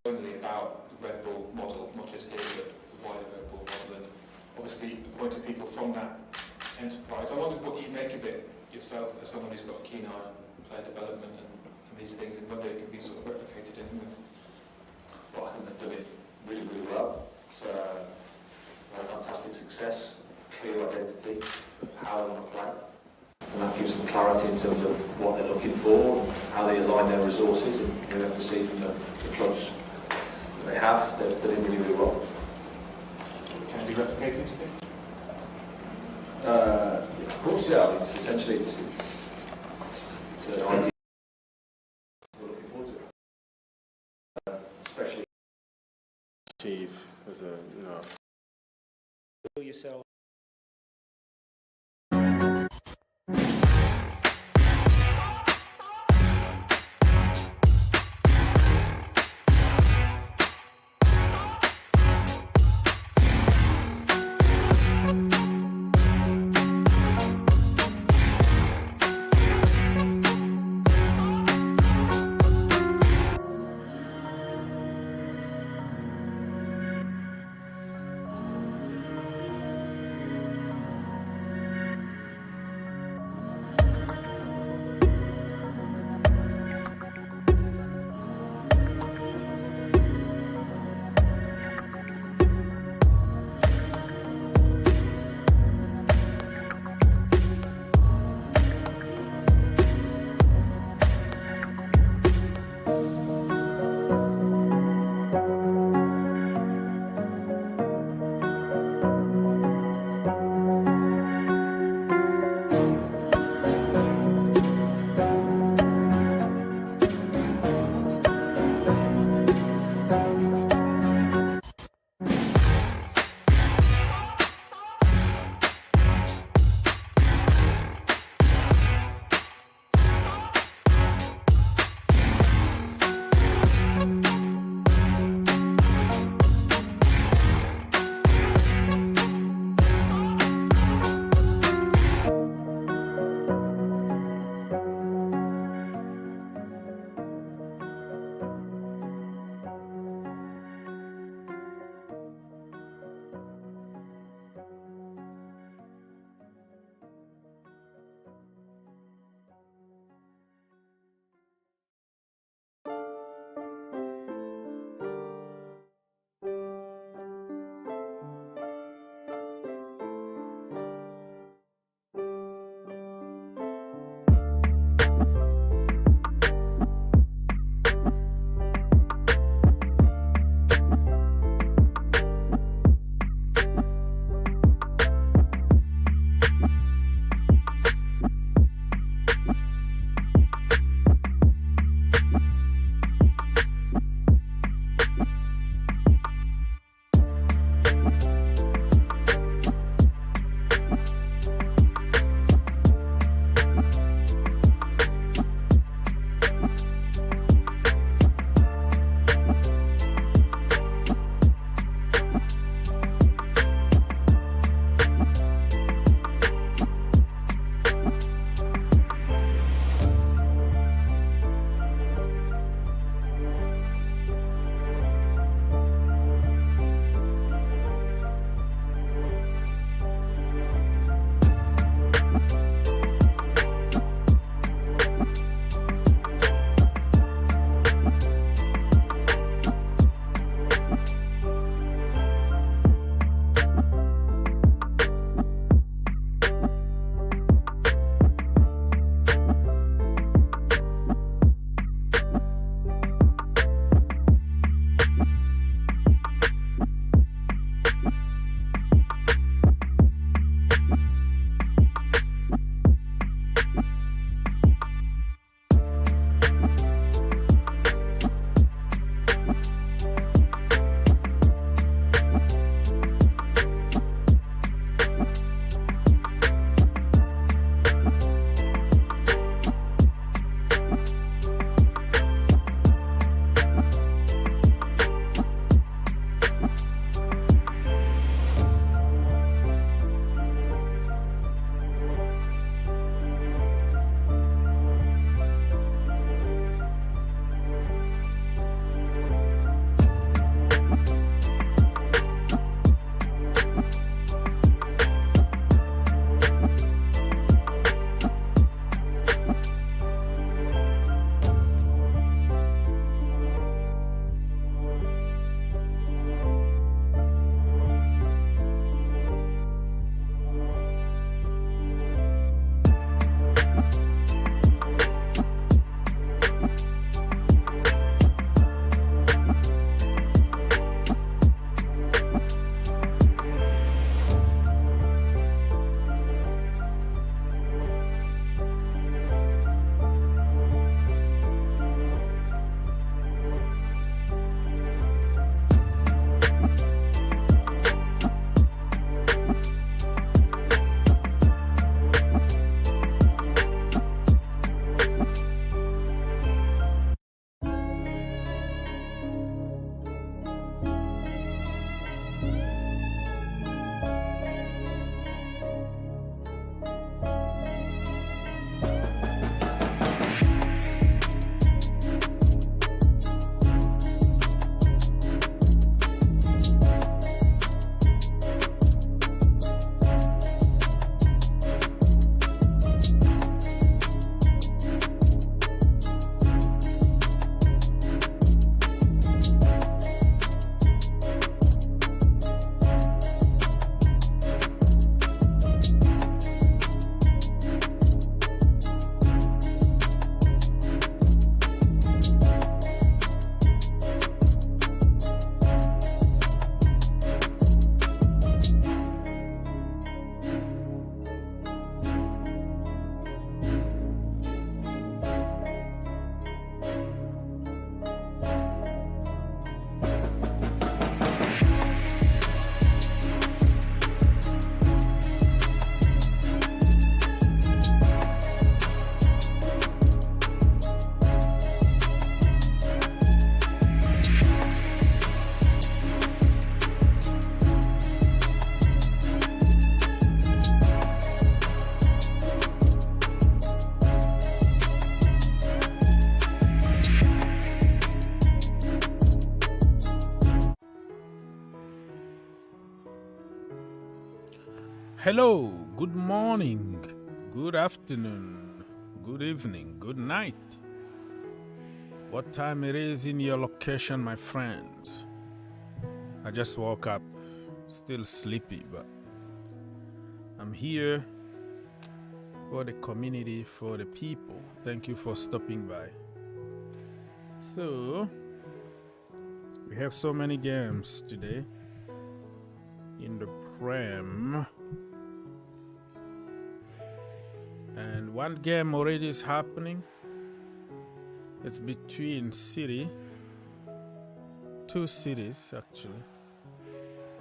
only about the Red Bull model, not just here, but the wider Red Bull model, and obviously appointed people from that enterprise. I wondered what you make of it yourself, as someone who's got a keen eye on player development and these things, and whether it can be sort of replicated in England. Well, I think they've done it really, really well. It's a fantastic success, clear identity of how they want to play. And that gives them clarity in terms of what they're looking for, and how they align their resources, and you have to see from the clubs that they have, they're doing really, really well. Can it be replicated, do you think? Of course, yeah. It's essentially it's an idea we're looking forward to, especially achieve as a yourself. Hello, good morning, good afternoon, good evening, good night. What time it is in your location, my friends? I just woke up, still sleepy, but I'm here for the community, for the people. Thank you for stopping by. So, we have so many games today in the Prem. And one game already is happening. It's between two cities actually.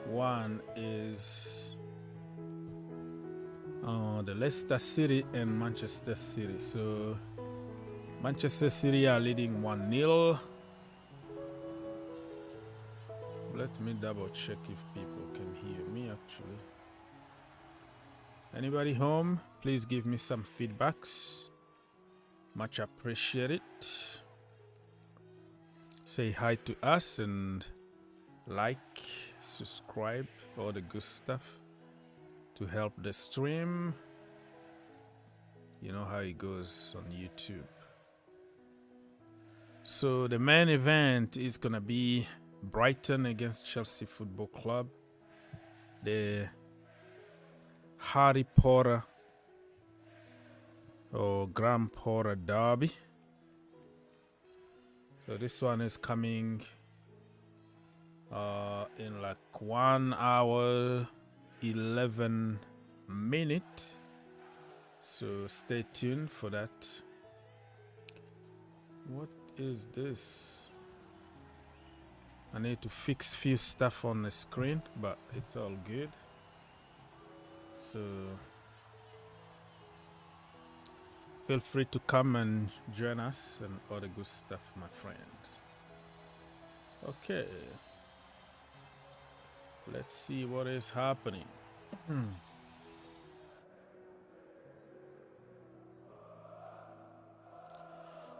One is the Leicester City and Manchester City. So Manchester City are leading 1-0. Let me double check if people can hear me actually. Anybody home? Please give me some feedbacks. Much appreciated. Say hi to us and like, subscribe, all the good stuff to help the stream. You know how it goes on YouTube. So the main event is gonna be Brighton against Chelsea Football Club. The Harry Potter or Graham Potter derby. So this one is coming in like 1 hour 11 minutes. So stay tuned for that. What is this? I need to fix few stuff on the screen, but it's all good. So feel free to come and join us and all the good stuff, my friend. Okay, let's see what is happening.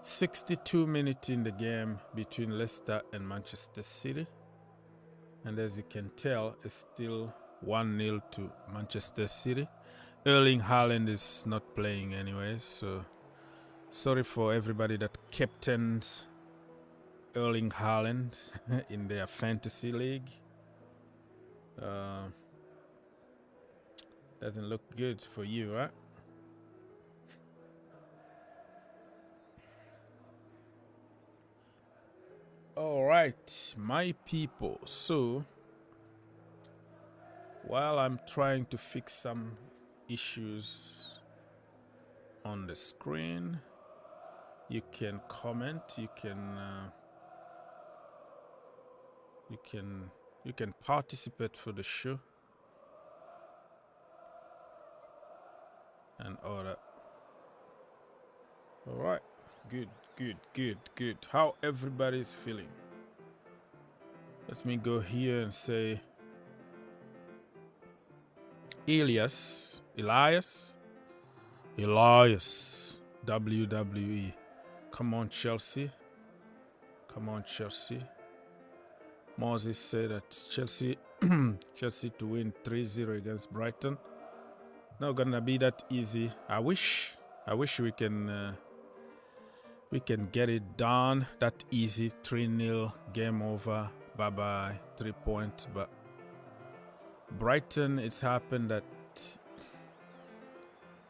62 minutes in the game between Leicester and Manchester City, and as you can tell, it's still 1-0 to Manchester City. Erling Haaland is not playing anyways, so sorry for everybody that captained Erling Haaland in their fantasy league. Doesn't look good for you, right? All right, my people. So while I'm trying to fix some issues on the screen, you can comment, you You can participate for the show and all that. All right, good. How everybody's feeling? Let me go here and say Elias, WWE. Come on, Chelsea. Moses said that Chelsea to win 3-0 against Brighton. Not gonna be that easy. I wish we can get it done that easy. 3-0, game over, bye-bye, 3 points. But Brighton, it's happened that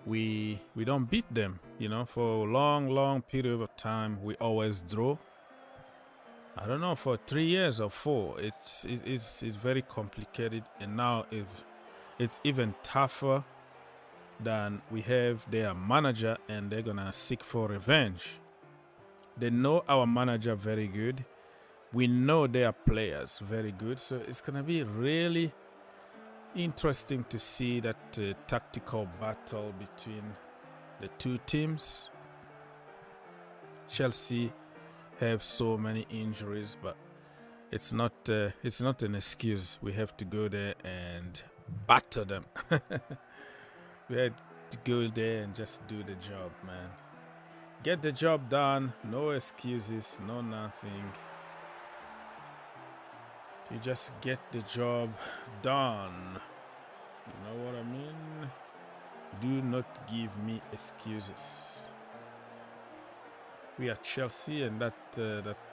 we don't beat them, for a long period of time. We always draw. I don't know, for 3 years or 4. It's very complicated, and now it's even tougher than we have their manager, and they're gonna seek for revenge. They know our manager very good. We know their players very good, so it's gonna be really interesting to see that tactical battle between the two teams. Chelsea have so many injuries, but it's not an excuse. We have to go there and batter them. We had to go there and just do the job, man. Get the job done. No excuses, no nothing. You just get the job done. You know what I mean? Do not give me excuses. We are Chelsea, and that's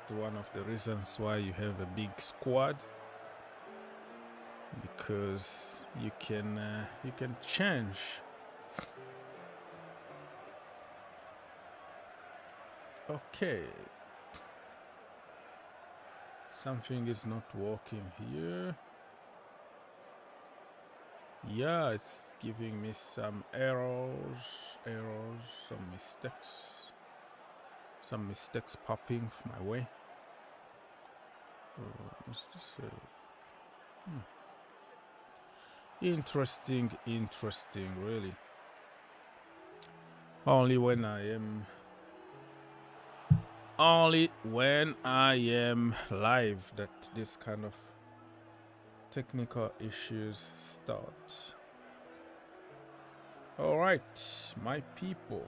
one of the reasons why you have a big squad, because you can change. Okay. Something is not working here. Yeah, it's giving me some errors, some mistakes popping my way. What's this? Interesting, really. Only when I am live that this kind of technical issues start. All right, my people,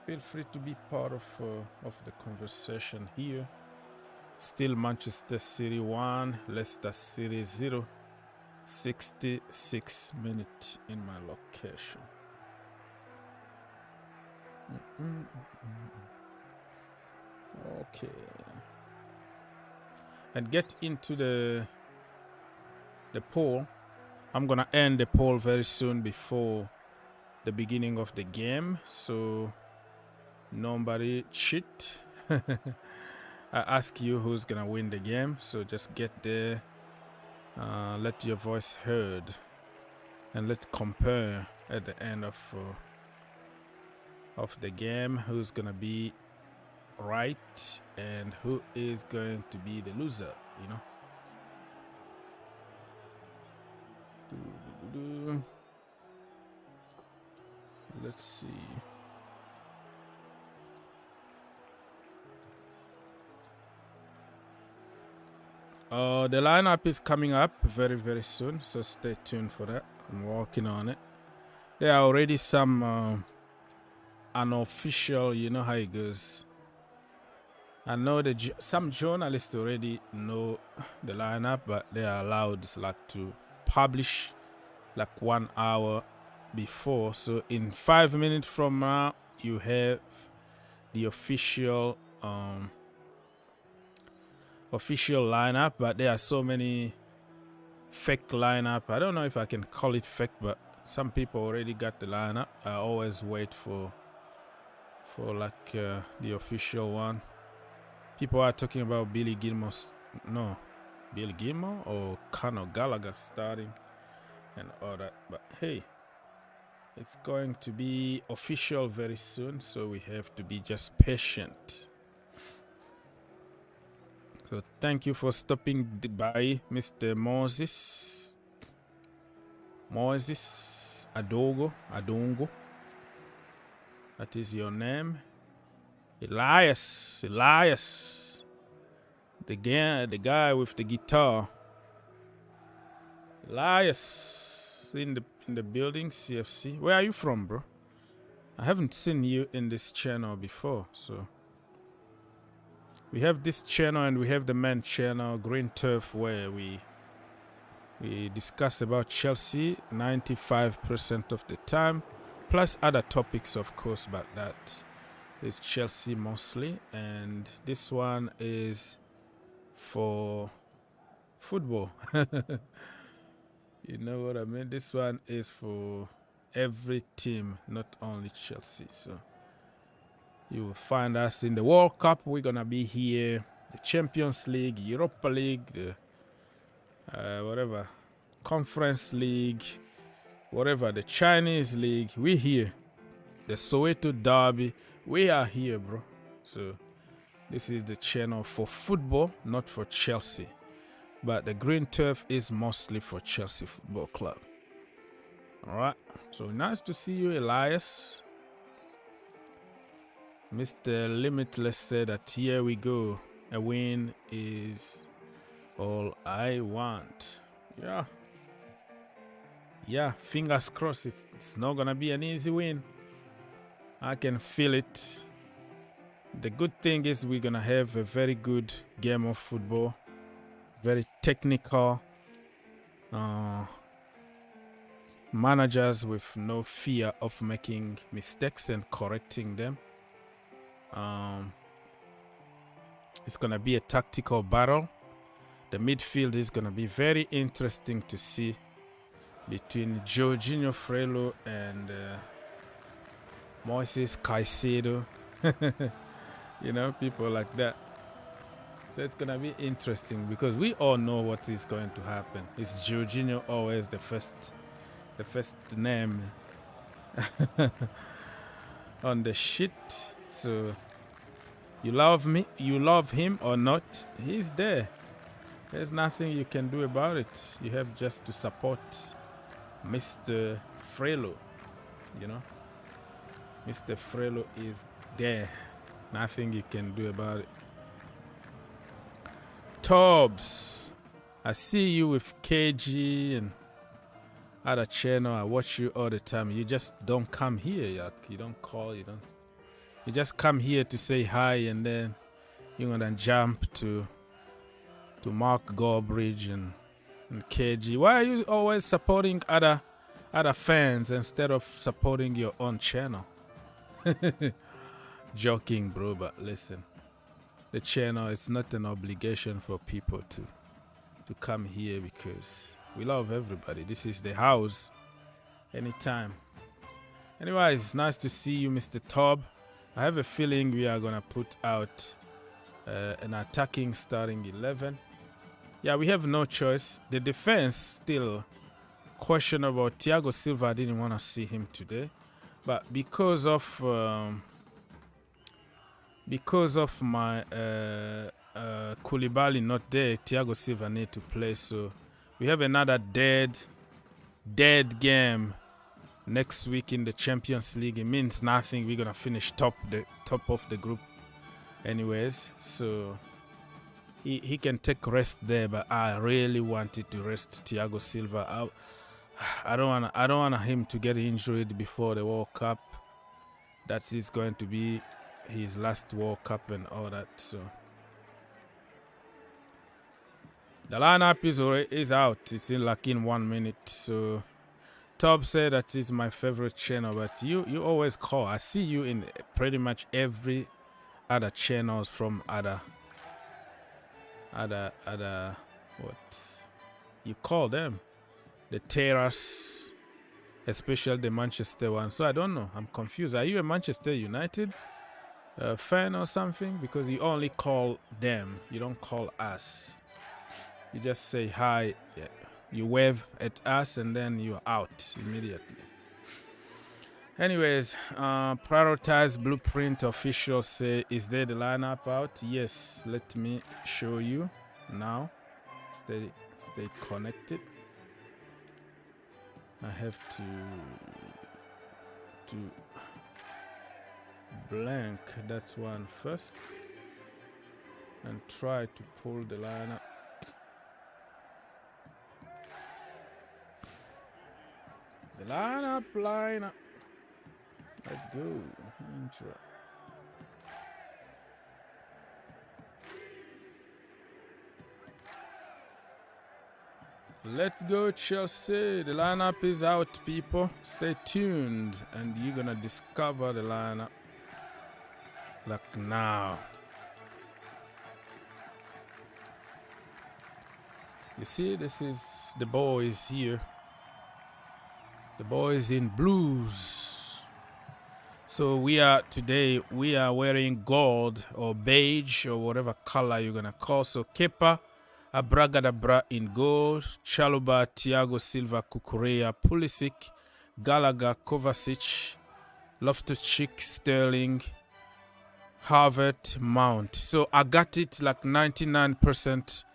feel free to be part of the conversation here. Still Manchester City 1, Leicester City 0. 66 minutes in my location. Okay. And get into the poll. I'm gonna end the poll very soon before the beginning of the game, so nobody cheat. I ask you who's gonna win the game, so just get there, let your voice heard, and let's compare at the end of the game who's gonna be right and who is going to be the loser, Let's see. The lineup is coming up very, very soon, so stay tuned for that. I'm working on it. There are already some unofficial, you know how it goes. I know some journalists already know the lineup, but they are allowed to publish 1 hour before. So in 5 minutes from now, you have the official lineup. But there are so many fake lineup. I don't know if I can call it fake, but some people already got the lineup. I always wait for the official one. People are talking about Billy Gilmore or Conor Gallagher starting and all that. But hey, it's going to be official very soon, so we have to be just patient. So thank you for stopping by, Mr. Moses Adongo. That is your name. Elias. The guy with the guitar. Elias in the building, CFC. Where are you from, bro? I haven't seen you in this channel before, so we have this channel and we have the main channel, Green Turf, where we discuss about Chelsea 95% of the time, plus other topics, of course, but that is Chelsea mostly. And this one is for football. You know what I mean? This one is for every team, not only Chelsea. So you will find us in the World Cup. We're gonna be here. The Champions League, Europa League, the whatever, Conference League, whatever, the Chinese League. We're here. The Soweto Derby. We are here, bro. So this is the channel for football, not for Chelsea. But the Green Turf is mostly for Chelsea Football Club. All right. So nice to see you, Elias. Mr. Limitless said that here we go. A win is all I want. Yeah, fingers crossed. It's not going to be an easy win. I can feel it. The good thing is we're going to have a very good game of football. Very technical. Managers with no fear of making mistakes and correcting them. It's going to be a tactical battle. The midfield is going to be very interesting to see between Jorginho Frello and Moises Caicedo. You know, people like that. So it's going to be interesting because we all know what is going to happen. Is Jorginho always the first name on the sheet? So you love him or not, he's there. There's nothing you can do about it. You have just to support Mr. Frello. You know, Mr. Frello is there. Nothing you can do about it. Tobbs, I see you with KG and other channel. I watch you all the time. You just don't come here. You don't call. You just come here to say hi, and then you're gonna jump to Mark Gorbridge and KG. Why are you always supporting other fans instead of supporting your own channel? Joking, bro, but listen. The channel, it's not an obligation for people to come here because we love everybody. This is the house. Anytime. Anyways, nice to see you, Mr. Tob. I have a feeling we are going to put out an attacking starting 11. Yeah, we have no choice. The defense still questionable. Thiago Silva, I didn't want to see him today. But because of my Koulibaly not there, Thiago Silva need to play. So we have another dead game next week in the Champions League. It means nothing. We're gonna finish top of the group, anyways. So he can take rest there, but I really wanted to rest Thiago Silva. I don't want him to get injured before the World Cup. That is going to be his last World Cup and all that. So the lineup is out. It's in 1 minute. So Tob said that is my favorite channel, but you always call. I see you in pretty much every other channels from other what you call them, the Terrace, especially the Manchester one. So I don't know. I'm confused. Are you a Manchester United fan or something? Because you only call them. You don't call us. You just say hi. You wave at us and then you're out immediately. Anyways, prioritize blueprint officials say, is there the lineup out? Yes, let me show you now. Stay connected. I have to blank that one first and try to pull the lineup. The lineup. Let's go. Intro. Let's go, Chelsea. The lineup is out, people. Stay tuned, and you're gonna discover the lineup like now. You see, this is the boys here. The boys in blues. So we are wearing gold or beige or whatever color you're gonna call. So Kepa Abragadabra in gold, Chalobah, Thiago Silva, Cucurella, Pulisic, Gallagher, Kovacic, Loftus-Cheek, Sterling, Havertz, Mount. So I got it like 99%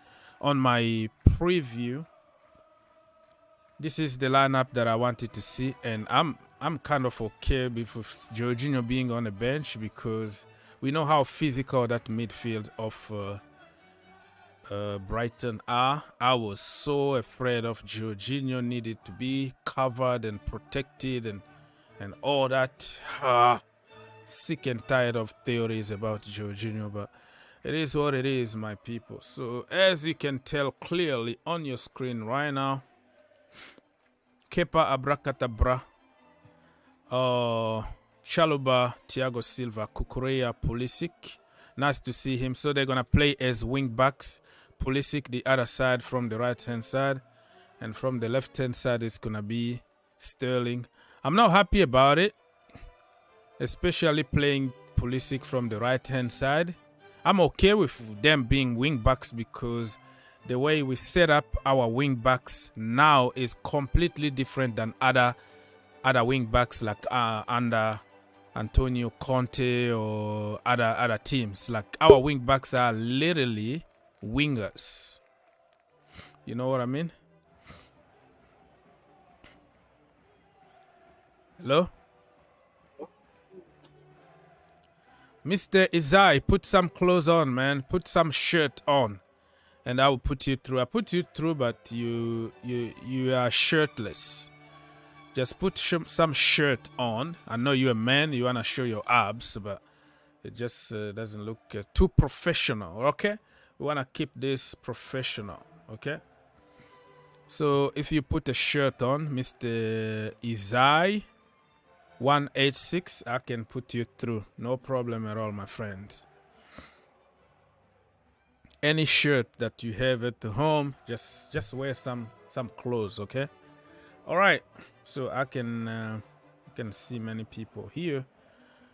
on my preview. This is the lineup that I wanted to see, and I'm kind of okay with Jorginho being on the bench because we know how physical that midfield of Brighton are. I was so afraid of Jorginho needed to be covered and protected and all that. Sick and tired of theories about Jorginho, but it is what it is, my people. So as you can tell clearly on your screen right now, Kepa Abracadabra, Chalobah, Thiago Silva, Cucurella, Pulisic. Nice to see him. So they're going to play as wing backs. Pulisic the other side from the right hand side, and from the left hand side it's going to be Sterling. I'm not happy about it, especially playing Pulisic from the right hand side. I'm okay with them being wing backs because the way we set up our wing backs now is completely different than other wing backs like under Antonio Conte or other teams. Like our wing backs are literally wingers. You know what I mean? Hello? Mr. Izai, put some clothes on, man. Put some shirt on, and I will put you through. I put you through, but you are shirtless. Just put some shirt on. I know you're a man. You want to show your abs, but it just doesn't look too professional, okay? We want to keep this professional, okay? So if you put a shirt on, Mr. Izai 186, I can put you through. No problem at all, my friends. Any shirt that you have at the home, just wear some clothes, okay? All right. So I can see many people here.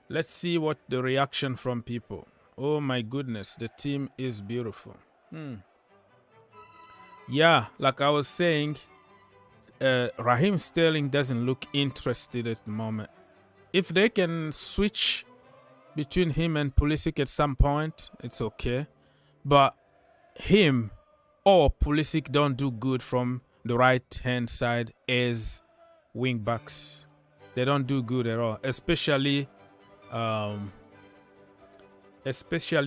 Let's see what the reaction from people. Oh my goodness, the team is beautiful. Yeah, like I was saying, Raheem Sterling doesn't look interested at the moment. If they can switch between him and Pulisic at some point, it's okay. But him or Pulisic don't do good from the right-hand side as wing backs. They don't do good at all. Especially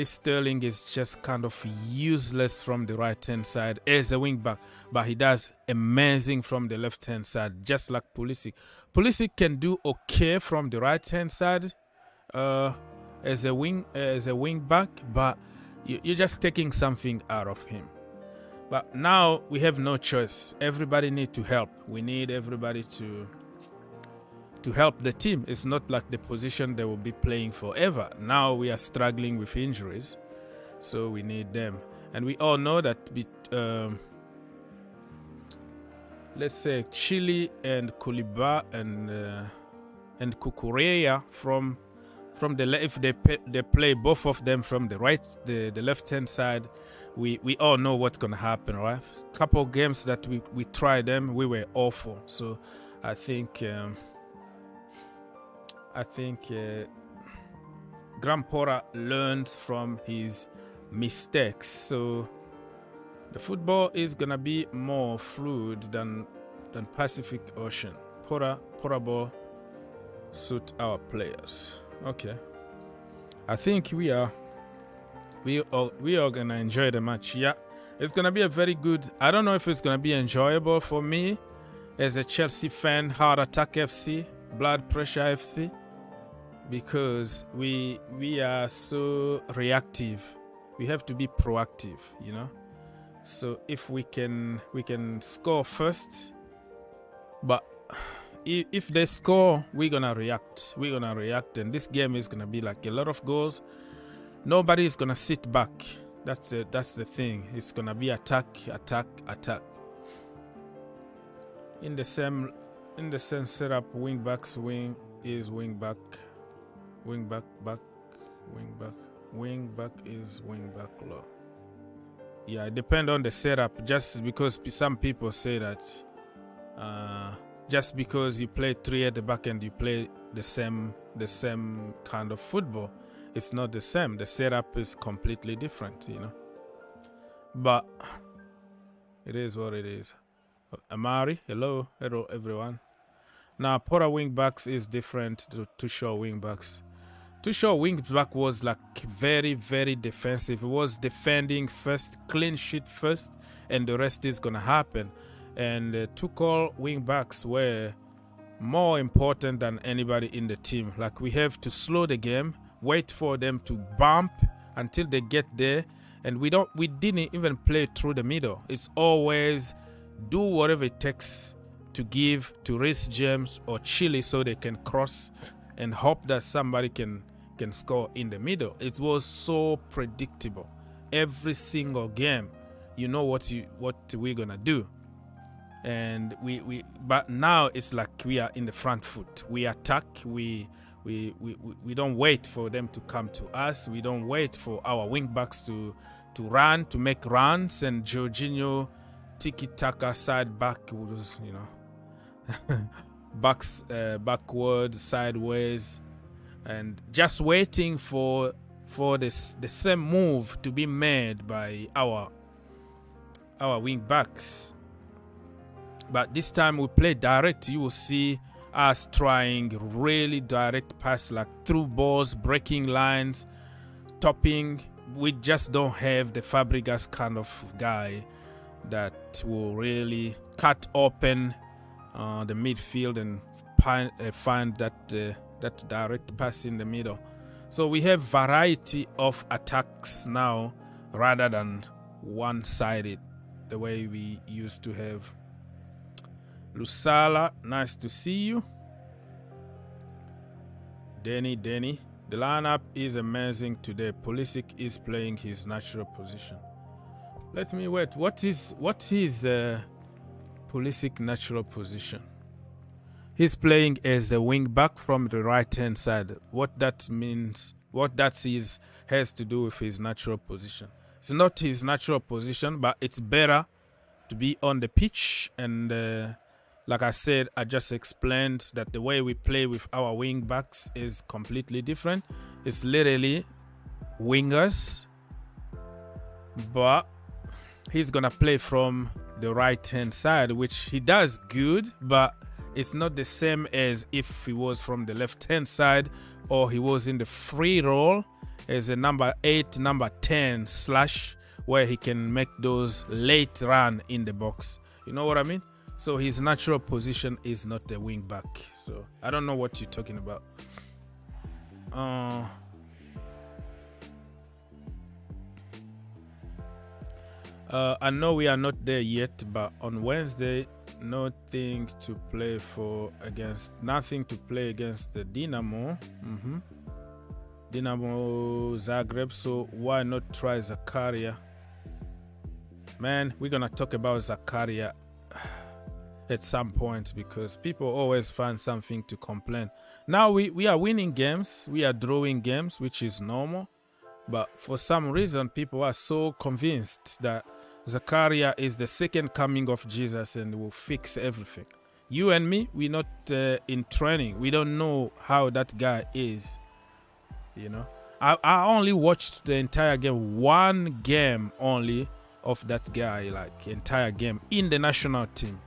Sterling is just kind of useless from the right-hand side as a wing back, but he does amazing from the left-hand side, just like Pulisic. Pulisic can do okay from the right-hand side as a wing back, but you're just taking something out of him. But now we have no choice. Everybody needs to help. We need everybody to help the team. It's not like the position they will be playing forever. Now we are struggling with injuries, so we need them. And we all know that let's say Chile and Koulibaly and Cucurella from the if they play both of them from the left hand side, we all know what's gonna happen, right? Couple games that we tried them, we were awful. So I think I think Graham Potter learned from his mistakes. So the football is gonna be more fluid than Pacific Ocean. Potter ball suit our players. Okay. I think we are gonna enjoy the match. Yeah. It's gonna be a very good. I don't know if it's gonna be enjoyable for me as a Chelsea fan, Heart Attack FC, Blood Pressure FC, because we are so reactive. We have to be proactive, you know. So if we can score first, but if they score, we're gonna react. And this game is gonna be like a lot of goals. Nobody is gonna sit back. That's the thing. It's gonna be attack. In the same setup, wing backs, wing is wing back back, wing back is wing back low. Yeah, it depends on the setup. Just because some people say that just because you play 3 at the back and you play the same kind of football, it's not the same. The setup is completely different, you know. But it is what it is. Amari, hello everyone. Now, Potter wing backs is different to Tuchel wing backs. Tuchel wing back was like very, very defensive. It was defending first, clean sheet first, and the rest is gonna happen. And Tuchel wing backs were more important than anybody in the team. Like, we have to slow the game, wait for them to bump until they get there, and we didn't even play through the middle. It's always do whatever it takes to give to Reece James or Chile so they can cross and hope that somebody can score in the middle. It was so predictable. Every single game, you know what we're gonna do. And but now it's like we are in the front foot. We attack. We don't wait for them to come to us. We don't wait for our wing backs to run, to make runs, and Jorginho tiki-taka side back, you know, backward, sideways, and just waiting for the same move to be made by our wing backs. But this time we play direct. You will see us trying really direct pass, like through balls, breaking lines, topping. We just don't have the Fabregas kind of guy that will really cut open the midfield and find that direct pass in the middle. So we have variety of attacks now rather than one-sided the way we used to have. Lusala, nice to see you. Denny, the lineup is amazing today. Pulisic is playing his natural position. Let me wait. What is Pulisic natural position? He's playing as a wing back from the right hand side. What that means, has to do with his natural position. It's not his natural position, but it's better to be on the pitch. And like I said, I just explained that the way we play with our wing backs is completely different. It's literally wingers, but he's gonna play from the right hand side, which he does good, but it's not the same as if he was from the left hand side or he was in the free role as a number 8, number 10 slash, where he can make those late run in the box. You know what I mean? So his natural position is not the wing back. So I don't know what you're talking about. I know we are not there yet, but on Wednesday, nothing to play against the Dinamo. Dinamo Zagreb. So why not try Zakaria? Man, we're gonna talk about Zakaria at some point because people always find something to complain. Now we are winning games, we are drawing games, which is normal, but for some reason people are so convinced that Zakaria is the second coming of Jesus and will fix everything. You and me, we're not in training. We don't know how that guy is. You know, I only watched the entire game, one game only of that guy, like entire game in the national team.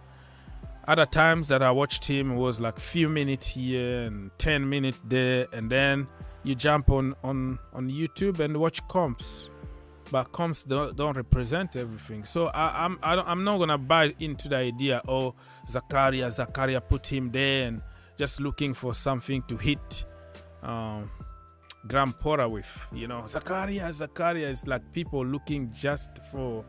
Other times that I watched him was like few minutes here and 10 minutes there, and then you jump on YouTube and watch comps. But comps don't represent everything. So I'm not gonna buy into the idea, oh, Zakaria put him there and just looking for something to hit Graham Potter with. You know, Zakaria is like people looking just for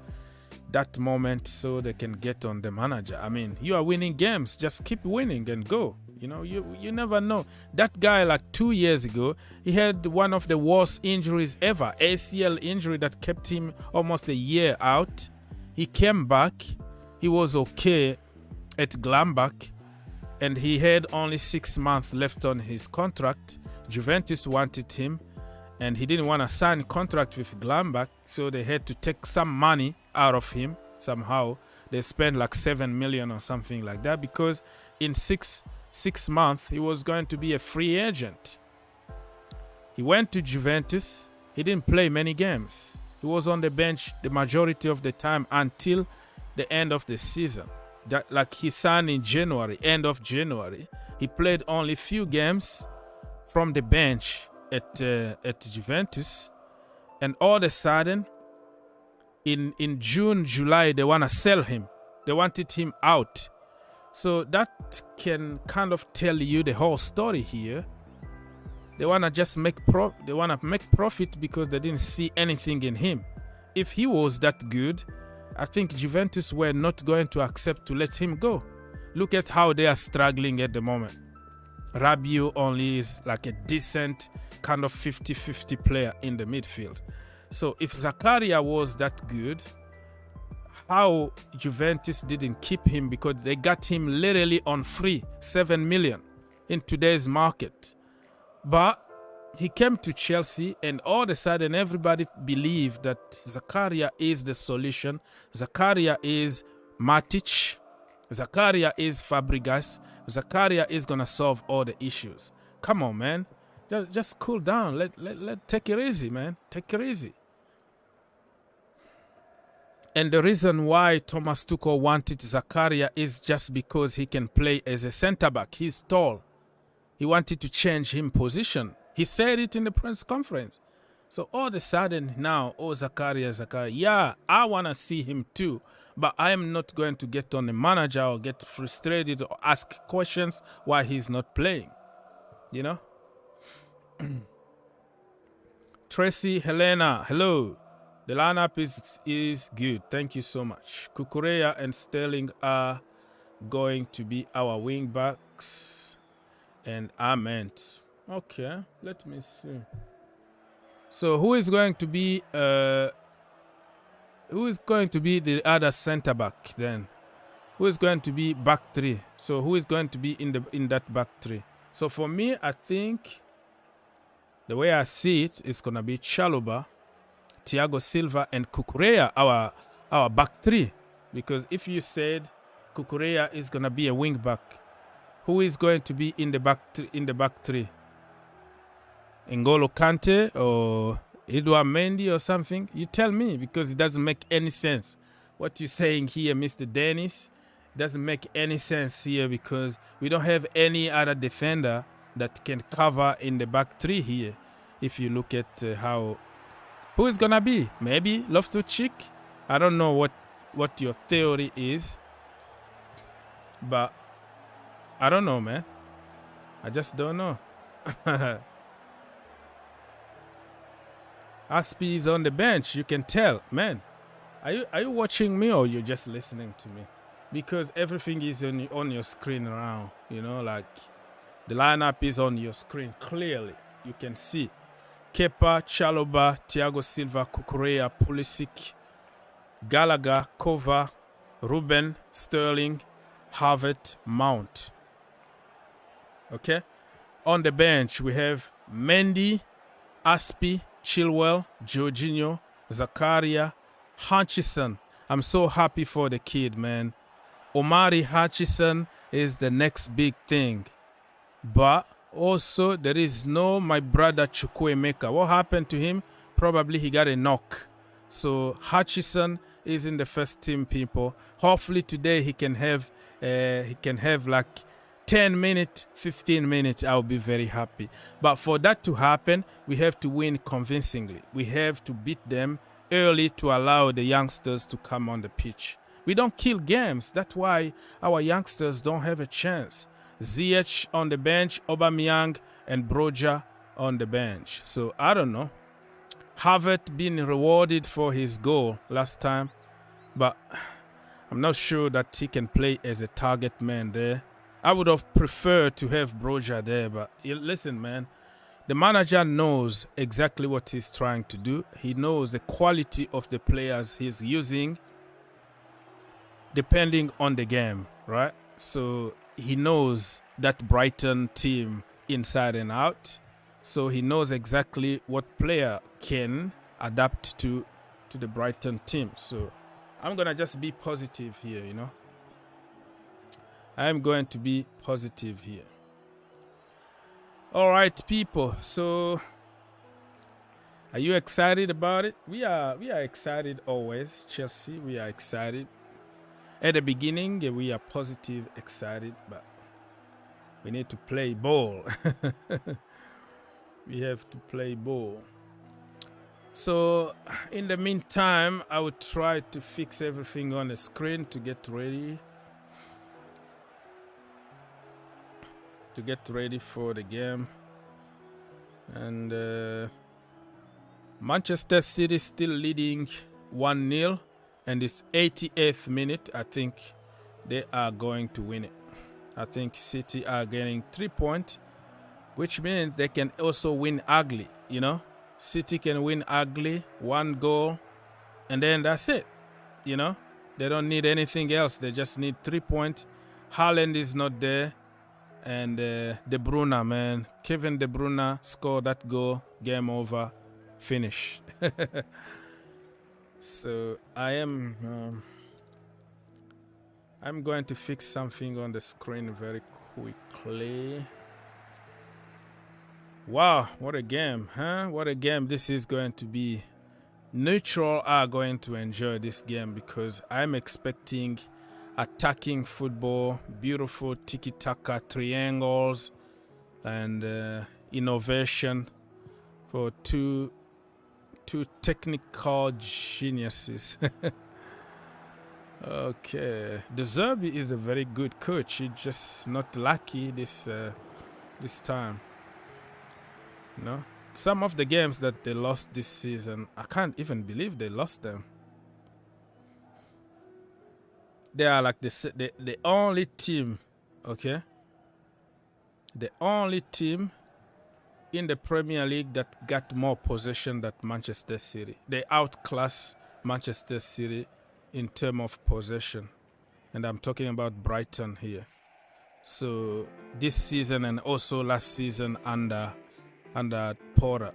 that moment so they can get on the manager. I mean, you are winning games, just keep winning and go. You know, you never know. That guy, like 2 years ago, he had one of the worst injuries ever, ACL injury that kept him almost a year out. He came back, he was okay at Gladbach, and he had only 6 months left on his contract. Juventus wanted him, and he didn't want to sign a contract with Gladbach, so they had to take some money out of him somehow. They spent like 7 million or something like that, because in six months he was going to be a free agent. He went to Juventus. He didn't play many games. He was on the bench the majority of the time until the end of the season. That, like, he signed in January, end of January. He played only few games from the bench at Juventus, and all of a sudden in June, July, they want to sell him. They wanted him out. So that can kind of tell you the whole story here. They want to just make profit because they didn't see anything in him. If he was that good, I think Juventus were not going to accept to let him go. Look at how they are struggling at the moment. Rabiot only is like a decent kind of 50-50 player in the midfield. So if Zakaria was that good, how Juventus didn't keep him, because they got him literally on free, 7 million in today's market. But he came to Chelsea, and all of a sudden everybody believed that Zakaria is the solution. Zakaria is Matic. Zakaria is Fabregas. Zakaria is going to solve all the issues. Come on, man. Just cool down. Let take it easy, man. Take it easy. And the reason why Thomas Tuchel wanted Zakaria is just because he can play as a centre-back. He's tall. He wanted to change him position. He said it in the press conference. So all of a sudden now, oh, Zakaria. Yeah, I want to see him too. But I am not going to get on the manager or get frustrated or ask questions why he's not playing. You know? Tracy Helena, hello. The lineup is good. Thank you so much. Cucurella and Sterling are going to be our wing backs. And Ament. Okay, let me see. So who is going to be the other centre back then? Who is going to be back three? So who is going to be in that back three? So for me, I think the way I see it is gonna be Chalobah, Thiago Silva, and Cucurella, our back three. Because if you said Cucurella is gonna be a wing back, who is going to be in the back three? N'Golo Kante or Edouard Mendy or something? You tell me, because it doesn't make any sense. What you're saying here, Mr. Dennis, doesn't make any sense here, because we don't have any other defender that can cover in the back three here. If you look at who is gonna be? Maybe Loftus-Cheek? I don't know what your theory is, but I don't know, man. I just don't know. Aspi is on the bench. You can tell, man. Are you watching me, or you're just listening to me? Because everything is on your screen now. You know, like the lineup is on your screen clearly. You can see Kepa, Chalobah, Thiago Silva, Cucurella, Pulisic, Gallagher, Kova, Ruben, Sterling, Havertz, Mount. Okay? On the bench, we have Mendy, Aspi, Chilwell, Jorginho, Zakaria, Hutchison. I'm so happy for the kid, man. Omari Hutchison is the next big thing. But also, there is no my brother Chukwuemeka. What happened to him? Probably he got a knock. So Hutchison is in the first team, people. Hopefully today he can have like 10 minutes, 15 minutes. I'll be very happy. But for that to happen, we have to win convincingly. We have to beat them early to allow the youngsters to come on the pitch. We don't kill games. That's why our youngsters don't have a chance. Ziyech on the bench, Aubameyang and Broja on the bench. So I don't know. Havertz been rewarded for his goal last time, but I'm not sure that he can play as a target man there. I would have preferred to have Broja there, but listen, man, the manager knows exactly what he's trying to do. He knows the quality of the players he's using depending on the game, right? So he knows that Brighton team inside and out. So he knows exactly what player can adapt to the Brighton team. So I'm going to just be positive here, you know. I'm going to be positive here. All right, people. So are you excited about it? We are excited always. Chelsea, we are excited. At the beginning, we are positive, excited, but we need to play ball. We have to play ball. So in the meantime, I will try to fix everything on the screen to get ready. To get ready for the game. And Manchester City still leading 1-0. And it's 88th minute. I think they are going to win it. I think City are getting 3 points, which means they can also win ugly, you know. City can win ugly, 1 goal, and then that's it, you know. They don't need anything else. They just need 3 points. Haaland is not there. And De Bruyne, man. Kevin De Bruyne scored that goal. Game over. Finish. So I'm going to fix something on the screen very quickly. Wow, what a game, huh? What a game this is going to be. Neutral are going to enjoy this game because I'm expecting attacking football, beautiful tiki-taka triangles, and innovation for two technical geniuses. Okay, De Zerbi is a very good coach. He's just not lucky this time. You know, some of the games that they lost this season, I can't even believe they lost them. They are like the only team, okay? The only team in the Premier League that got more possession than Manchester City. They outclass Manchester City in terms of possession. And I'm talking about Brighton here. So this season and also last season under Porter.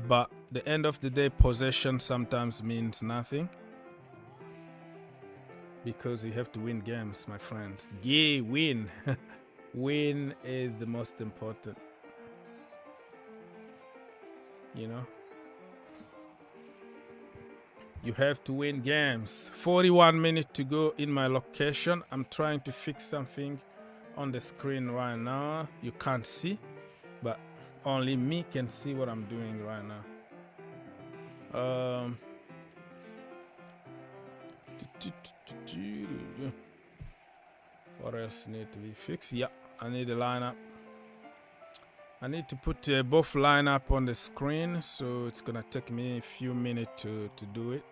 But the end of the day, possession sometimes means nothing. Because you have to win games, my friend. Yeah, win. Win is the most important. You know? You have to win games. 41 minutes to go in my location. I'm trying to fix something on the screen right now. You can't see, but only me can see what I'm doing right now. What else need to be fixed? Yeah, I need a lineup. I need to put both lineup on the screen, so it's gonna take me a few minutes to do it.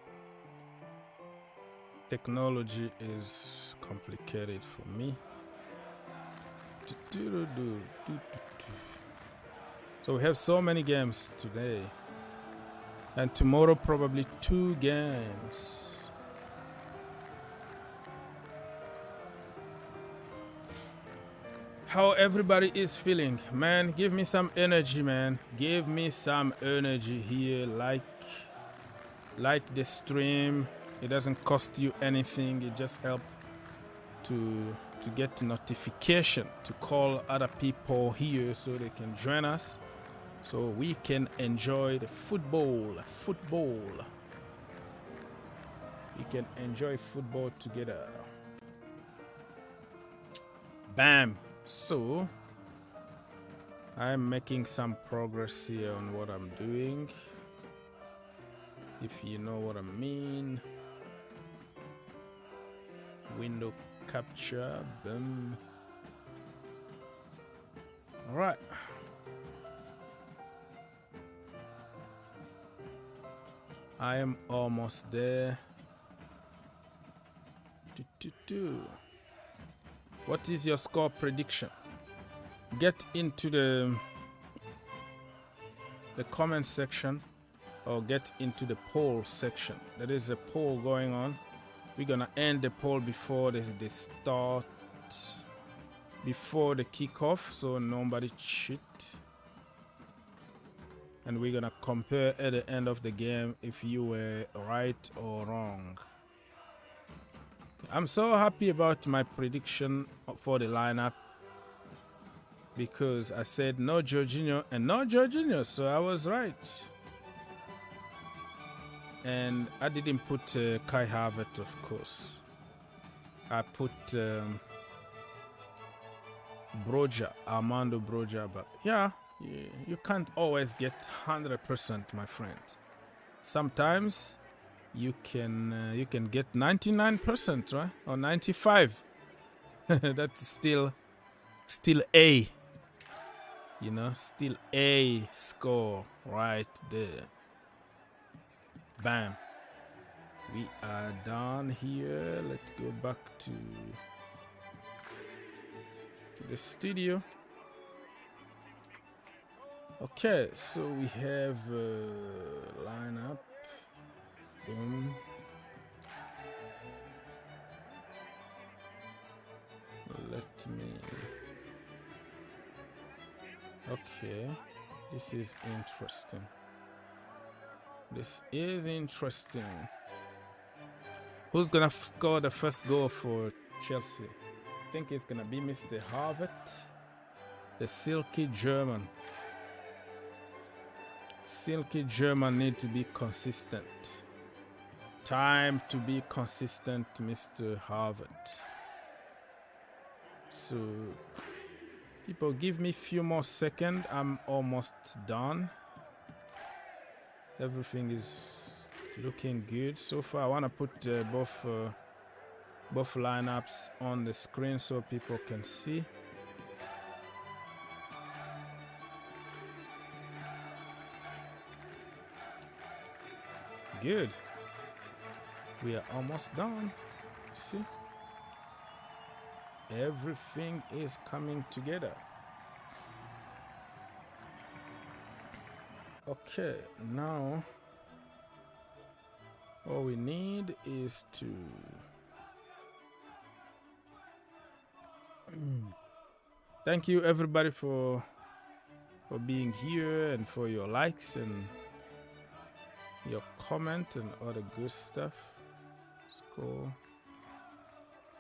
Technology is complicated for me. So we have so many games today, and tomorrow probably 2 games. How everybody is feeling, man? Give me some energy, man. Give me some energy here. Like the stream. It doesn't cost you anything. It just helps to to get notification to call other people here so they can join us, so we can enjoy the football. We can enjoy football together. Bam. So I'm making some progress here on what I'm doing, if you know what I mean. Window capture, boom. All right. I am almost there. What is your score prediction? Get into the comment section, or get into the poll section. There is a poll going on. We're gonna end the poll before they start, before the kickoff, so nobody cheat. And we're gonna compare at the end of the game if you were right or wrong. I'm so happy about my prediction for the lineup, because I said no Jorginho and no Jorginho, so I was right. And I didn't put Kai Havertz, of course. I put Armando Broja, but yeah, you can't always get 100%, my friend. Sometimes you can get 99%, right? Or 95. That's still A. You know, still A score right there. Bam. We are done here. Let's go back to the studio. Okay, so we have lineup. Boom. Let me. Okay, this is interesting. This is interesting. Who's gonna score the first goal for Chelsea? I think it's gonna be Mr. Havertz, the silky German. Silky German need to be consistent. Time to be consistent, Mr. Havertz. So, people, give me a few more seconds. I'm almost done. Everything is looking good so far. I want to put both lineups on the screen so people can see. Good. We are almost done. See? Everything is coming together. Okay, now all we need is to thank you everybody for being here and for your likes and your comment and all the good stuff. Score.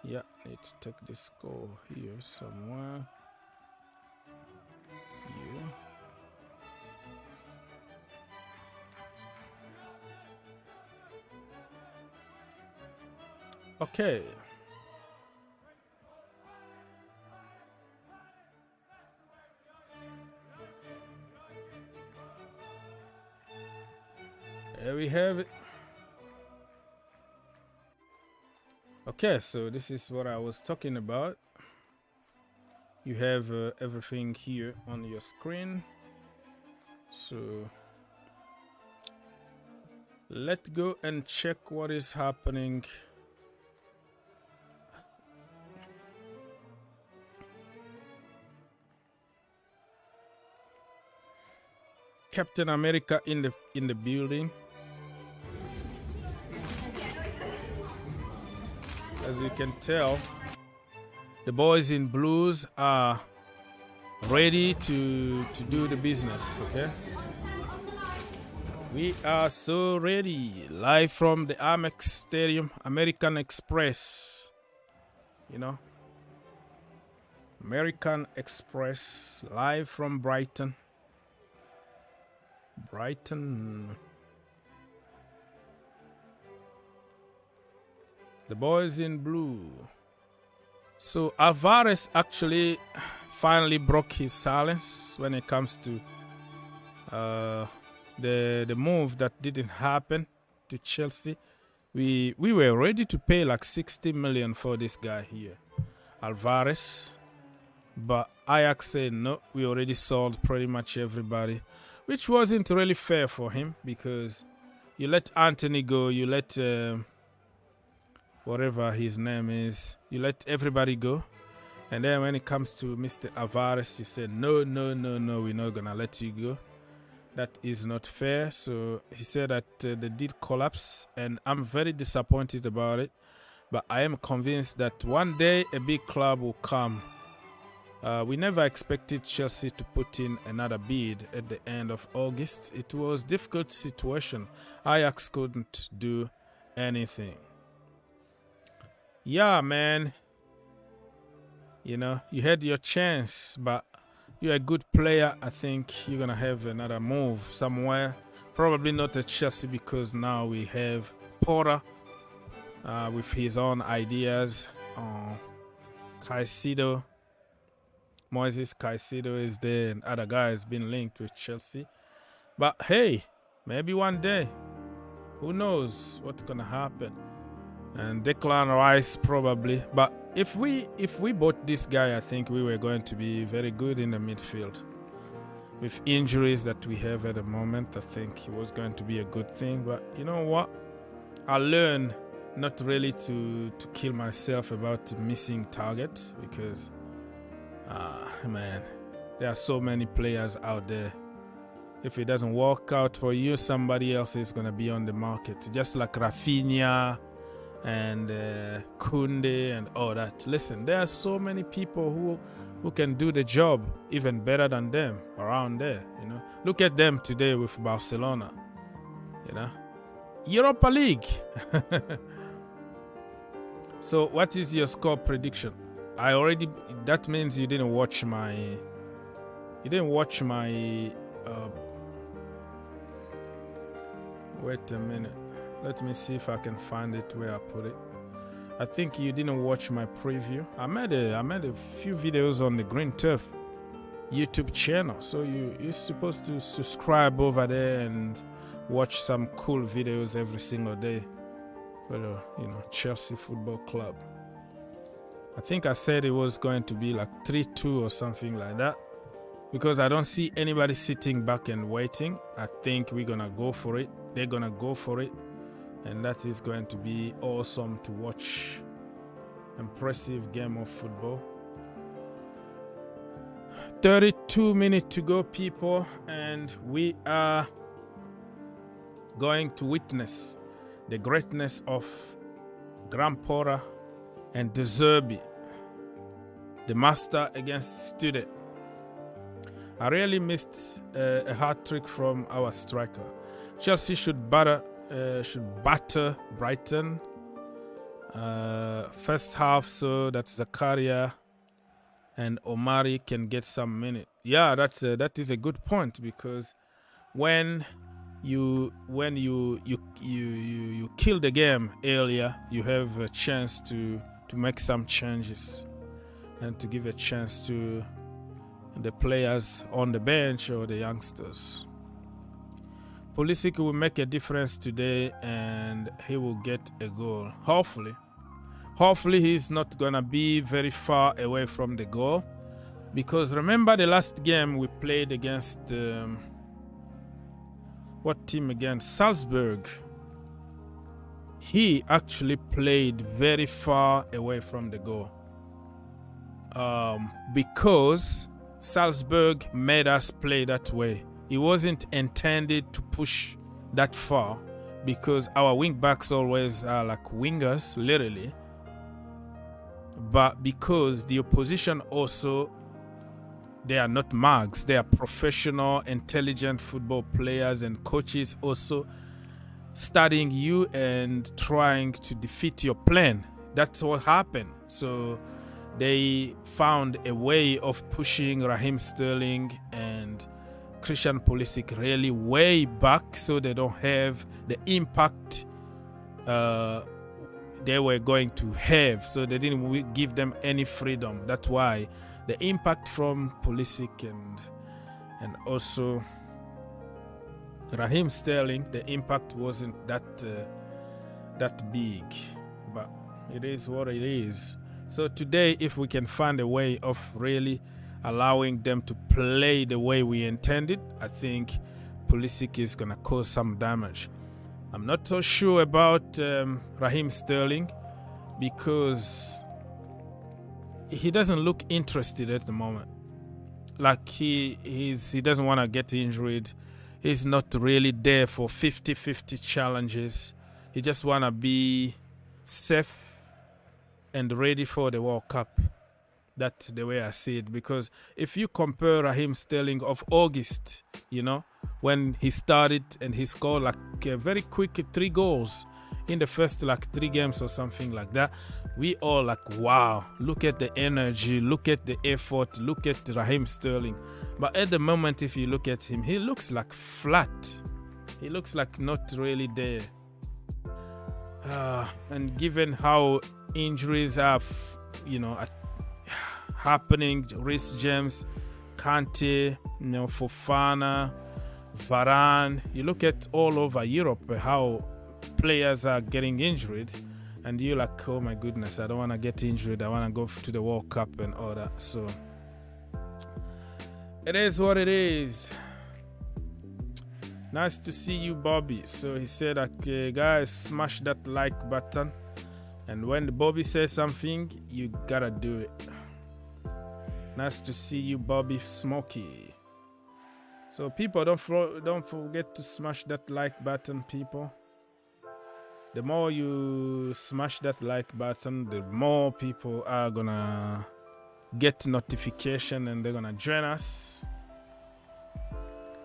Yeah, need to take this score here somewhere. Here. Okay. There we have it. Okay, so this is what I was talking about. You have everything here on your screen. So let's go and check what is happening. Captain America in the building. As you can tell, the boys in blues are ready to do the business, okay? We are so ready. Live from the Amex Stadium, American Express. You know, American Express, live from Brighton. Brighton. The boys in blue. So Alvarez actually finally broke his silence when it comes to the move that didn't happen to Chelsea. We were ready to pay like 60 million for this guy here, Alvarez, but Ajax said no, we already sold pretty much everybody, which wasn't really fair for him, because you let Anthony go, you let whatever his name is, you let everybody go, and then when it comes to Mr. Alvarez, you said no, we're not gonna let you go. That is not fair. So he said that they did collapse, and I'm very disappointed about it. But I am convinced that one day a big club will come. We never expected Chelsea to put in another bid at the end of August. It was a difficult situation. Ajax couldn't do anything. Yeah, man. You know, you had your chance, but you're a good player. I think you're going to have another move somewhere. Probably not at Chelsea, because now we have Porter with his own ideas. Caicedo, Moises Caicedo is there, and other guys been linked with Chelsea. But hey, maybe one day, who knows what's going to happen. And Declan Rice probably. But if we bought this guy, I think we were going to be very good in the midfield. With injuries that we have at the moment, I think it was going to be a good thing. But you know what? I learned not really to kill myself about missing targets, because man, there are so many players out there. If it doesn't work out for you, somebody else is going to be on the market. Just like Rafinha and Koundé and all that. Listen, there are so many people who can do the job even better than them around there. You know, look at them today with Barcelona. You know, Europa League. So, what is your score prediction? That means you didn't watch my. Wait a minute. Let me see if I can find it where I put it. I think you didn't watch my preview. I made a few videos on the Green Turf YouTube channel. So you're supposed to subscribe over there and watch some cool videos every single day for the Chelsea Football Club. I think I said it was going to be like 3-2 or something like that, because I don't see anybody sitting back and waiting. I think we're gonna go for it. They're gonna go for it. And that is going to be awesome to watch. Impressive game of football. 32 minutes to go, people. And we are going to witness the greatness of Graham Potter and De Zerbi. The master against student. I really missed a hat-trick from our striker. Chelsea should batter Brighton first half, so that Zakaria and Omari can get some minute. Yeah, that is a good point, because when you kill the game earlier, you have a chance to make some changes and to give a chance to the players on the bench or the youngsters. Pulisic will make a difference today, and he will get a goal. Hopefully he's not going to be very far away from the goal, because remember the last game we played against what team again? Salzburg. He actually played very far away from the goal, because Salzburg made us play that way. It wasn't intended to push that far, because our wing backs always are like wingers, literally. But because the opposition also, they are not mugs, they are professional, intelligent football players and coaches also studying you and trying to defeat your plan. That's what happened. So they found a way of pushing Raheem Sterling and Christian Pulisic really way back, so they don't have the impact they were going to have. So they didn't give them any freedom. That's why the impact from Pulisic and also Raheem Sterling, the impact wasn't that big, but it is what it is. So today, if we can find a way of really allowing them to play the way we intended, I think Pulisic is going to cause some damage. I'm not so sure about Raheem Sterling, because he doesn't look interested at the moment. Like he doesn't want to get injured. He's not really there for 50-50 challenges. He just want to be safe and ready for the World Cup. That's the way I see it. Because if you compare Raheem Sterling of August, when he started and he scored like a very quick 3 goals in the first 3 games or something like that, we all like, wow, look at the energy, look at the effort, look at Raheem Sterling. But at the moment, if you look at him, he looks like flat. He looks like not really there. And given how injuries are, happening, Reece James, Kante, Fofana, Varane, you look at all over Europe how players are getting injured, and you're like, oh my goodness, I don't want to get injured. I want to go to the World Cup and all that. So it is what it is. Nice to see you, Bobby. So he said, okay, guys, smash that like button. And when Bobby says something, you gotta do it. Nice to see you, Bobby Smokey. So people, don't forget to smash that like button, people. The more you smash that like button, the more people are gonna get notification and they're gonna join us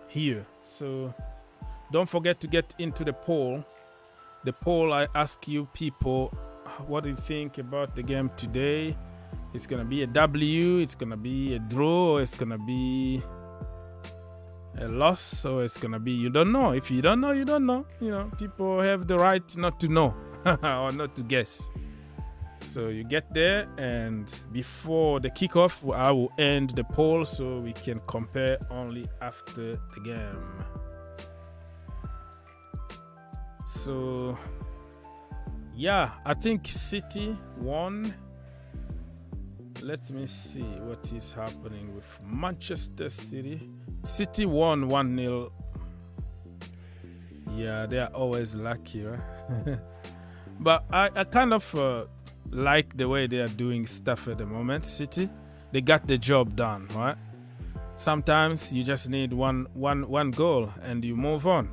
here. So don't forget to get into the poll. The poll, I ask you people, what do you think about the game today? It's gonna be a W, it's gonna be a draw, or it's gonna be a loss, or it's gonna be you don't know. If you don't know, you don't know. People have the right not to know or not to guess. So you get there, and before the kickoff, I will end the poll so we can compare only after the game. So yeah, I think City won. Let me see what is happening with Manchester City. City won 1-0. Yeah, they are always lucky, right? But I kind of like the way they are doing stuff at the moment. City, they got the job done, right? Sometimes you just need one goal and you move on.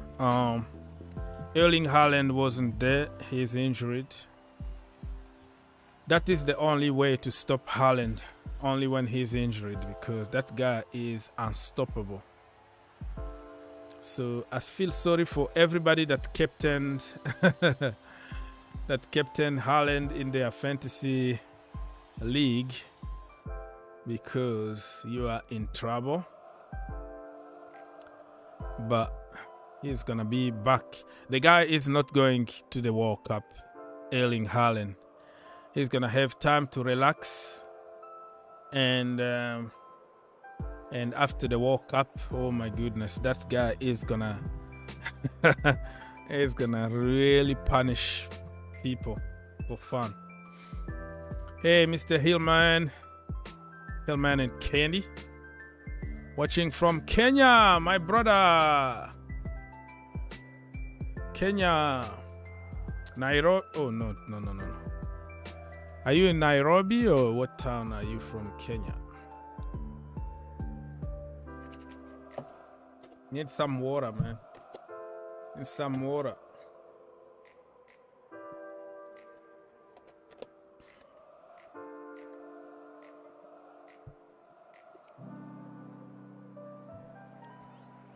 Erling Haaland wasn't there. He's injured. That is the only way to stop Haaland, only when he's injured, because that guy is unstoppable. So I feel sorry for everybody that captained Haaland in their fantasy league, because you are in trouble. But he's gonna be back. The guy is not going to the World Cup, Erling Haaland. He's gonna have time to relax, and after the World Cup, oh my goodness, that guy is gonna really punish people for fun. Hey, Mr. Hillman and Candy, watching from Kenya, my brother. Kenya, Nairobi. Oh no. Are you in Nairobi, or what town are you from, Kenya? Need some water, man. Need some water.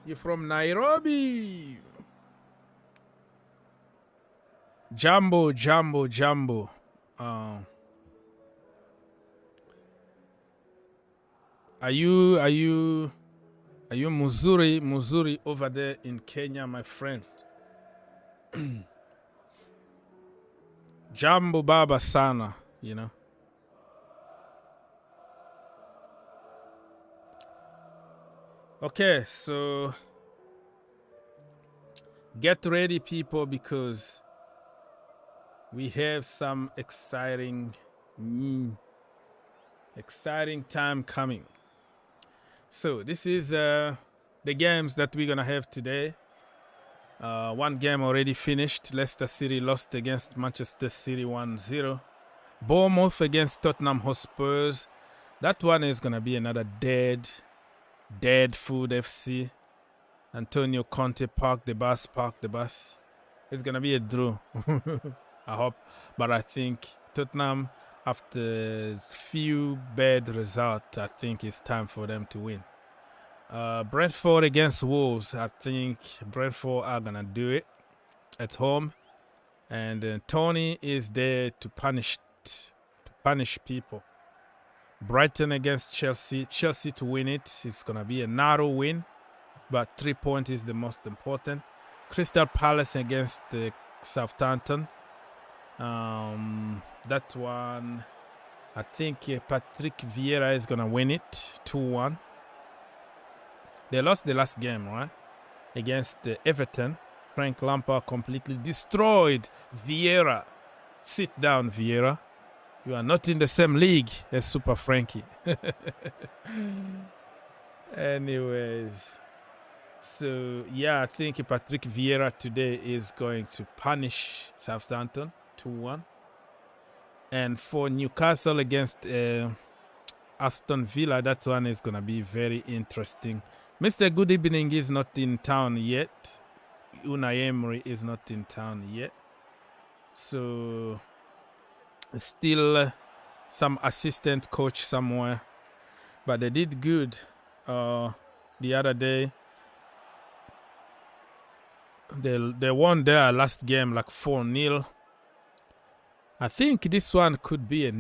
You're from Nairobi. Jambo. Are you Muzuri over there in Kenya, my friend? Jambo baba sana, you know. Okay, so get ready, people, because we have some exciting time coming. So this is the games that we're gonna have today. One game already finished. Leicester City lost against Manchester City 1-0. Bournemouth against Tottenham Hotspurs. That one is gonna be another dead food FC. Antonio Conte park the bus. It's gonna be a draw. I hope, but I think Tottenham, after few bad results, I think it's time for them to win. Brentford against Wolves. I think Brentford are gonna do it at home, and Tony is there to punish people. Brighton against Chelsea. Chelsea to win it. It's gonna be a narrow win, but 3 points is the most important. Crystal Palace against Southampton. That one, I think Patrick Vieira is gonna win it 2-1. They lost the last game, right? Against Everton. Frank Lampard completely destroyed Vieira. Sit down, Vieira. You are not in the same league as Super Frankie. Anyways. So, yeah, I think Patrick Vieira today is going to punish Southampton 2-1. And for Newcastle against Aston Villa, that one is going to be very interesting. Mr. Good Evening is not in town yet. Unai Emery is not in town yet. So, still some assistant coach somewhere. But they did good the other day. They won their last game like 4-0. I think this one could be a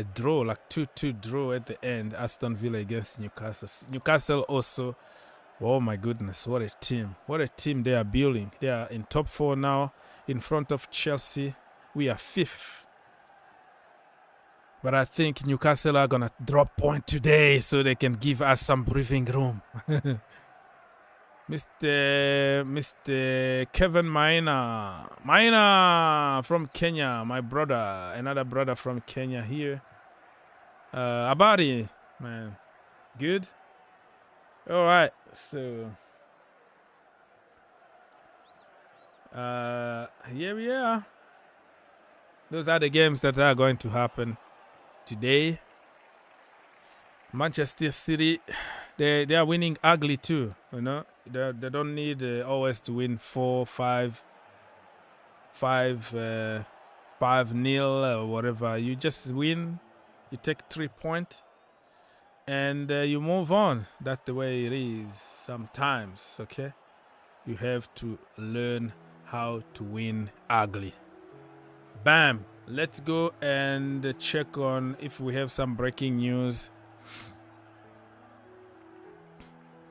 draw, like 2-2 draw at the end. Aston Villa against Newcastle. Newcastle also, oh my goodness, what a team. What a team they are building. They are in top 4 now, in front of Chelsea. We are 5th. But I think Newcastle are going to drop point today so they can give us some breathing room. Mr. Kevin Maina from Kenya, my brother, another brother from Kenya here. Abari, man, good. All right, so here we are. Those are the games that are going to happen today. Manchester City, they are winning ugly too, you know. They don't need always to win 4-5, 5-0 or whatever. You just win, you take 3 points, and you move on. That's the way it is sometimes, okay? You have to learn how to win ugly. Bam! Let's go and check on if we have some breaking news.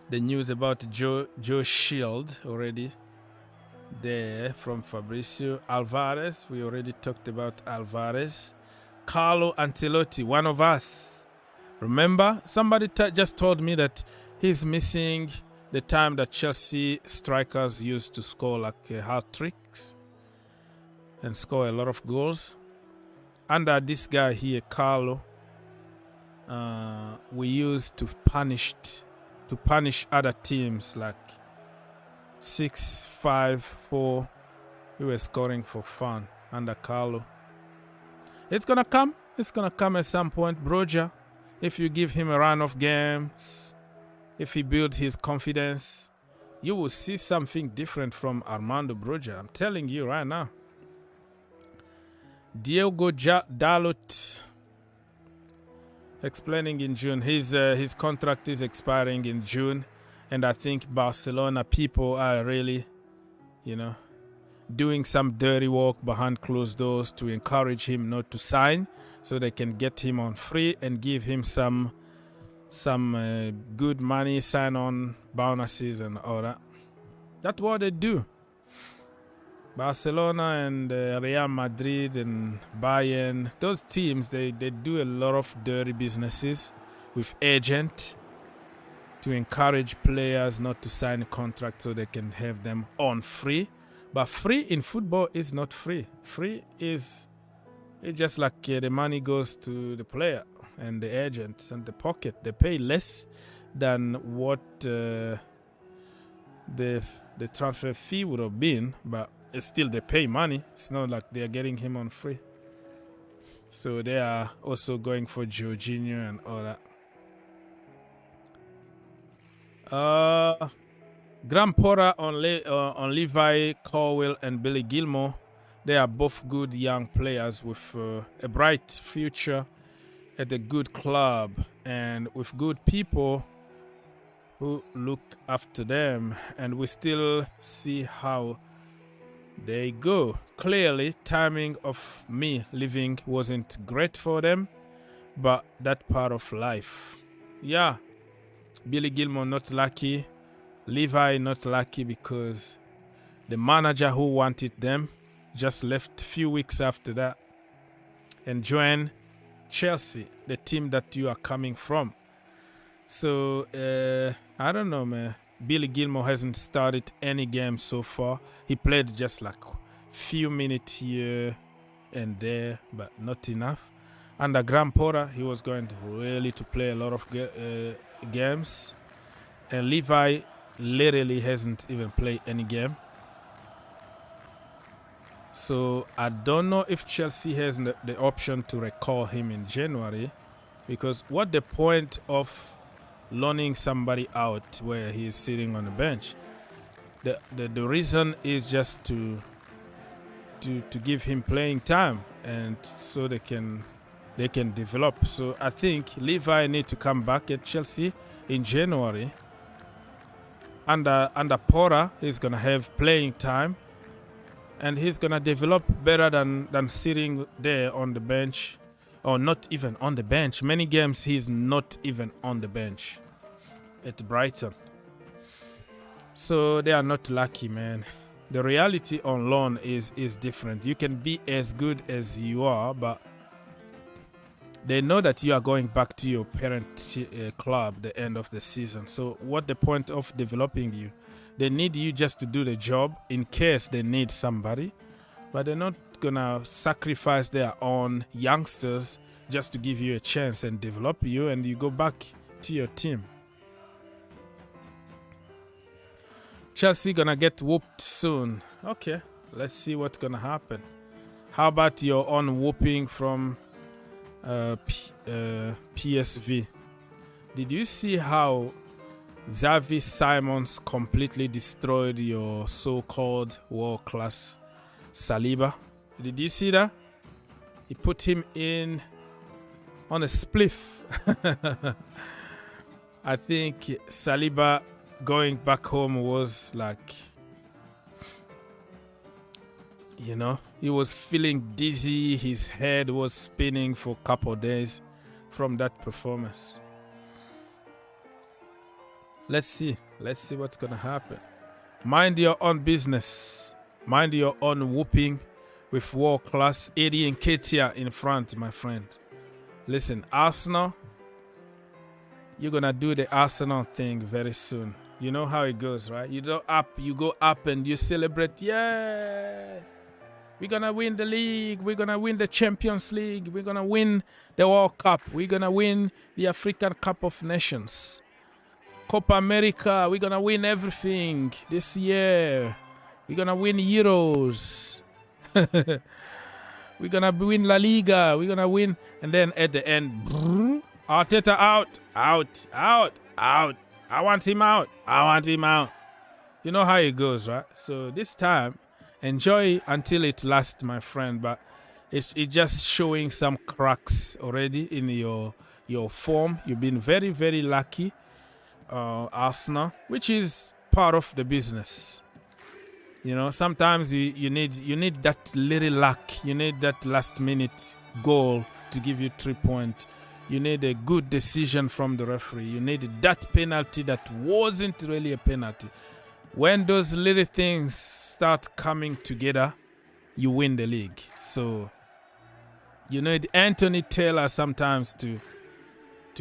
The news about Joe Shield already there from Fabrizio. Alvarez, we already talked about Alvarez. Carlo Ancelotti, one of us. Remember, somebody just told me that he's missing the time that Chelsea strikers used to score like hat tricks and score a lot of goals. Under this guy here, Carlo, we used to punish other teams like 6-5-4. We were scoring for fun under Carlo. It's gonna come at some point. Broja, if you give him a run of games, if he builds his confidence, you will see something different from Armando Broja. I'm telling you right now. Diogo Dalot explaining in June. His contract is expiring in June, and I think Barcelona people are really, doing some dirty work behind closed doors to encourage him not to sign, so they can get him on free and give him some some good money, sign-on bonuses and all that. That's what they do. Barcelona and Real Madrid and Bayern, those teams, they do a lot of dirty businesses with agents to encourage players not to sign a contract so they can have them on free. But free in football is not free. Free is it's just like the money goes to the player and the agent and the pocket. They pay less than what the transfer fee would have been, but it's still they pay money. It's not like they're getting him on free. So they are also going for Jorginho and all that. Graham Potter on Levi Colwill and Billy Gilmore. They are both good young players with a bright future at a good club and with good people who look after them. And we still see how they go. Clearly, timing of me leaving wasn't great for them, but that part of life. Yeah, Billy Gilmore not lucky. Levi not lucky because the manager who wanted them just left a few weeks after that and joined Chelsea, the team that you are coming from. So, I don't know, man. Billy Gilmore hasn't started any game so far. He played just like a few minutes here and there, but not enough. Under Graham Potter, he was going to play a lot of games. And Levi literally hasn't even played any game. So I don't know if Chelsea has the option to recall him in January, because what the point of loaning somebody out where he is sitting on the bench? The reason is just to give him playing time and so they can develop. So I think Levi need to come back at Chelsea in January. Under Potter, he's gonna have playing time, and he's gonna develop better than sitting there on the bench, or not even on the bench. Many games he's not even on the bench at Brighton. So they are not lucky, man. The reality on loan is different. You can be as good as you are, but they know that you are going back to your parent club the end of the season. So what the point of developing you? They need you just to do the job in case they need somebody, but they're not gonna sacrifice their own youngsters just to give you a chance and develop you, and you go back to your team. Chelsea gonna get whooped soon. Okay, let's see what's gonna happen. How about your own whooping from PSV? Did you see how Xavi Simons completely destroyed your so-called world-class Saliba? Did you see that? He put him in on a spliff. I think Saliba going back home was like, you know, he was feeling dizzy. His head was spinning for a couple of days from that performance. Let's see what's gonna happen. Mind your own business. Mind your own whooping with world class Eddie Nketiah in front, my friend. Listen, Arsenal, you're gonna do the Arsenal thing very soon. You know how it goes, right? You go up and you celebrate. Yeah, we're gonna win the league. We're gonna win the Champions League. We're gonna win the World Cup. We're gonna win the African Cup of Nations, Copa America. We're gonna win everything this year. We're gonna win Euros. We're gonna win La Liga. We're gonna win, and then at the end, Arteta out. I want him out. You know how it goes, right? So this time, enjoy until it lasts, my friend. But it's just showing some cracks already in your form. You've been very, very lucky, Arsenal, which is part of the business. You know, sometimes you need that little luck. You need that last minute goal to give you 3 points You need a good decision from the referee. You need that penalty that wasn't really a penalty. When those little things start coming together, you win the league. So you need Anthony Taylor sometimes to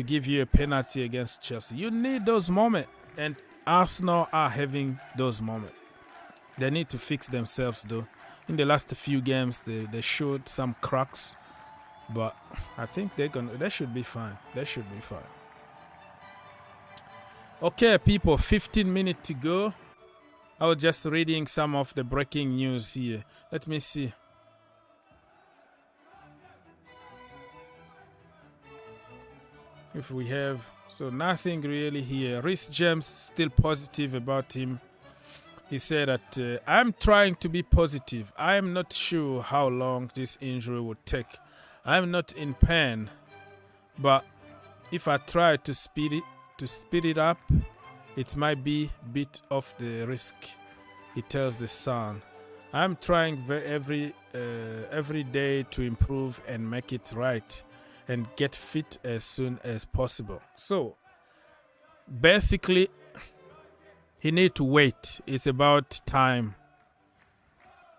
give you a penalty against Chelsea. You need those moments, and Arsenal are having those moments. They need to fix themselves, though. In the last few games, they showed some cracks, but I think they should be fine. They should be fine. Okay, people, 15 minutes to go. I was just reading some of the breaking news here. Let me see. If we have, so nothing really here. Reece James still positive about him. He said that I'm trying to be positive. I'm not sure how long this injury would take. I'm not in pain, but if I try to speed it up, it might be a bit of the risk. He tells the Sun. I'm trying every day to improve and make it right and get fit as soon as possible. So basically, he need to wait. It's about time.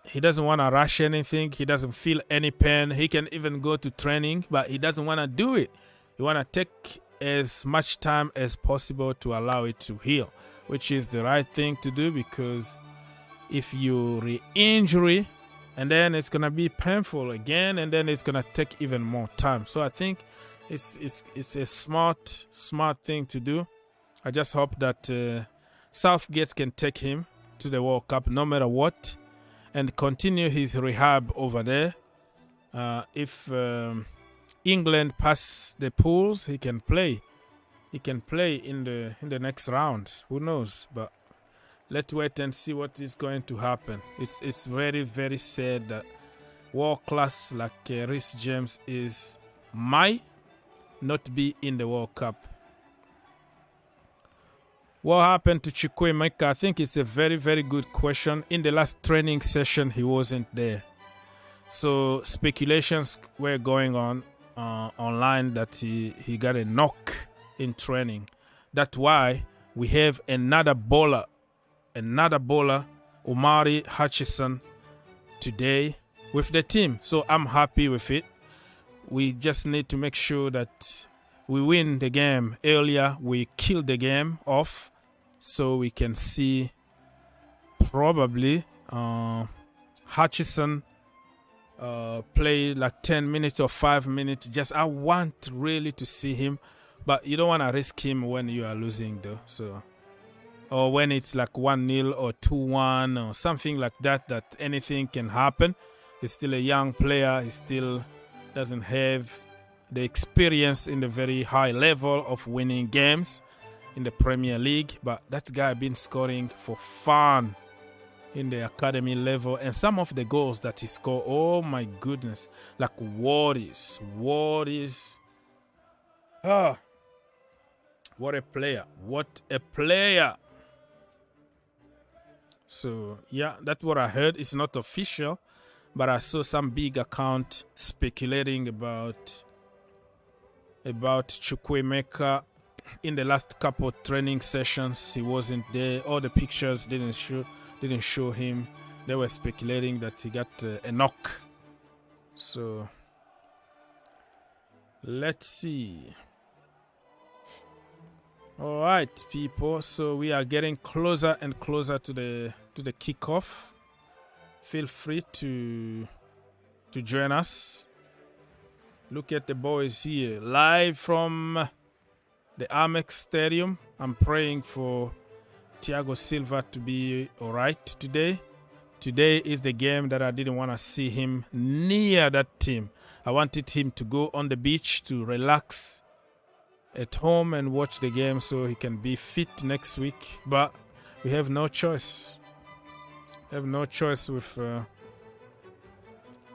He doesn't want to rush anything. He doesn't feel any pain. He can even go to training, but he doesn't want to do it. He want to take as much time as possible to allow it to heal, which is the right thing to do, because if you re-injury, and then it's going to be painful again, and then it's going to take even more time. So I think it's a smart thing to do. I just hope that Southgate can take him to the World Cup no matter what and continue his rehab over there. If England pass the pools, he can play. He can play in the next round. Who knows? But let's wait and see what is going to happen. It's very, very sad that world class like Reece James might not be in the World Cup. What happened to Chukwuemeka? I think it's a very, very good question. In the last training session, he wasn't there. So speculations were going on online that he got a knock in training. That's why we have another bowler, Omari Hutchison, today with the team. So I'm happy with it. We just need to make sure that we win the game earlier. We kill the game off so we can see probably Hutchison play like 10 minutes or 5 minutes. Just I want really to see him, but you don't want to risk him when you are losing though. So, or when it's like 1-0 or 2-1 or something like that, that anything can happen. He's still a young player. He still doesn't have the experience in the very high level of winning games in the Premier League, but that guy been scoring for fun in the academy level, and some of the goals that he scored, oh my goodness, like what is what a player. So yeah, that's what I heard. It's not official, but I saw some big account speculating about Chukwuemeka. In the last couple of training sessions, he wasn't there. All the pictures didn't show him. They were speculating that he got a knock. So let's see. All right, people. So we are getting closer and closer to the kickoff. Feel free to join us. Look at the boys here, live from the Amex Stadium. I'm praying for Thiago Silva to be all right today. Today is the game that I didn't want to see him near that team. I wanted him to go on the beach to relax at home and watch the game so he can be fit next week. But we have no choice. We have no choice with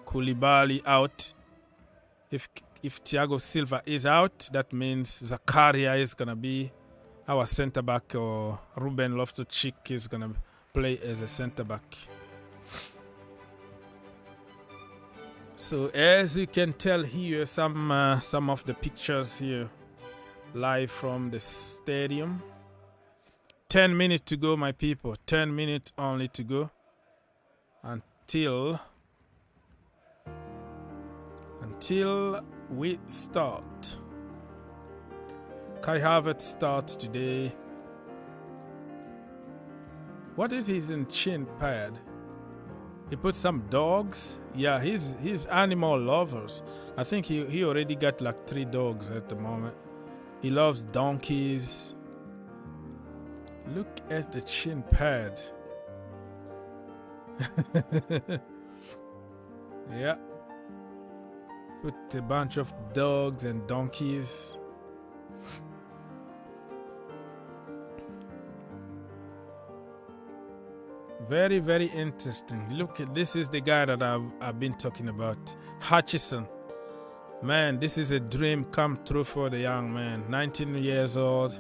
Koulibaly out. If Thiago Silva is out, that means Zakaria is going to be our centre-back, or Ruben Loftus-Cheek is going to play as a centre-back. So as you can tell here, some of the pictures here live from the stadium. 10 minutes to go, my people. 10 minutes only to go until we start. Kai Havertz starts today. What is his chin pad? He put some dogs. Yeah, he's animal lovers. I think he already got like 3 dogs at the moment. He loves donkeys. Look at the chin pad. Yeah. Put a bunch of dogs and donkeys. Very, very interesting. Look, this is the guy that I've been talking about, Hutchison. Man, this is a dream come true for the young man. 19 years old.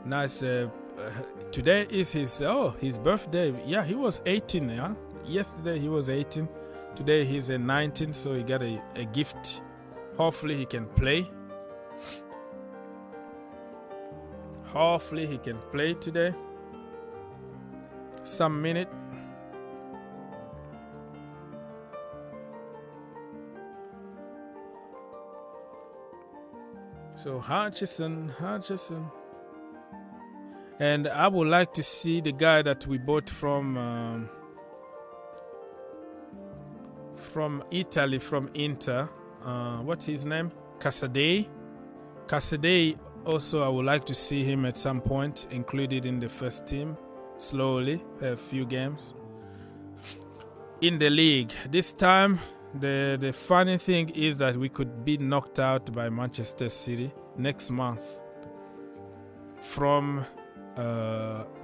Nice. Today is his birthday. Yeah, he was 18. Yeah, yesterday he was 18. Today he's 19, so he got a gift. Hopefully he can play. Hopefully he can play today. Some minute. So Hutchison. And I would like to see the guy that we bought from Italy, from Inter. What's his name? Casadei. Also, I would like to see him at some point included in the first team. Slowly, a few games in the league. This time, the funny thing is that we could be knocked out by Manchester City next month from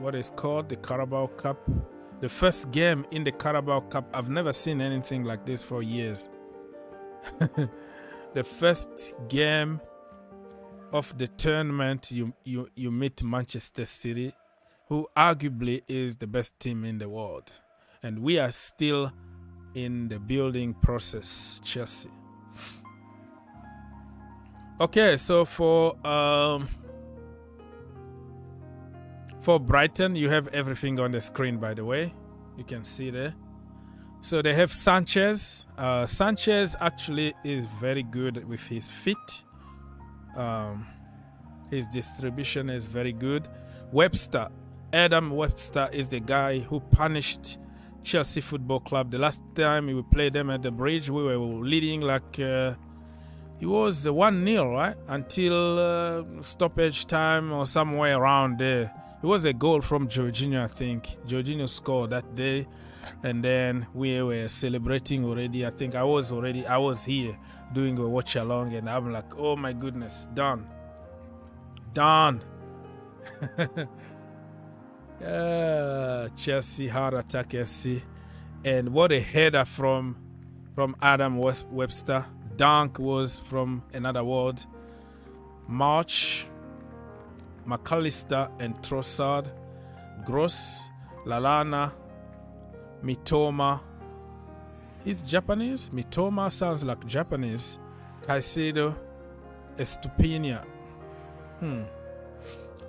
what is called the Carabao Cup. The first game in the Carabao Cup. I've never seen anything like this for years. The first game of the tournament, you meet Manchester City, who arguably is the best team in the world. And we are still in the building process, Chelsea. Okay, so for Brighton, you have everything on the screen, by the way. You can see there. So they have Sanchez. Sanchez actually is very good with his feet. His distribution is very good. Adam Webster is the guy who punished Chelsea Football Club. The last time we played them at the Bridge, we were leading like it was 1-0, right? Until stoppage time or somewhere around there. It was a goal from Jorginho, I think. Jorginho scored that day, and then we were celebrating already. I think I was here doing a watch along, and I'm like, oh my goodness, done. Chelsea hard attack FC, and what a header from Adam Webster. Dunk was from another world. March, McAllister and Trossard, Gross, Lallana, Mitoma. He's Japanese. Mitoma sounds like Japanese. Caicedo, Estupiñán.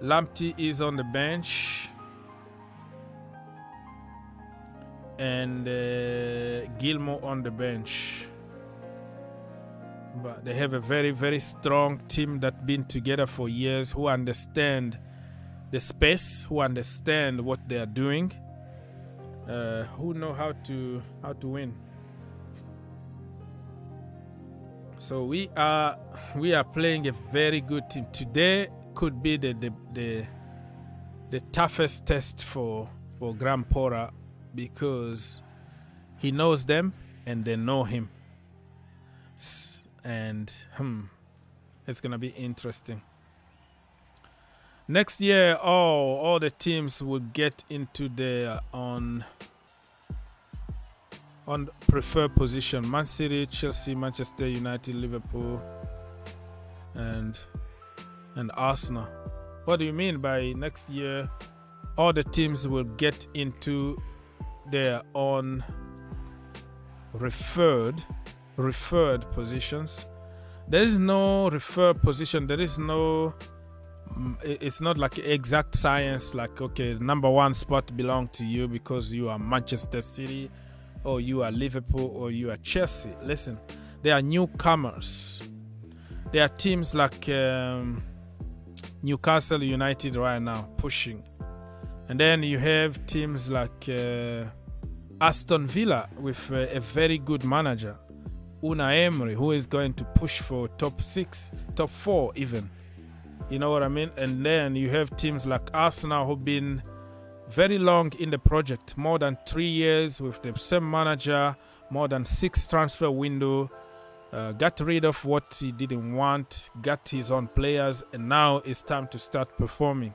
Lamptey is on the bench. And Gilmour on the bench. But they have a very, very strong team that's been together for years, who understand the space, who understand what they are doing, who know how to win. So we are playing a very good team. Today could be the toughest test for Graham Potter, because he knows them and they know him. And it's gonna be interesting. Next year, all the teams will get into their on preferred position. Man City, Chelsea, Manchester United, Liverpool, and Arsenal. What do you mean by next year? All the teams will get into their own referred positions. There is no referred position. There is no. It's not like exact science. Like, okay, number one spot belong to you because you are Manchester City, or you are Liverpool, or you are Chelsea. Listen, they are newcomers. There are teams like Newcastle United right now pushing. And then you have teams like Aston Villa with a very good manager, Unai Emery, who is going to push for top 6, top 4 even. You know what I mean? And then you have teams like Arsenal who've been very long in the project, more than 3 years with the same manager, more than 6 transfer window, got rid of what he didn't want, got his own players, and now it's time to start performing.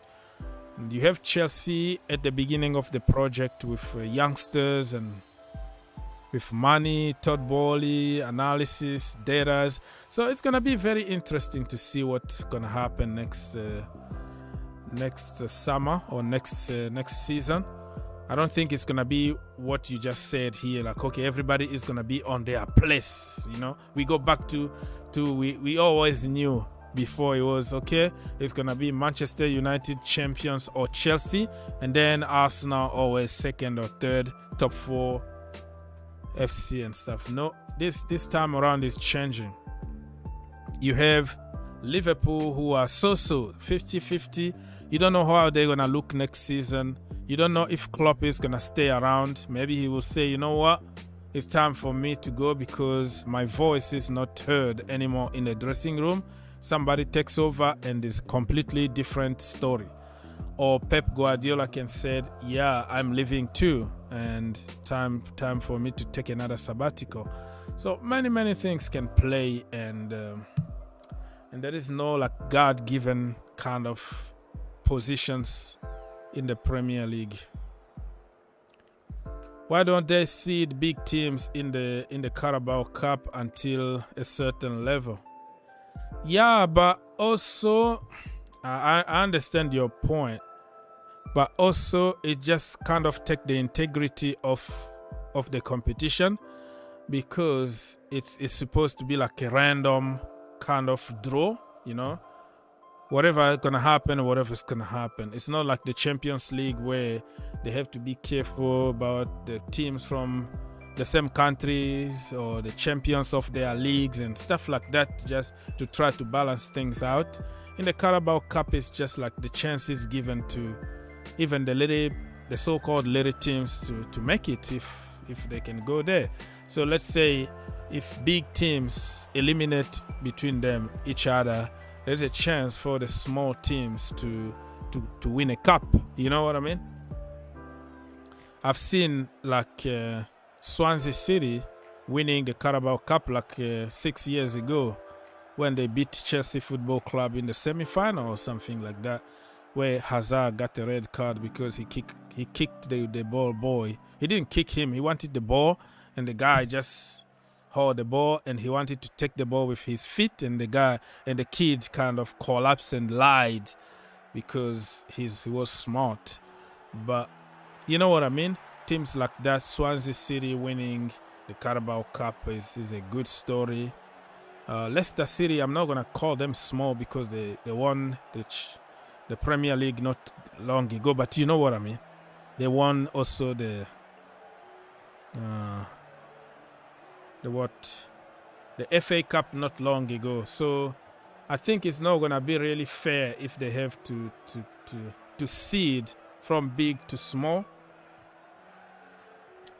And you have Chelsea at the beginning of the project with youngsters and with money, thought bally, analysis, data. So it's going to be very interesting to see what's going to happen next summer or next season. I don't think it's going to be what you just said here, like, okay, everybody is going to be on their place, you know. We go back to we always knew before it was, okay, it's going to be Manchester United champions or Chelsea, and then Arsenal always second or third, top 4 FC and stuff. No, this time around is changing. You have Liverpool who are so 50-50. You don't know how they're going to look next season. You don't know if Klopp is going to stay around. Maybe he will say, you know what, it's time for me to go because my voice is not heard anymore in the dressing room. Somebody takes over and it's a completely different story. Or Pep Guardiola can say, yeah, I'm leaving too, and time for me to take another sabbatical. So many things can play, and there is no like God-given kind of positions in the Premier League. Why don't they seed big teams in the Carabao Cup until a certain level? Yeah, but also I understand your point, but also it just kind of take the integrity of the competition, because it's supposed to be like a random kind of draw, you know. Whatever gonna happen, whatever's gonna happen. It's not like the Champions League where they have to be careful about the teams from the same countries or the champions of their leagues and stuff like that, just to try to balance things out. In the Carabao Cup, it's just like the chances given to even the so-called little teams to make it if they can go there. So let's say if big teams eliminate between them each other, there's a chance for the small teams to win a cup. You know what I mean? I've seen like Swansea City winning the Carabao Cup like 6 years ago when they beat Chelsea Football Club in the semi-final or something like that, where Hazard got a red card because he kicked the ball boy. He didn't kick him. He wanted the ball, and the guy just held the ball, and he wanted to take the ball with his feet, and the kid kind of collapsed and lied because he was smart. But you know what I mean? Teams like that, Swansea City winning the Carabao Cup is a good story. Leicester City, I'm not going to call them small because they won the Premier League not long ago, but you know what I mean. They won also the FA Cup not long ago. So I think it's not going to be really fair if they have to seed from big to small.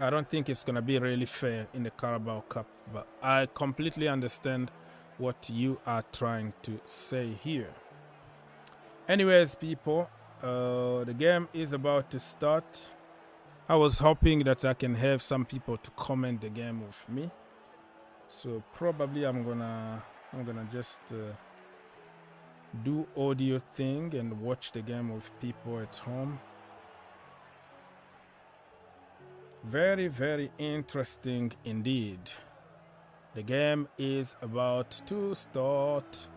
I don't think it's going to be really fair in the Carabao Cup, but I completely understand what you are trying to say here. Anyways, people, the game is about to start. I was hoping that I can have some people to comment the game with me. So probably I'm gonna just do audio thing and watch the game with people at home. Very, very interesting indeed. The game is about to start.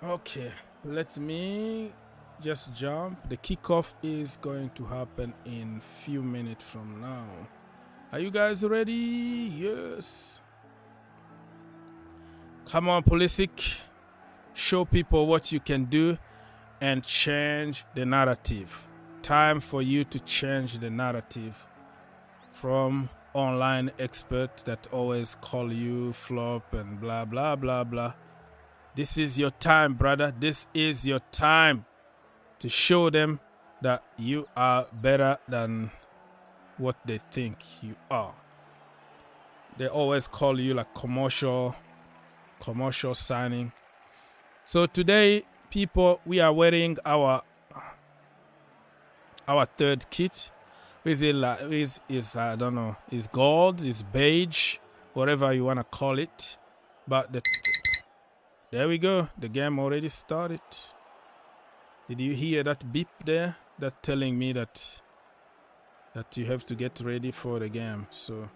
Okay, let me just jump. The kickoff is going to happen in few minutes from now. Are you guys ready? Yes. Come on, Pulisic. Show people what you can do and change the narrative. Time for you to change the narrative from online experts that always call you flop and blah, blah, blah, blah. This is your time, brother. This is your time to show them that you are better than what they think you are. They always call you like commercial signing. So today, people, we are wearing our third kit. Is I don't know, is gold, is beige, whatever you wanna call it. But there we go. The game already started. Did you hear that beep there? That telling me that you have to get ready for the game. So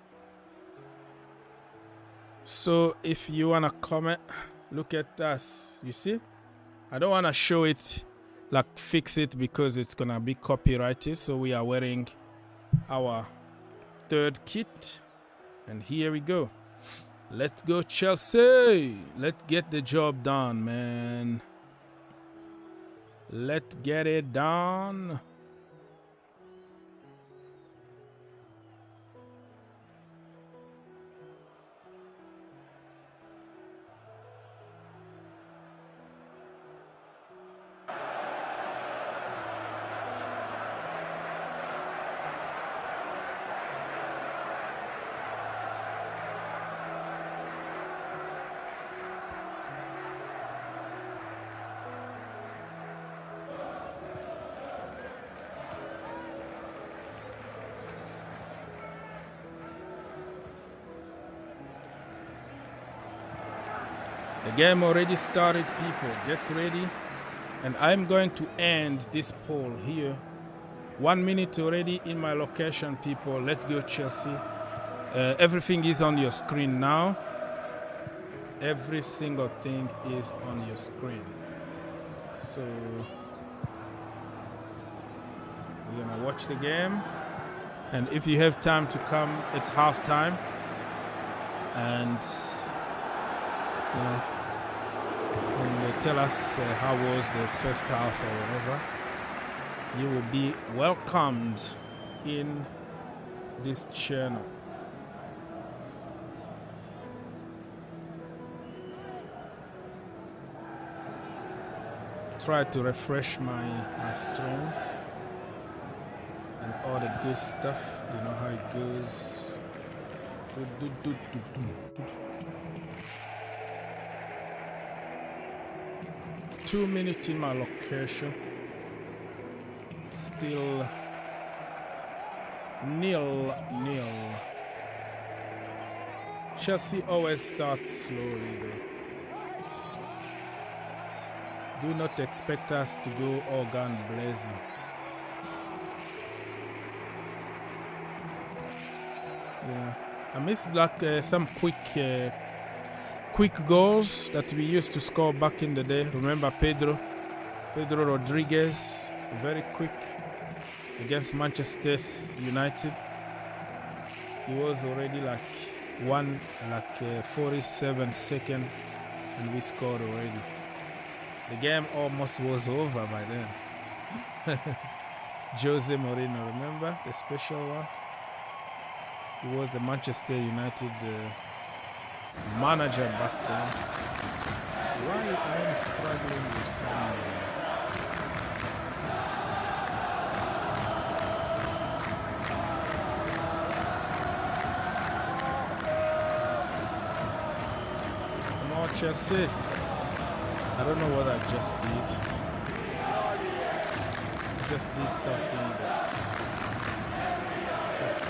if you wanna comment, look at us. You see? I don't wanna show it, like fix it, because it's gonna be copyrighted. So we are wearing our third kit, and here we go. Let's go, Chelsea. Let's get the job done, man. Let's get it done. The game already started, people. Get ready. And I'm going to end this poll here. 1 minute already in my location, people. Let's go, Chelsea. Everything is on your screen now. Every single thing is on your screen. So we're gonna watch the game. And if you have time to come, it's halftime. And and tell us how was the first half or whatever. You will be welcomed in this channel. Try to refresh my stream and all the good stuff. You know how it goes. 2 minutes in my location. Still 0-0. Chelsea always starts slowly though. Do not expect us to go all gun blazing. Yeah, I missed like some quick goals that we used to score back in the day. Remember Pedro Rodriguez, very quick against Manchester United. He was already like 47 seconds and we scored already. The game almost was over by then. Jose Mourinho, remember the special one? He was the Manchester United manager back then. Why I am struggling with some come on, Chelsea. I don't know what I just did. I just did something that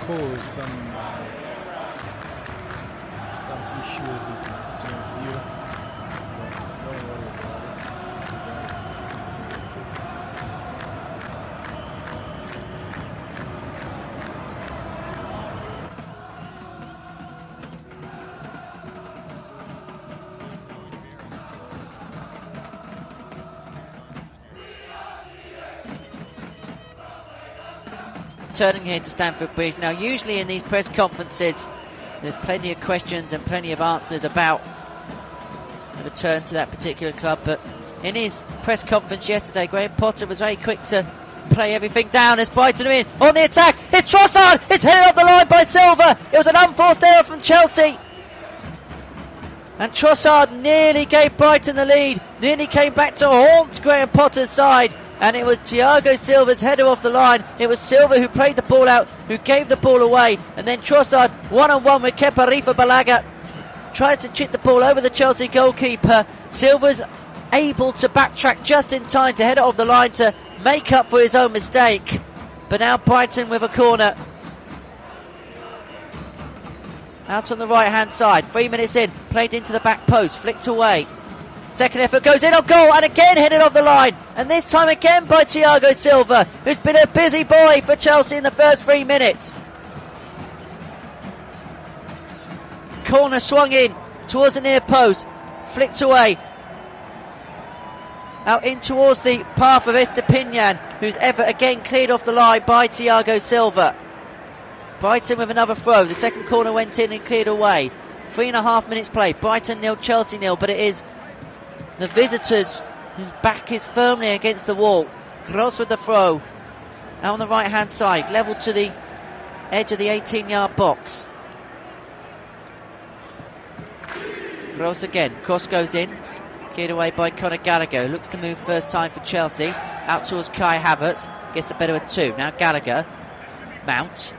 caused some issues with my stream here. But don't worry about it. We'll fix it. returning here to Stamford Bridge. Now, usually in these press conferences, there's plenty of questions and plenty of answers about the return to that particular club, but in his press conference yesterday, Graham Potter was very quick to play everything down as Brighton are in on the attack. It's Trossard, it's headed off the line by Silva. It was an unforced error from Chelsea, and Trossard nearly gave Brighton the lead, nearly came back to haunt Graham Potter's side, and it was Thiago Silva's header off the line. It was Silva who played the ball out, who gave the ball away, and then Trossard one-on-one with Kepa Arrizabalaga tried to chip the ball over the Chelsea goalkeeper. Silva's able to backtrack just in time to head it off the line to make up for his own mistake. But now Brighton with a corner out on the right hand side. 3 minutes in, played into the back post, flicked away. Second effort goes in on goal, and again headed off the line, and this time again by Thiago Silva, who's been a busy boy for Chelsea in the first 3 minutes. Corner swung in towards the near post, flicked away out in towards the path of Estepinian, whose effort again cleared off the line by Thiago Silva. Brighton with another throw. The second corner went in and cleared away. 3.5 minutes play. Brighton 0, Chelsea 0, but it is the visitors whose back is firmly against the wall. Gross with the throw out on the right hand side, level to the edge of the 18-yard box. Gross again, cross goes in, cleared away by Conor Gallagher, looks to move first time for Chelsea, out towards Kai Havertz, gets the better of two. Now Gallagher, Mount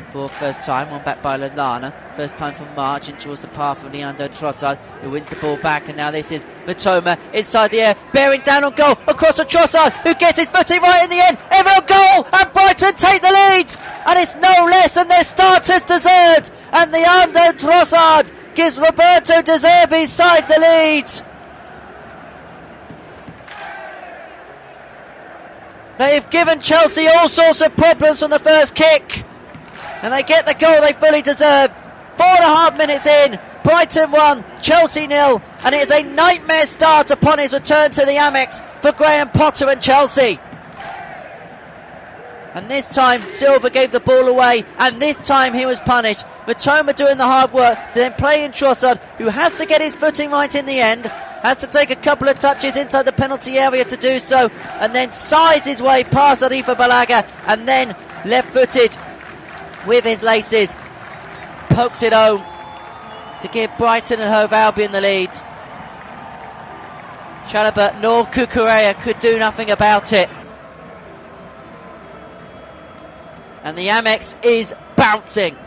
for first time, one back by Lallana, first time for March in towards the path of Leandro Trossard, who wins the ball back, and now this is Matoma inside the air, bearing down on goal, across to Trossard, who gets his footing right in the end, Everton goal, and Brighton take the lead, and it's no less than their starters deserved, and Leandro Trossard gives Roberto De Zerbi's side the lead. They've given Chelsea all sorts of problems from the first kick, and they get the goal they fully deserve. 4.5 minutes in, Brighton 1, Chelsea 0, and it is a nightmare start upon his return to the Amex for Graham Potter and Chelsea. And this time Silva gave the ball away, and this time he was punished. Matoma doing the hard work to then play in Trossard, who has to get his footing right in the end, has to take a couple of touches inside the penalty area to do so, and then sides his way past Arrizabalaga, and then left-footed with his laces pokes it home to give Brighton and Hove Albion the lead. Chalobah nor Cucurella could do nothing about it, and the Amex is bouncing.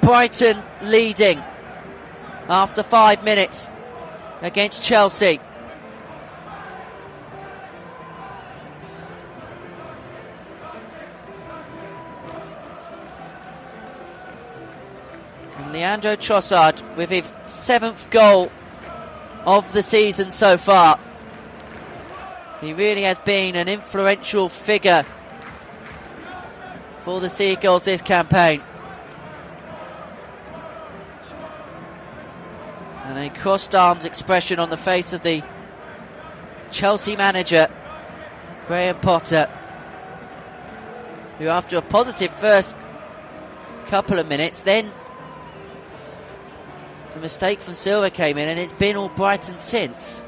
Brighton leading after 5 minutes against Chelsea. And Leandro Trossard with his 7th goal of the season so far. He really has been an influential figure for the Seagulls this campaign. And a crossed arms expression on the face of the Chelsea manager, Graham Potter, who after a positive first couple of minutes, then the mistake from Silva came in, and it's been all Brighton since.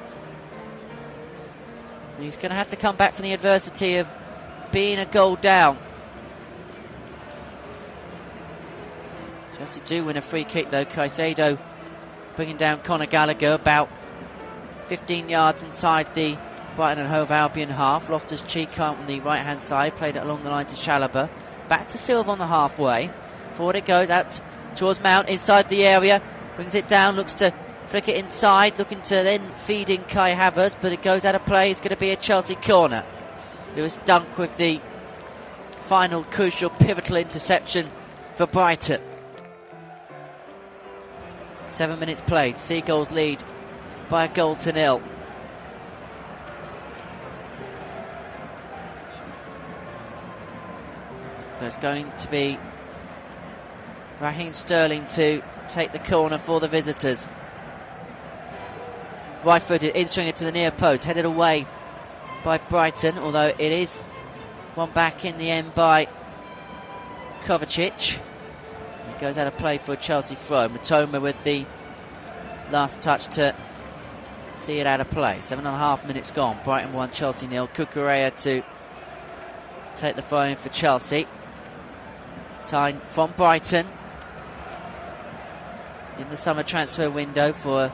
And he's going to have to come back from the adversity of being a goal down. Chelsea do win a free kick though. Caicedo bringing down Conor Gallagher about 15 yards inside the Brighton and Hove Albion half. Loftus-Cheek on the right hand side, played it along the line to Chalobah, back to Silva on the halfway, forward it goes out towards Mount inside the area, brings it down, looks to flick it inside, looking to then feed in Kai Havertz, but it goes out of play. It's going to be a Chelsea corner. Lewis Dunk with the final crucial pivotal interception for Brighton. 7 minutes played, Seagulls lead by a goal to nil. So it's going to be Raheem Sterling to take the corner for the visitors. Right footed, in-swing it to the near post, headed away by Brighton, although it is one back in the end by Kovacic. He goes out of play for a Chelsea throw. Mitoma with the last touch to see it out of play. 7.5 minutes gone. Brighton 1, Chelsea 0. Cucurella to take the throw in for Chelsea. Signed from Brighton in the summer transfer window for a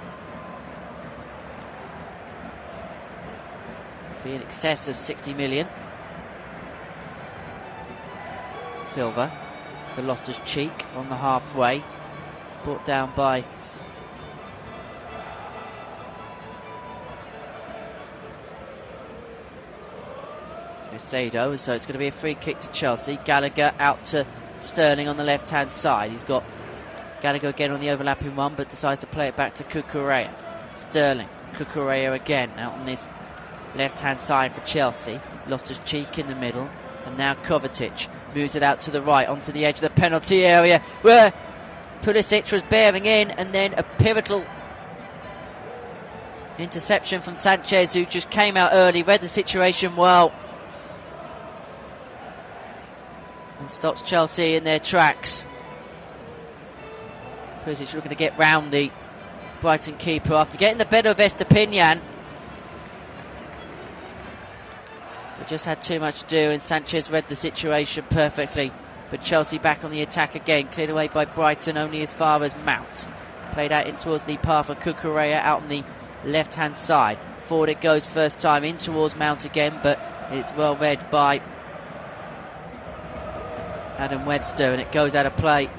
fee in excess of 60 million. Silva to Loftus-Cheek on the halfway, brought down by Caicedo, so it's going to be a free kick to Chelsea. Gallagher out to Sterling on the left hand side. He's got Gallagher again on the overlapping one, but decides to play it back to Cucurella. Sterling, Cucurella again out on this left hand side for Chelsea. Loftus-Cheek in the middle, and now Kovacic moves it out to the right onto the edge of the penalty area where Pulisic was bearing in, and then a pivotal interception from Sanchez, who just came out early, read the situation well, and stops Chelsea in their tracks. Pulisic looking to get round the Brighton keeper after getting the better of Estepinian. But just had too much to do, and Sanchez read the situation perfectly. But Chelsea back on the attack again, cleared away by Brighton only as far as Mount. Played out in towards the path of Cucurella out on the left hand side. Forward it goes first time, in towards Mount again, but it's well read by Adam Webster, and it goes out of play.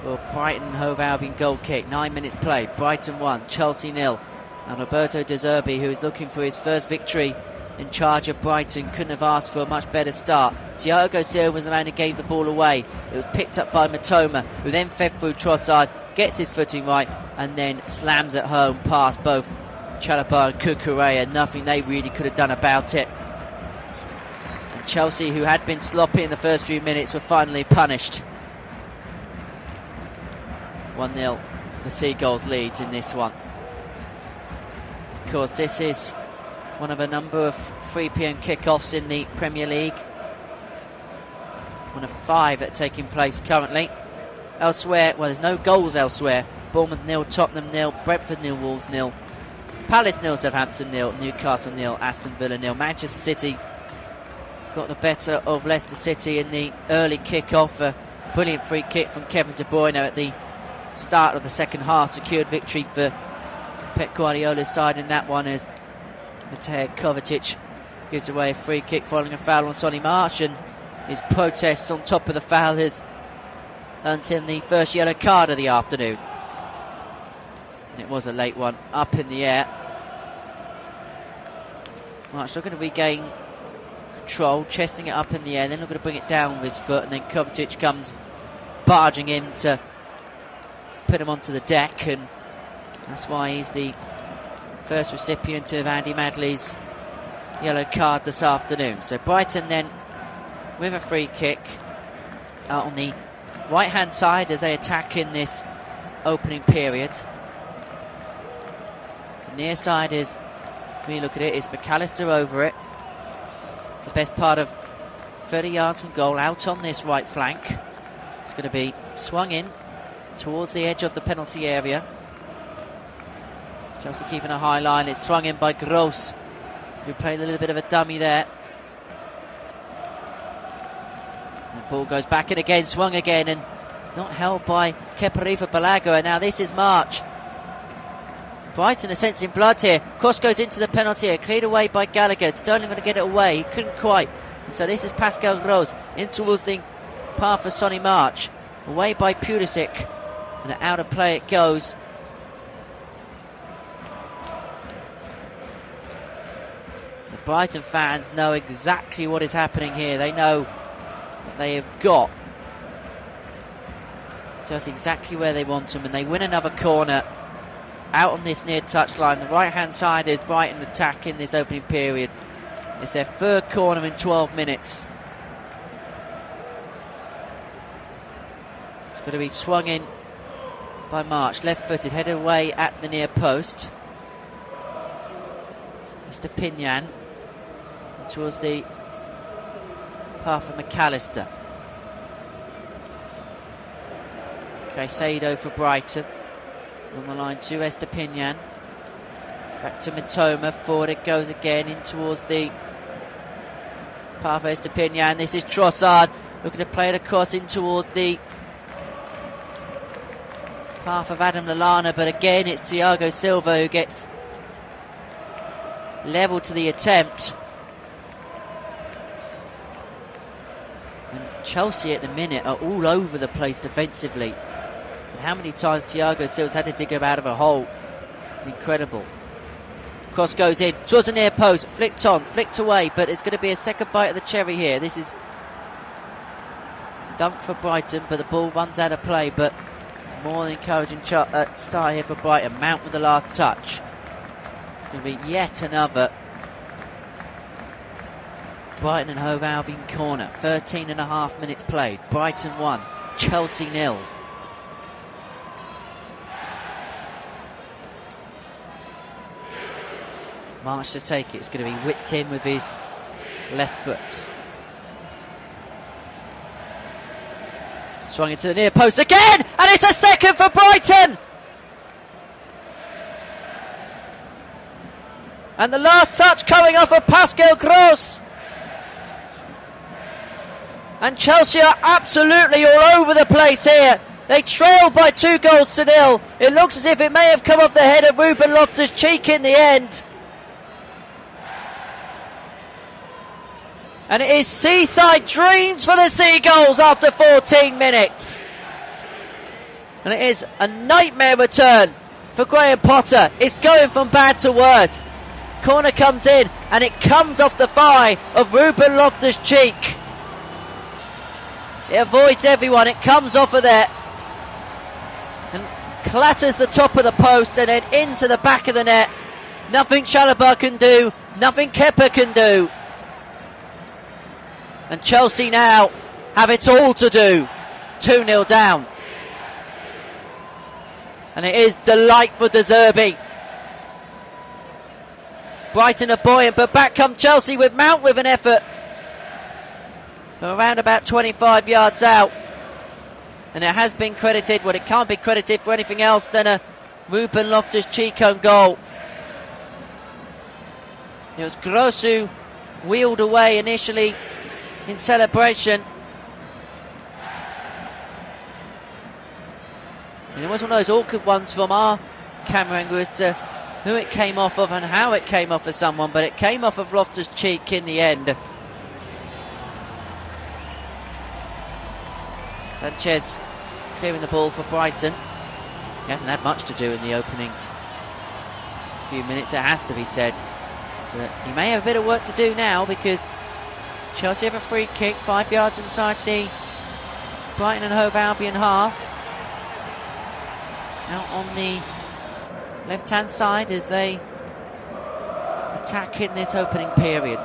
Well, Brighton Hove Albion goal kick. 9 minutes played. Brighton 1, Chelsea 0. And Roberto De Zerbi, who is looking for his first victory in charge of Brighton, couldn't have asked for a much better start. Thiago Silva was the man who gave the ball away. It was picked up by Mitoma, who then fed through Trossard, gets his footing right, and then slams it home past both Chalobah and Cucurella. Nothing they really could have done about it. And Chelsea, who had been sloppy in the first few minutes, were finally punished. 1-0, the Seagulls leads in this one. Of course, this is one of a number of 3 p.m. kickoffs in the Premier League. One of 5 that are taking place currently. Elsewhere, well, there's no goals elsewhere. Bournemouth 0, Tottenham 0, Brentford 0, Wolves 0, Palace 0, Southampton 0, Newcastle 0, Aston Villa 0. Manchester City got the better of Leicester City in the early kickoff. A brilliant free kick from Kevin De Bruyne at the start of the second half secured victory for Pep Guardiola's side in that one, as Matej Kovacic gives away a free kick following a foul on Sonny March, and his protests on top of the foul has earned him the first yellow card of the afternoon. And it was a late one, up in the air. March looking to regain control, chesting it up in the air, then looking to bring it down with his foot, and then Kovacic comes barging in to put him onto the deck, and that's why he's the first recipient of Andy Madley's yellow card this afternoon. So Brighton then with a free kick out on the right hand side as they attack in this opening period. The near side is, when you look at it, is McAllister over it. The best part of 30 yards from goal out on this right flank. It's going to be swung in towards the edge of the penalty area. Chelsea keeping a high line. It's swung in by Gross, who played a little bit of a dummy there. The ball goes back in again, swung again, and not held by Keparifa Balago. And now this is March. Brighton are sensing blood here. Cross goes into the penalty area, cleared away by Gallagher. Sterling going to get it away. He couldn't quite. And so this is Pascal Gross in towards the path for Sonny March. Away by Pulisic. And out of play it goes. The Brighton fans know exactly what is happening here. They know that they have got just exactly where they want them, and they win another corner out on this near touchline. The right hand side is Brighton attack in this opening period. It's their third corner in 12 minutes. It's going to be swung in by March, left footed, headed away at the near post. Mr. Pinyan towards the path of McAllister. Caicedo for Brighton. On the line to Estepinian. Back to Mitoma. Forward it goes again in towards the path of Estepinian. This is Trossard looking to play it across in towards the path of Adam Lallana, but again it's Thiago Silva who gets level to the attempt. And Chelsea at the minute are all over the place defensively. And how many times Thiago Silva's had to dig him out of a hole, it's incredible. Cross goes in towards the near post, flicked on, flicked away, but it's going to be a second bite of the cherry here. This is dunk for Brighton, but the ball runs out of play. But more than encouraging start here for Brighton. Mount with the last touch. It's going to be yet another Brighton and Hove Albion corner. 13.5 minutes played. Brighton 1, Chelsea 0. March to take it. It's going to be whipped in with his left foot. Swung into the near post again, and it's a second for Brighton. And the last touch coming off of Pascal Gross. And Chelsea are absolutely all over the place here. They trail by 2-0. It looks as if it may have come off the head of Ruben Loftus-Cheek in the end. And it is seaside dreams for the Seagulls after 14 minutes. And it is a nightmare return for Graham Potter. It's going from bad to worse. Corner comes in and it comes off the thigh of Ruben Loftus-Cheek. It avoids everyone. It comes off of there and clatters the top of the post and then into the back of the net. Nothing Chalobah can do. Nothing Kepa can do. And Chelsea now have it all to do. 2-0 down. And it is delight for De Zerbi. Brighton are buoyant, but back come Chelsea with Mount with an effort. From around about 25 yards out. And it has been credited, well, it can't be credited for anything else than a Ruben Loftus-Cheek own goal. It was Gross who wheeled away initially in celebration. And it was one of those awkward ones from our camera angle as to who it came off of and how it came off of someone, but it came off of Loftus-Cheek in the end. Sanchez clearing the ball for Brighton. He hasn't had much to do in the opening few minutes, it has to be said. But he may have a bit of work to do now because Chelsea have a free kick 5 yards inside the Brighton and Hove Albion half. Out on the left hand side as they attack in this opening period.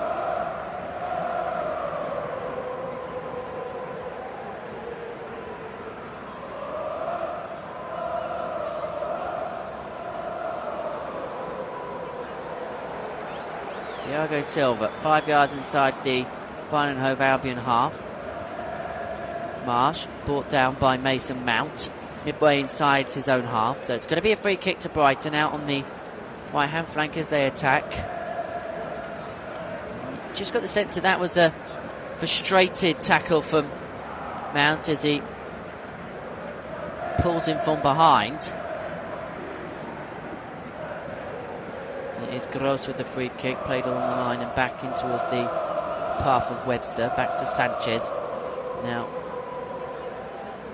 Thiago Silva 5 yards inside the Brighton and Hove Albion half. Marsh brought down by Mason Mount midway inside his own half, so it's going to be a free kick to Brighton out on the right hand flank as they attack. Just got the sense that that was a frustrated tackle from Mount as he pulls him from behind. It is Gross with the free kick, played along the line and back in towards the path of Webster, back to Sanchez. Now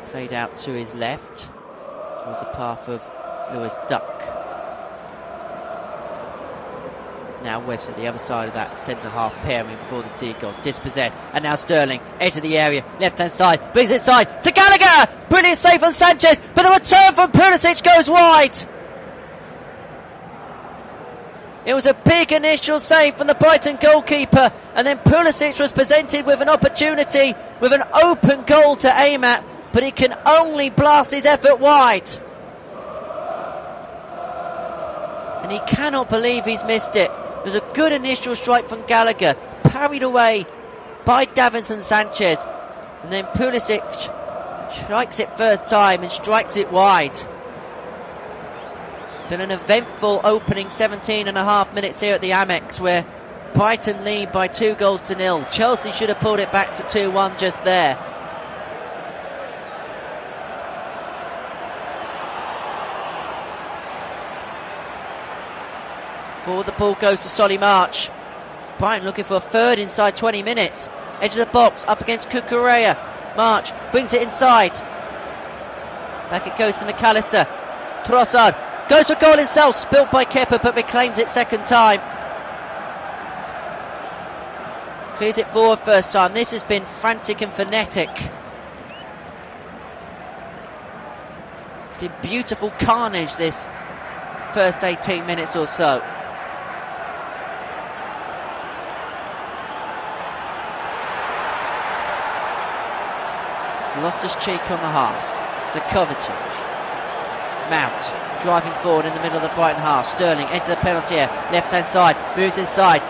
played out to his left towards the path of Lewis Duck. Now Webster at the other side of that centre half pairing for the Seagulls, dispossessed, and now Sterling edge of the area, left hand side, brings it side to Gallagher, brilliant save on Sanchez, but the return from Pulisic goes wide. It was a big initial save from the Brighton goalkeeper, and then Pulisic was presented with an opportunity with an open goal to aim at, but he can only blast his effort wide. And he cannot believe he's missed it. It was a good initial strike from Gallagher, parried away by Davinson Sanchez, and then Pulisic Strikes it first time and strikes it wide. Been an eventful opening 17 and a half minutes here at the Amex, where Brighton lead by 2-0. Chelsea should have pulled it back to 2-1 just there. Forward the ball goes to Solly March. Brighton looking for a third inside 20 minutes. Edge of the box, up against Cucurella. March brings it inside. Back it goes to McAllister. Trossard goes for goal himself, spilt by Kepa, but reclaims it second time. Clears it forward first time. This has been frantic and frenetic. It's been beautiful carnage this first 18 minutes or so. Loftus-Cheek on the half to Kovacic. Mount driving forward in the middle of the Brighton half. Sterling into the penalty area, left hand side, moves inside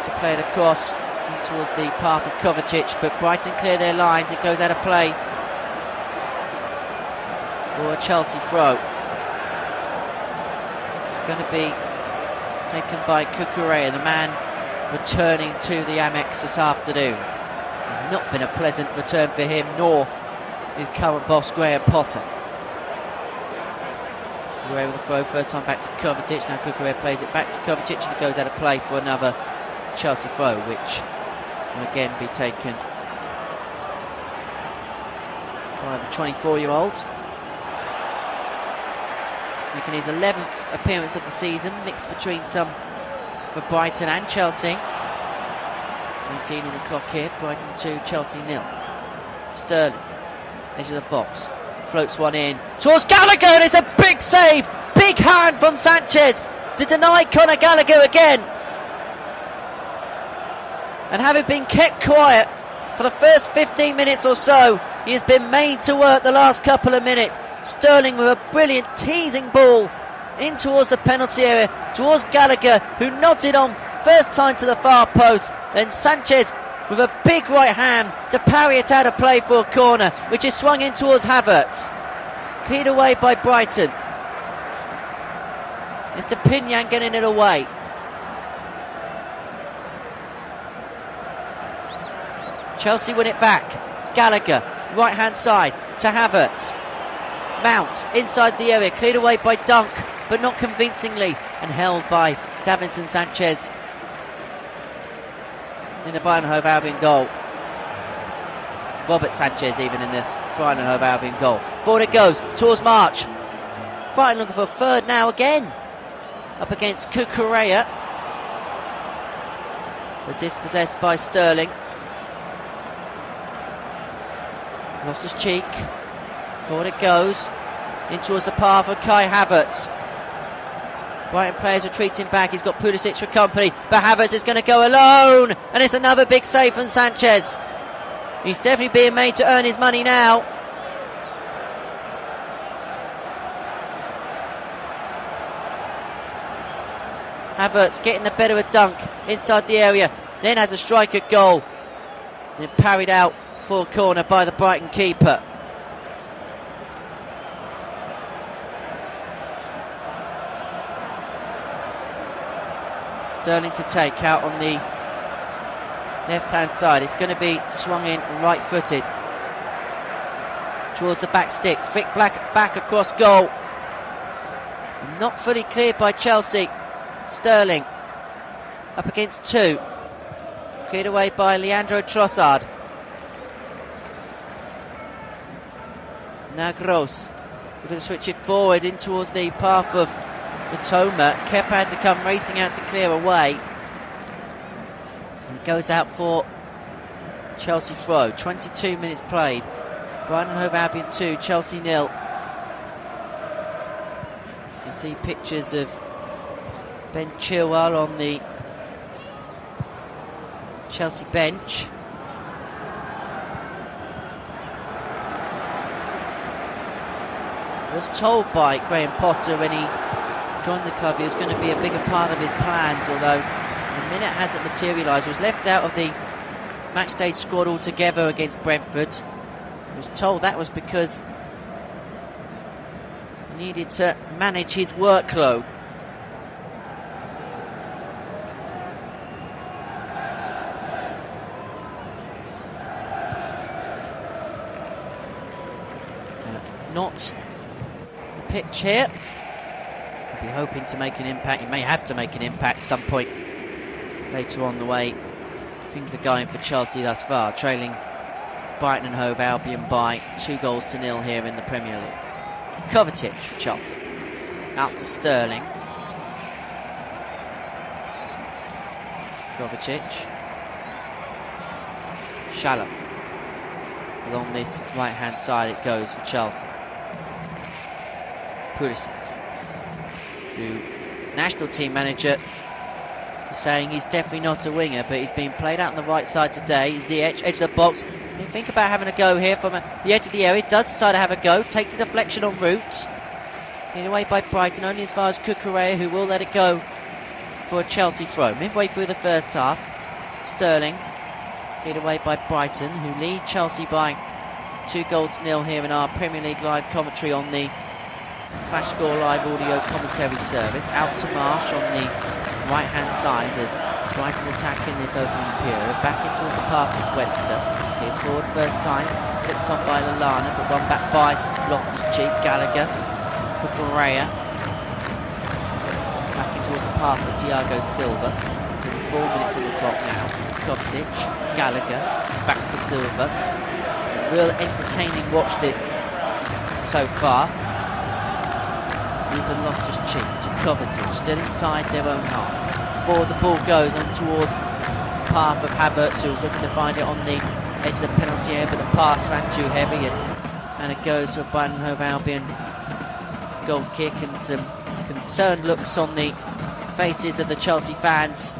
to play it across towards the path of Kovacic, but Brighton clear their lines. It goes out of play for a Chelsea throw. It's going to be taken by Cucurella, the man returning to the Amex this afternoon. It's not been a pleasant return for him, nor his current boss Graham Potter. We're able to throw first time back to Kovacic. Now Cucurella plays it back to Kovacic, and it goes out of play for another Chelsea throw, which will again be taken by the 24-year-old. Making his 11th appearance of the season, mixed between some for Brighton and Chelsea. 19 on the clock here, Brighton 2, Chelsea 0. Sterling, edge of the box, floats one in towards Gallagher, and it's a big save, big hand from Sanchez to deny Conor Gallagher again. And having been kept quiet for the first 15 minutes or so, he has been made to work the last couple of minutes. Sterling with a brilliant teasing ball in towards the penalty area, towards Gallagher, who nods it on first time to the far post. Then Sanchez with a big right hand to parry it out of play for a corner, which is swung in towards Havertz. Cleared away by Brighton. Mr. Pinyan getting it away. Chelsea win it back. Gallagher, right hand side to Havertz. Mount inside the area, cleared away by Dunk, but not convincingly, and held by Davinson Sanchez in the Brighton Hove Albion goal. Robert Sanchez even in the Brighton Hove Albion goal. Forward it goes towards March. Brighton looking for a third now again, up against Cucurella, but dispossessed by Sterling. Lost his cheek. Forward it goes in towards the path of Kai Havertz. Brighton players retreating back. He's got Pulisic for company, but Havertz is going to go alone, and it's another big save from Sanchez. He's definitely being made to earn his money now. Havertz getting the better of Dunk inside the area, then has a strike at goal, and parried out for a corner by the Brighton keeper. Sterling to take out on the left-hand side. It's going to be swung in right-footed towards the back stick. Flick back across goal. Not fully cleared by Chelsea. Sterling up against two. Cleared away by Leandro Trossard. Now Gross. We're going to switch it forward in towards the path of Matoma. Kepa had to come racing out to clear away. And it goes out for Chelsea throw. 22 minutes played. Brighton Hove Albion 2, Chelsea 0. You see pictures of Ben Chilwell on the Chelsea bench. Was told by Graham Potter when he joined the club he was going to be a bigger part of his plans, although the minute hasn't materialised. Was left out of the matchday squad altogether against Brentford. I was told that was because he needed to manage his workload. Not the pitch here. He'll be hoping to make an impact. He may have to make an impact at some point later on the way things are going for Chelsea thus far, trailing Brighton and Hove Albion by 2-0 here in the Premier League. Kovacic for Chelsea. Out to Sterling. Kovacic. Shallow. Along this right-hand side it goes for Chelsea. Pulisic, who is national team manager, is saying he's definitely not a winger, but he's been played out on the right side today. Ziyech, edge of the box. You think about having a go here from the edge of the area. Does decide to have a go. Takes a deflection en route. Taken away by Brighton, only as far as Cucurella, who will let it go for a Chelsea throw. Midway through the first half, Sterling taken away by Brighton, who lead Chelsea by 2-0 here in our Premier League live commentary on the Flash Score live audio commentary service. Out to Marsh on the right-hand side as Brighton attack in this opening period. Back into the path of Webster. Cleared forward first time. Flipped on by Lallana, but run back by Loftus-Cheek. Gallagher. Cucurella. Back into the path for Thiago Silva. 4 minutes on the clock now. Kovacic. Gallagher. Back to Silva. Real entertaining watch this so far. Ruben Loftus-Cheek to Kovacic, still inside their own half. Before the ball goes on towards the path of Havertz, who's looking to find it on the edge of the penalty area, but the pass ran too heavy, and it goes to a Brighton Hove Albion goal kick, and some concerned looks on the faces of the Chelsea fans.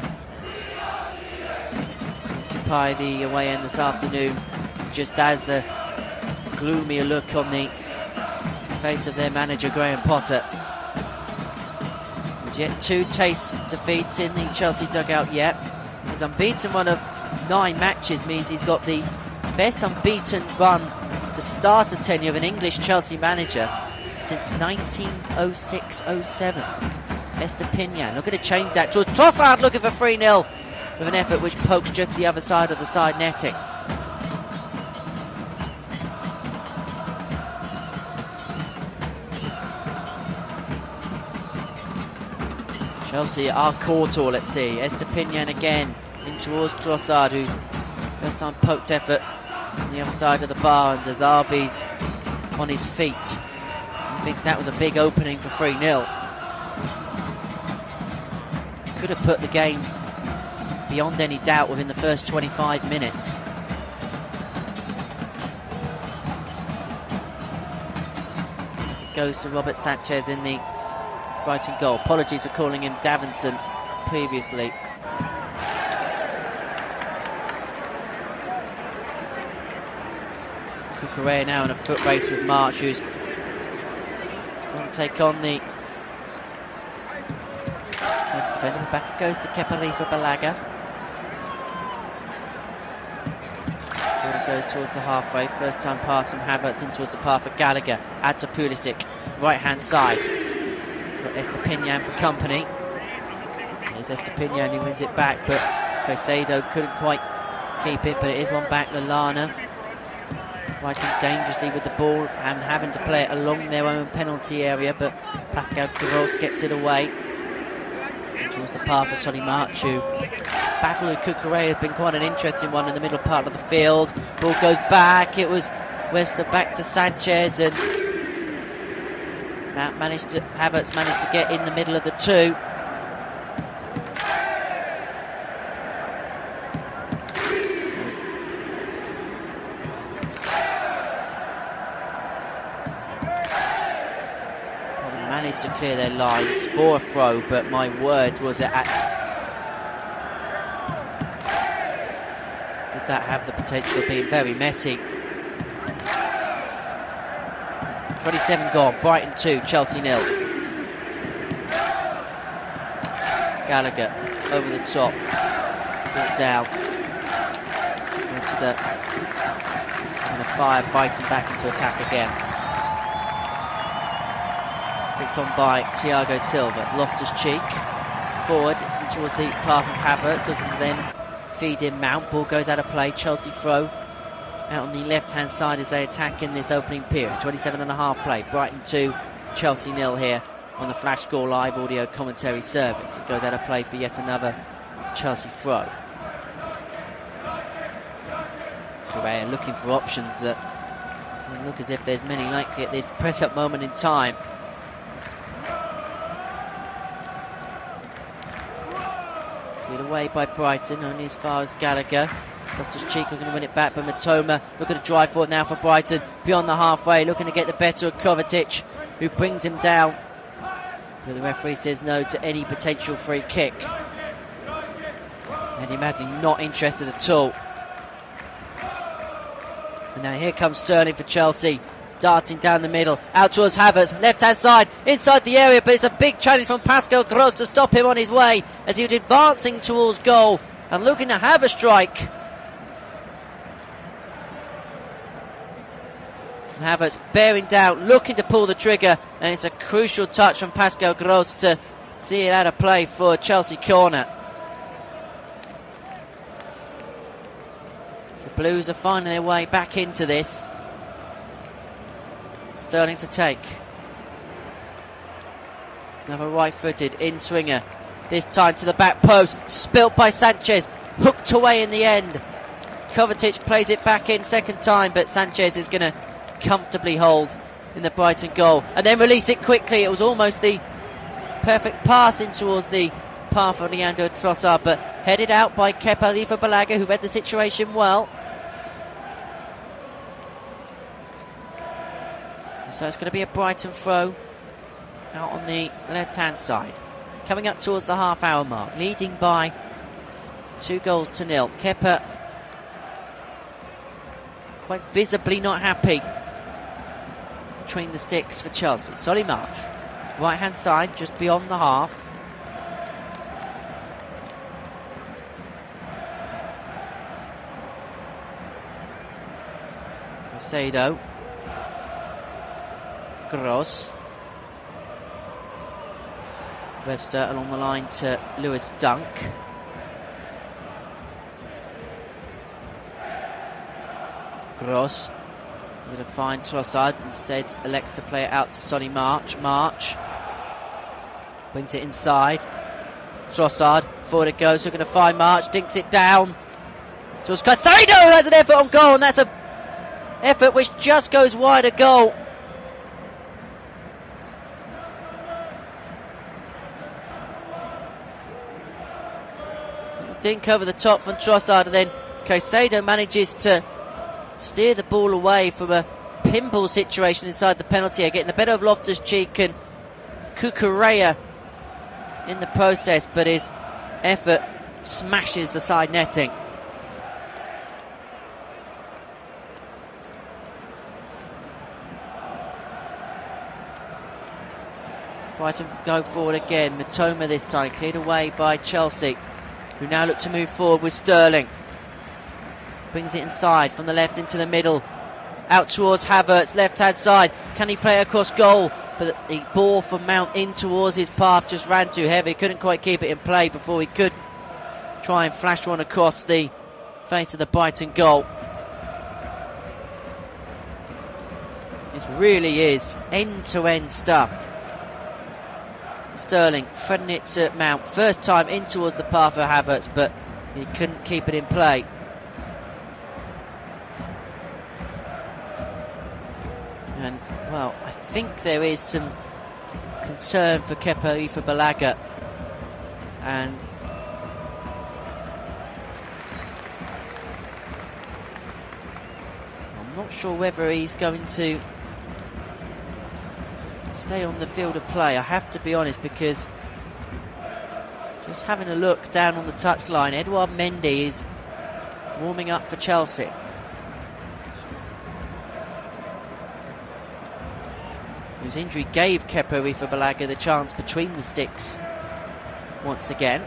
Occupy the away end this afternoon, just as a gloomier look on the face of their manager Graham Potter. Yet 2 taste defeats in the Chelsea dugout yet. His unbeaten run of 9 matches means he's got the best unbeaten run to start a tenure of an English Chelsea manager since 1906-07. Estepinian looking to change that towards Trossard, looking for 3-0 with an effort which pokes just the other side of the side netting. Chelsea are Courtois, let's see. Estepinian again in towards Trossard, who first time poked effort on the other side of the bar, and Dezabi's on his feet. He thinks that was a big opening for 3-0. Could have put the game beyond any doubt within the first 25 minutes. It goes to Robert Sanchez in the Brighton goal. Apologies for calling him Davinson previously. Cucurella now in a foot race with March, who's trying to take on the defender. Back it goes to Kepa for Balaga. Forward it goes towards the halfway. First time pass from Havertz in towards the path of Gallagher. Add to Pulisic, right hand side. Estepinian for company. There's Estepinian, he wins it back, but Caicedo couldn't quite keep it, but it is one back. Lallana fighting dangerously with the ball and having to play it along their own penalty area, but Pascal Gross gets it away. Towards the path for Solly March, who battle with Cucurella has been quite an interesting one in the middle part of the field. Ball goes back, it was Wester back to Sanchez, and Havertz managed to get in the middle of the two. They managed to clear their lines for a throw, but my word, was it did that have the potential of being very messy. 27 gone, Brighton 2, Chelsea 0. Gallagher over the top, brought down. Webster in a fire Brighton back into attack again. Picked on by Thiago Silva. Loftus-Cheek forward towards the path of Havertz, looking to then feed in Mount. Ball goes out of play. Chelsea throw out on the left-hand side as they attack in this opening period. 27.5 play. Brighton 2, Chelsea 0 here on the Flash Score Live audio commentary service. It goes out of play for yet another Chelsea throw. Correa looking for options that doesn't look as if there's many likely at this press-up moment in time. Cleared away by Brighton, only as far as Gallagher. Loftus-Cheek looking to win it back, but Matoma looking to drive forward now for Brighton. Beyond the halfway, looking to get the better of Kovacic, who brings him down. But the referee says no to any potential free kick. Eddie Madley not interested at all. And now here comes Sterling for Chelsea, darting down the middle, out towards Havertz, left-hand side, inside the area, but it's a big challenge from Pascal Gross to stop him on his way as he was advancing towards goal and looking to have a strike. Havertz bearing down, looking to pull the trigger, and it's a crucial touch from Pascal Gross to see it out of play for Chelsea corner. The Blues are finding their way back into this. Sterling to take. Another right-footed in-swinger. This time to the back post, spilt by Sanchez, hooked away in the end. Kovacic plays it back in second time, but Sanchez is going to comfortably hold in the Brighton goal and then release it quickly. It was almost the perfect pass in towards the path of Leandro Trossard, but headed out by Kepa Arrizabalaga, who read the situation well. So it's going to be a Brighton throw out on the left-hand side. Coming up towards the half-hour mark, leading by 2-0. Kepa quite visibly not happy between the sticks for Chelsea. Solly March, right-hand side, just beyond the half. Caicedo. Gross. Webster along the line to Lewis Dunk. Gross going to find Trossard, instead elects to play it out to Solly March. March brings it inside. Trossard, forward it goes, looking to find March, dinks it down towards Caicedo, who has an effort on goal, and that's an effort which just goes wide of goal. Dink over the top from Trossard, and then Caicedo manages to steer the ball away from a pinball situation inside the penalty area, getting the better of Loftus-Cheek and Cucurella in the process, but his effort smashes the side netting. Brighton go forward again. Matoma this time, cleared away by Chelsea, who now look to move forward with Sterling. Brings it inside from the left into the middle. Out towards Havertz, left-hand side. Can he play across goal? But the ball from Mount in towards his path just ran too heavy. Couldn't quite keep it in play before he could try and flash one across the face of the Brighton goal. This really is end-to-end stuff. Sterling threading it to Mount. First time in towards the path of Havertz, but he couldn't keep it in play. And, well, I think there is some concern for Kepa Arrizabalaga. And I'm not sure whether he's going to stay on the field of play. I have to be honest, because just having a look down on the touchline, Edouard Mendy is warming up for Chelsea. Whose injury gave Kepa Arrizabalaga the chance between the sticks once again.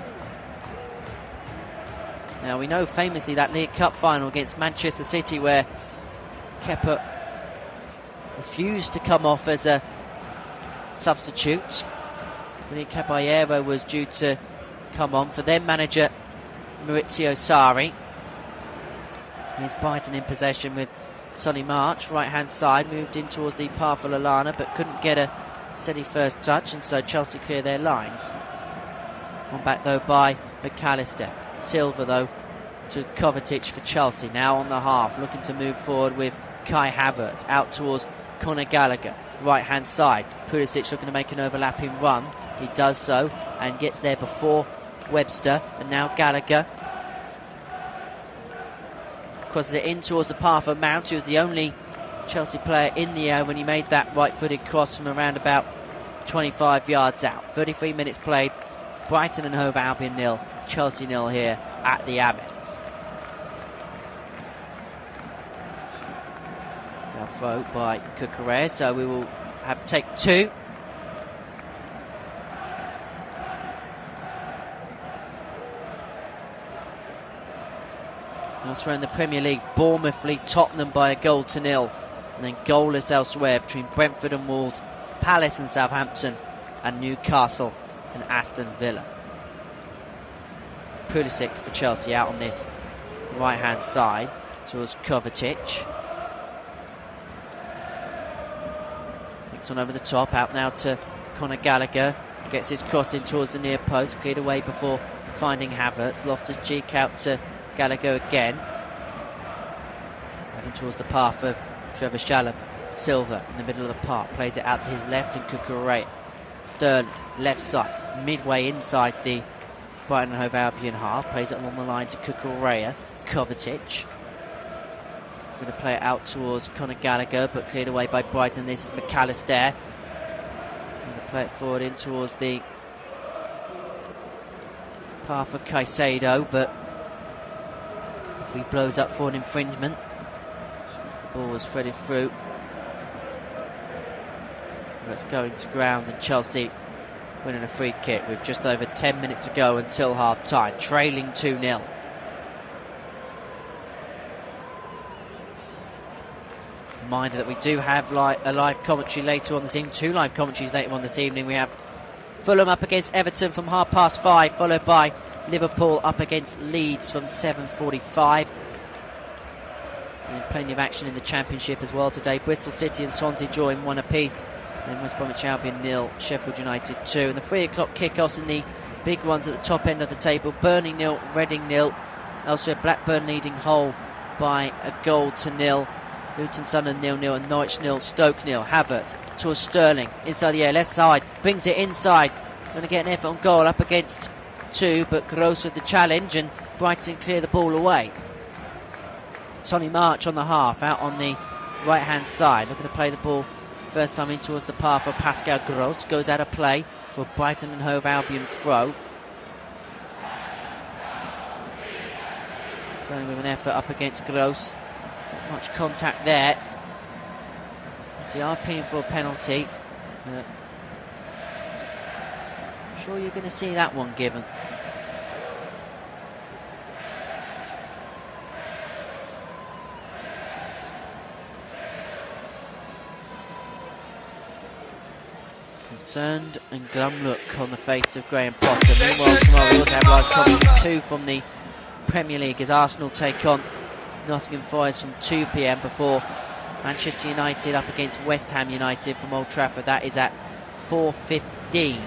Now we know famously that League Cup final against Manchester City, where Kepa refused to come off as a substitute. William Caballero was due to come on for their manager Maurizio Sarri. Here's Brighton in possession with Solly March, right hand side, moved in towards the path of Lallana but couldn't get a steady first touch, and so Chelsea clear their lines. One back though by McAllister. Silva though to Kovacic for Chelsea, now on the half, looking to move forward with Kai Havertz, out towards Conor Gallagher, right hand side. Pulisic looking to make an overlapping run, he does so and gets there before Webster, and now Gallagher crosses it in towards the path of Mount, who was the only Chelsea player in the air when he made that right-footed cross from around about 25 yards out. 33 minutes played, Brighton and Hove Albion 0, Chelsea 0 here at the Amex. Now throw by Cucurella, so we will have take 2. Elsewhere in the Premier League, Bournemouth lead Tottenham by a goal to 0. And then goalless elsewhere between Brentford and Wolves, Palace and Southampton, and Newcastle and Aston Villa. Pulisic for Chelsea out on this right hand side towards Kovacic. Takes one over the top, out now to Conor Gallagher. Gets his cross in towards the near post, cleared away before finding Havertz. Loftus-Cheek out to Gallagher again. Heading towards the path of Trevor Shalom. Silva in the middle of the park, plays it out to his left, and Cucurella. Sterling, left side, midway inside the Brighton and Hove Albion half, plays it along the line to Cucurella. Kovacic going to play it out towards Conor Gallagher, but cleared away by Brighton. This is McAllister. Going to play it forward in towards the path of Caicedo, but if he blows up for an infringement, the ball was threaded through. It's going to ground, and Chelsea winning a free kick with just over 10 minutes to go until half time, trailing 2-0. Reminder that we do have a live commentary later on this evening, 2 live commentaries later on this evening. We have Fulham up against Everton from 5:30, followed by Liverpool up against Leeds from 7:45. And plenty of action in the Championship as well today. Bristol City and Swansea drawing 1 apiece. And West Bromwich Albion 0, Sheffield United 2. And the 3 o'clock kickoffs in the big ones at the top end of the table. Burnley 0, Reading 0. Elsewhere, Blackburn leading Hull by a goal to 0. Luton Sunderland 0-0 and Norwich 0, Stoke 0. Havertz towards Sterling, inside the air, left side, brings it inside. Going to get an effort on goal up against 2, but Gross with the challenge, and Brighton clear the ball away. Solly March on the half, out on the right hand side, looking to play the ball first time in towards the path of Pascal Gross. Goes out of play for Brighton and Hove Albion throw. Throwing with an effort up against Gross. Not much contact there. So you are paying for a penalty. I'm sure you're going to see that one given. Concerned and glum look on the face of Graham Potter. Meanwhile, tomorrow we also have live commentary 2 from the Premier League as Arsenal take on Nottingham Forest from 2 p.m. before Manchester United up against West Ham United from Old Trafford. That is at 4:15.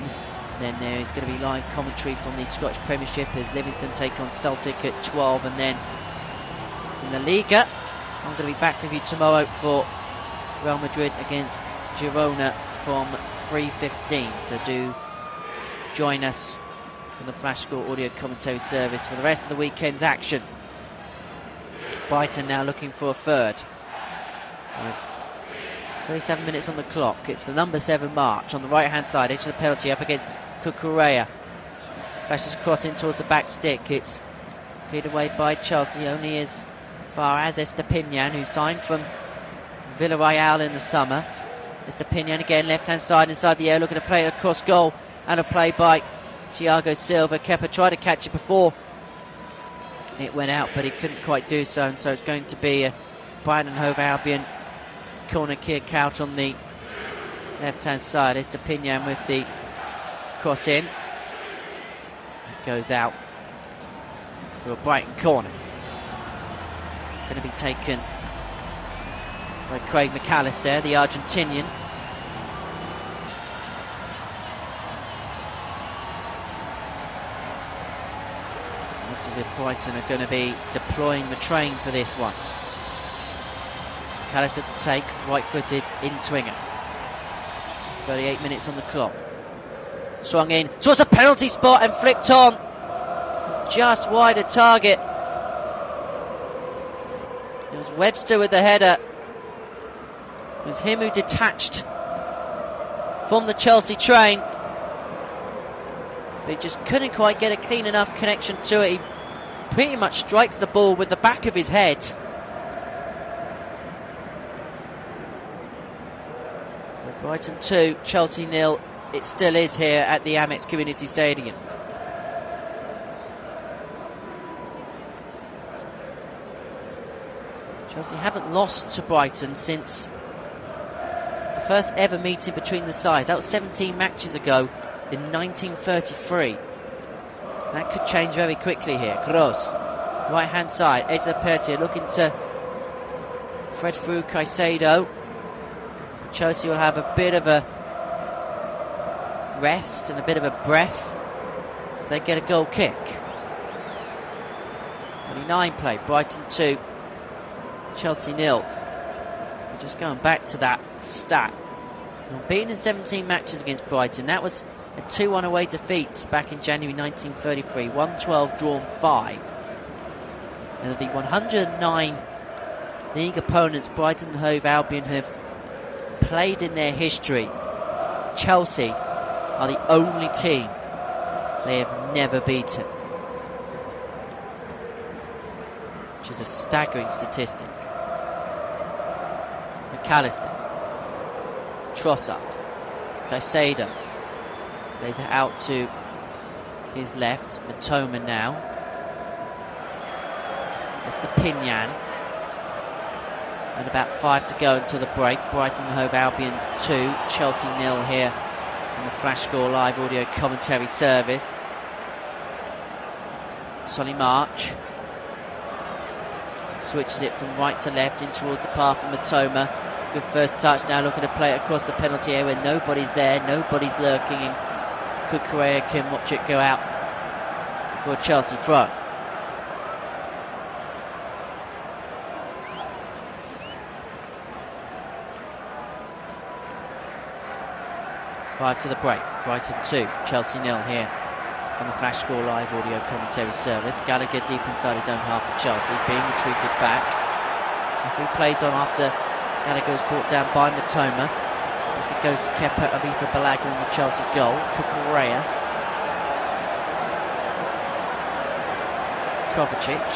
Then there is going to be live commentary from the Scottish Premiership as Livingston take on Celtic at 12. And then in the Liga, I'm going to be back with you tomorrow for Real Madrid against Girona from 3:15. So do join us on the Flash Score audio commentary service for the rest of the weekend's action. Brighton now looking for a third. With 37 minutes on the clock. It's the number 7 March on the right hand side, edge of the penalty, up against Cucurella. Flashes across in towards the back stick. It's cleared away by Chelsea, only as far as Estepinian, who signed from Villarreal in the summer. Estepinian again, left hand side, inside the air, looking to play it across goal, and a play by Thiago Silva. Kepa tried to catch it before it went out, but he couldn't quite do so, and so it's going to be a Brighton and Hove Albion corner kick out on the left-hand side. It's Stepinian with the cross in. It goes out for a Brighton corner. Going to be taken by Craig McAllister, the Argentinian. Looks as if Brighton are going to be deploying the train for this one. McAllister to take, right-footed in-swinger. 38 minutes on the clock. Swung in towards a penalty spot and flicked on. Just wide of target. It was Webster with the header. It was him who detached from the Chelsea train. But he just couldn't quite get a clean enough connection to it. He pretty much strikes the ball with the back of his head. But Brighton 2, Chelsea 0. It still is here at the Amex Community Stadium. Chelsea haven't lost to Brighton since the first ever meeting between the sides. That was 17 matches ago in 1933. That could change very quickly here. Kroos, right hand side, edge of the penalty, looking to thread through Caicedo. Chelsea will have a bit of a rest and a bit of a breath as they get a goal kick. 29 play, Brighton 2, Chelsea 0. Just going back to that stat, beaten in 17 matches against Brighton. That was a 2-1 away defeat back in January 1933. 1-12 drawn 5. And of the 109 league opponents Brighton and Hove Albion have played in their history, Chelsea are the only team they have never beaten, which is a staggering statistic. McAllister, Trossard, Caicedo lays it out to his left. Matoma now. Estepinian. And about 5 to go until the break. Brighton and Hove Albion 2, Chelsea 0 here on the Flash Score live audio commentary service. Solly March switches it from right to left in towards the path of Matoma. Good first touch, now looking to play it across the penalty area where nobody's there, nobody's lurking, and Cucurella can watch it go out for a Chelsea throw. Five to the break. Brighton 2, Chelsea 0 here on the Flash Score live audio commentary service. Gallagher deep inside his own half for Chelsea, being retreated back. Referee plays on after Gallagher was brought down by Matoma. It goes to Kepa Arrizabalaga on the Chelsea goal. Cucurella. Kovacic.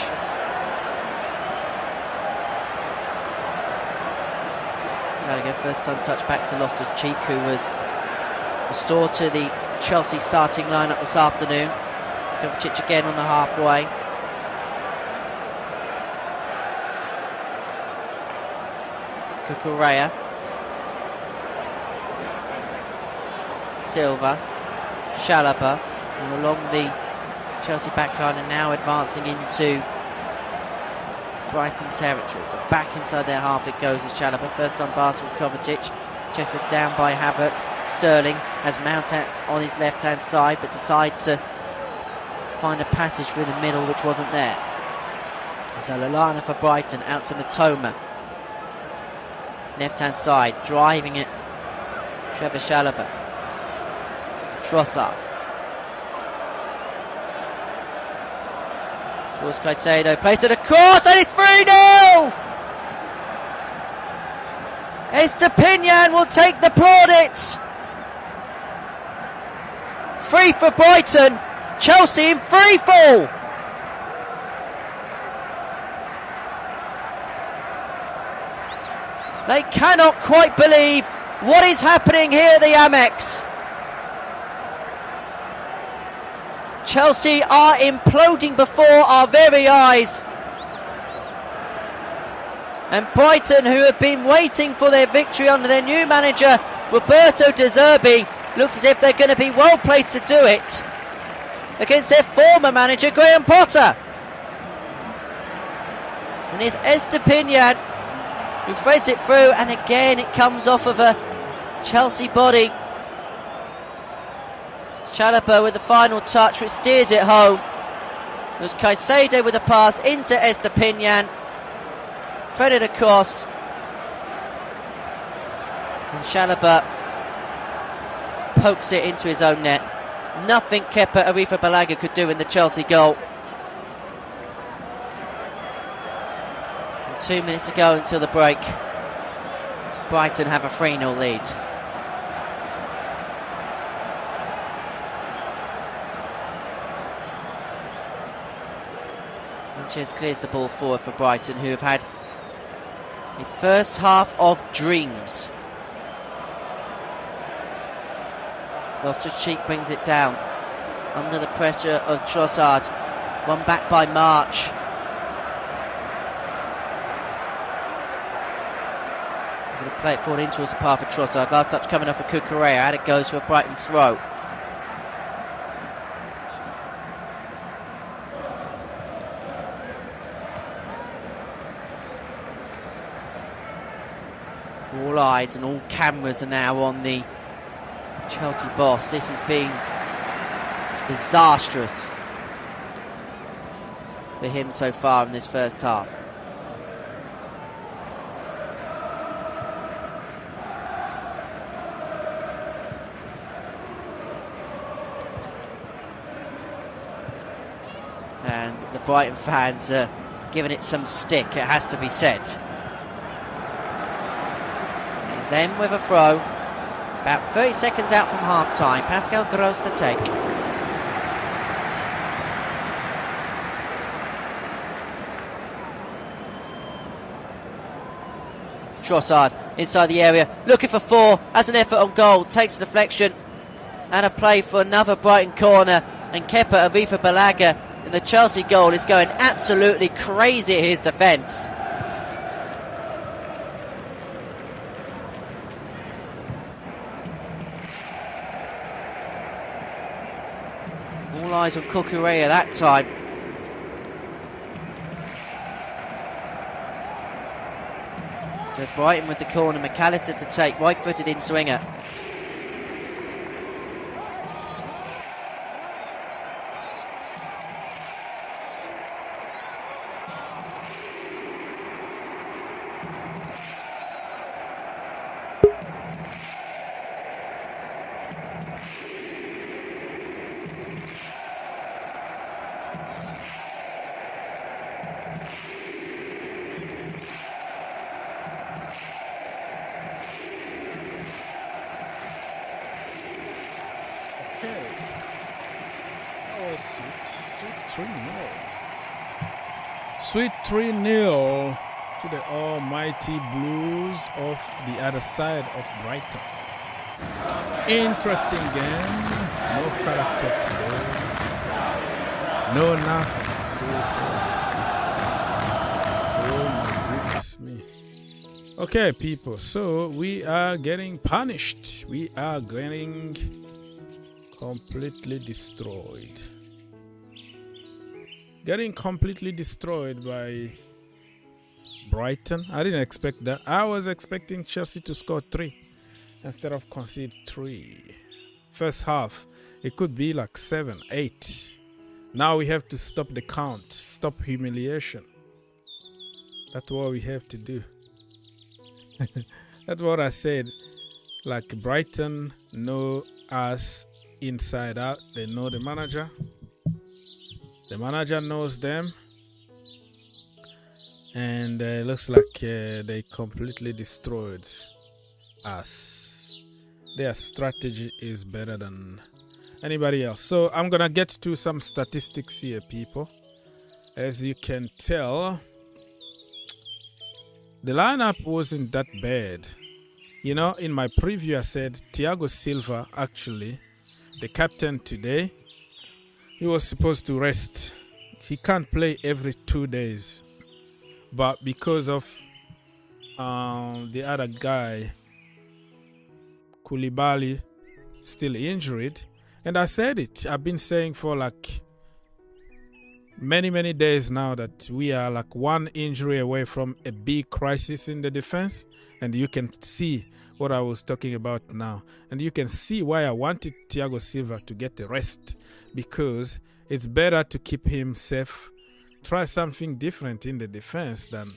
Gallagher first time touch back to Loftus-Cheek, who was restored to the Chelsea starting lineup this afternoon. Kovacic again on the halfway. Cucurella. Silva. Chalobah. And along the Chelsea backline and now advancing into Brighton territory. But back inside their half it goes as Chalobah. First on pass from Kovacic. Chested down by Havertz. Sterling has Mount on his left hand side but decides to find a passage through the middle which wasn't there. So Lallana for Brighton out to Matoma. Left hand side, driving it. Trevor Chalobah. Trossard. Towards Caicedo. Play to the cross and it's 3-0! Estepinian will take the plaudits. 3 for Brighton. Chelsea in free fall. They cannot quite believe what is happening here at the Amex. Chelsea are imploding before our very eyes. And Brighton, who have been waiting for their victory under their new manager, Roberto De Zerbi, looks as if they're going to be well placed to do it against their former manager, Graham Potter. And it's Estepinian who threads it through, and again it comes off of a Chelsea body. Chalobah with the final touch, which steers it home. It was Caicedo with a pass into Estepinian, threaded across, and Chalobah pokes it into his own net. Nothing Kepa Arrizabalaga could do in the Chelsea goal. And 2 minutes ago until the break, Brighton have a 3-0 lead. Sanchez clears the ball forward for Brighton, who have had a first half of dreams. Loftus-Cheek brings it down under the pressure of Trossard. One back by March. Going to play it forward in towards the path of Trossard. Last touch coming off of Cucurella. Out it goes for a Brighton throw. All eyes and all cameras are now on the Chelsea boss. This has been disastrous for him so far in this first half. And the Brighton fans are giving it some stick, it has to be said. It's them with a throw. About 30 seconds out from half-time. Pascal Gross to take. Trossard inside the area, looking for four, has an effort on goal, takes a deflection, and a play for another Brighton corner. And Kepa Arrizabalaga in the Chelsea goal is going absolutely crazy at his defence. All eyes on Cucurella that time. So Brighton with the corner, McAllister to take, right-footed in swinger. Sweet 3-0 to the almighty Blues of the other side of Brighton. Interesting game. No character today. No nothing. So oh my goodness me. Okay, people. So we are getting punished. We are getting completely destroyed. Getting completely destroyed by Brighton. I didn't expect that. I was expecting Chelsea to score 3 instead of concede 3. First half, it could be like 7, 8. Now we have to stop the count, stop humiliation. That's what we have to do. That's what I said. Like Brighton know us inside out. They know the manager. The manager knows them, and it looks like they completely destroyed us. Their strategy is better than anybody else. So I'm going to get to some statistics here, people. As you can tell, the lineup wasn't that bad. You know, in my preview I said Thiago Silva, actually, the captain today, he was supposed to rest. He can't play every 2 days. But because of the other guy, Koulibaly, still injured. And I said it. I've been saying for like many days now that we are like one injury away from a big crisis in the defense. And you can see what I was talking about now. And you can see why I wanted Thiago Silva to get the rest, because it's better to keep him safe, try something different in the defense than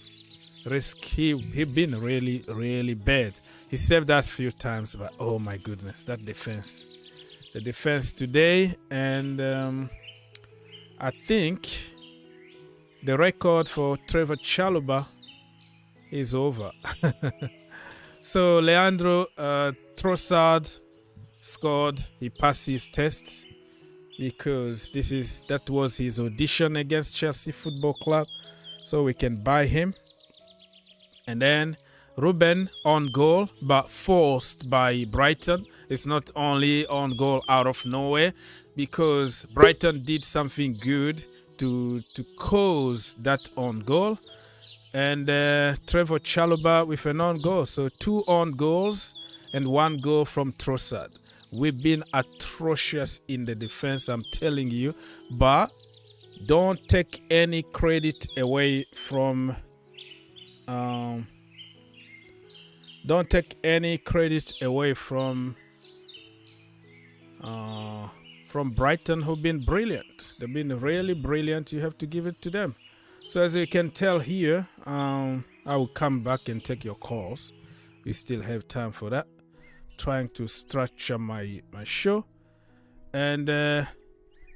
risk. He been really bad. He saved us a few times, but oh my goodness, that defense. The defense today, and I think the record for Trevor Chalobah is over. So Leandro Trossard scored. He passed his test because that was his audition against Chelsea Football Club. So we can buy him. And then Ruben on goal, but forced by Brighton. It's not only on goal out of nowhere, because Brighton did something good to cause that on goal. And Trevor Chalobah with an on goal. So 2 on goals and 1 goal from Trossard. We've been atrocious in the defense, I'm telling you. But don't take any credit away from... don't take any credit away from Brighton, who've been brilliant. They've been really brilliant. You have to give it to them. So as you can tell here, I will come back and take your calls. We still have time for that. Trying to structure my show. And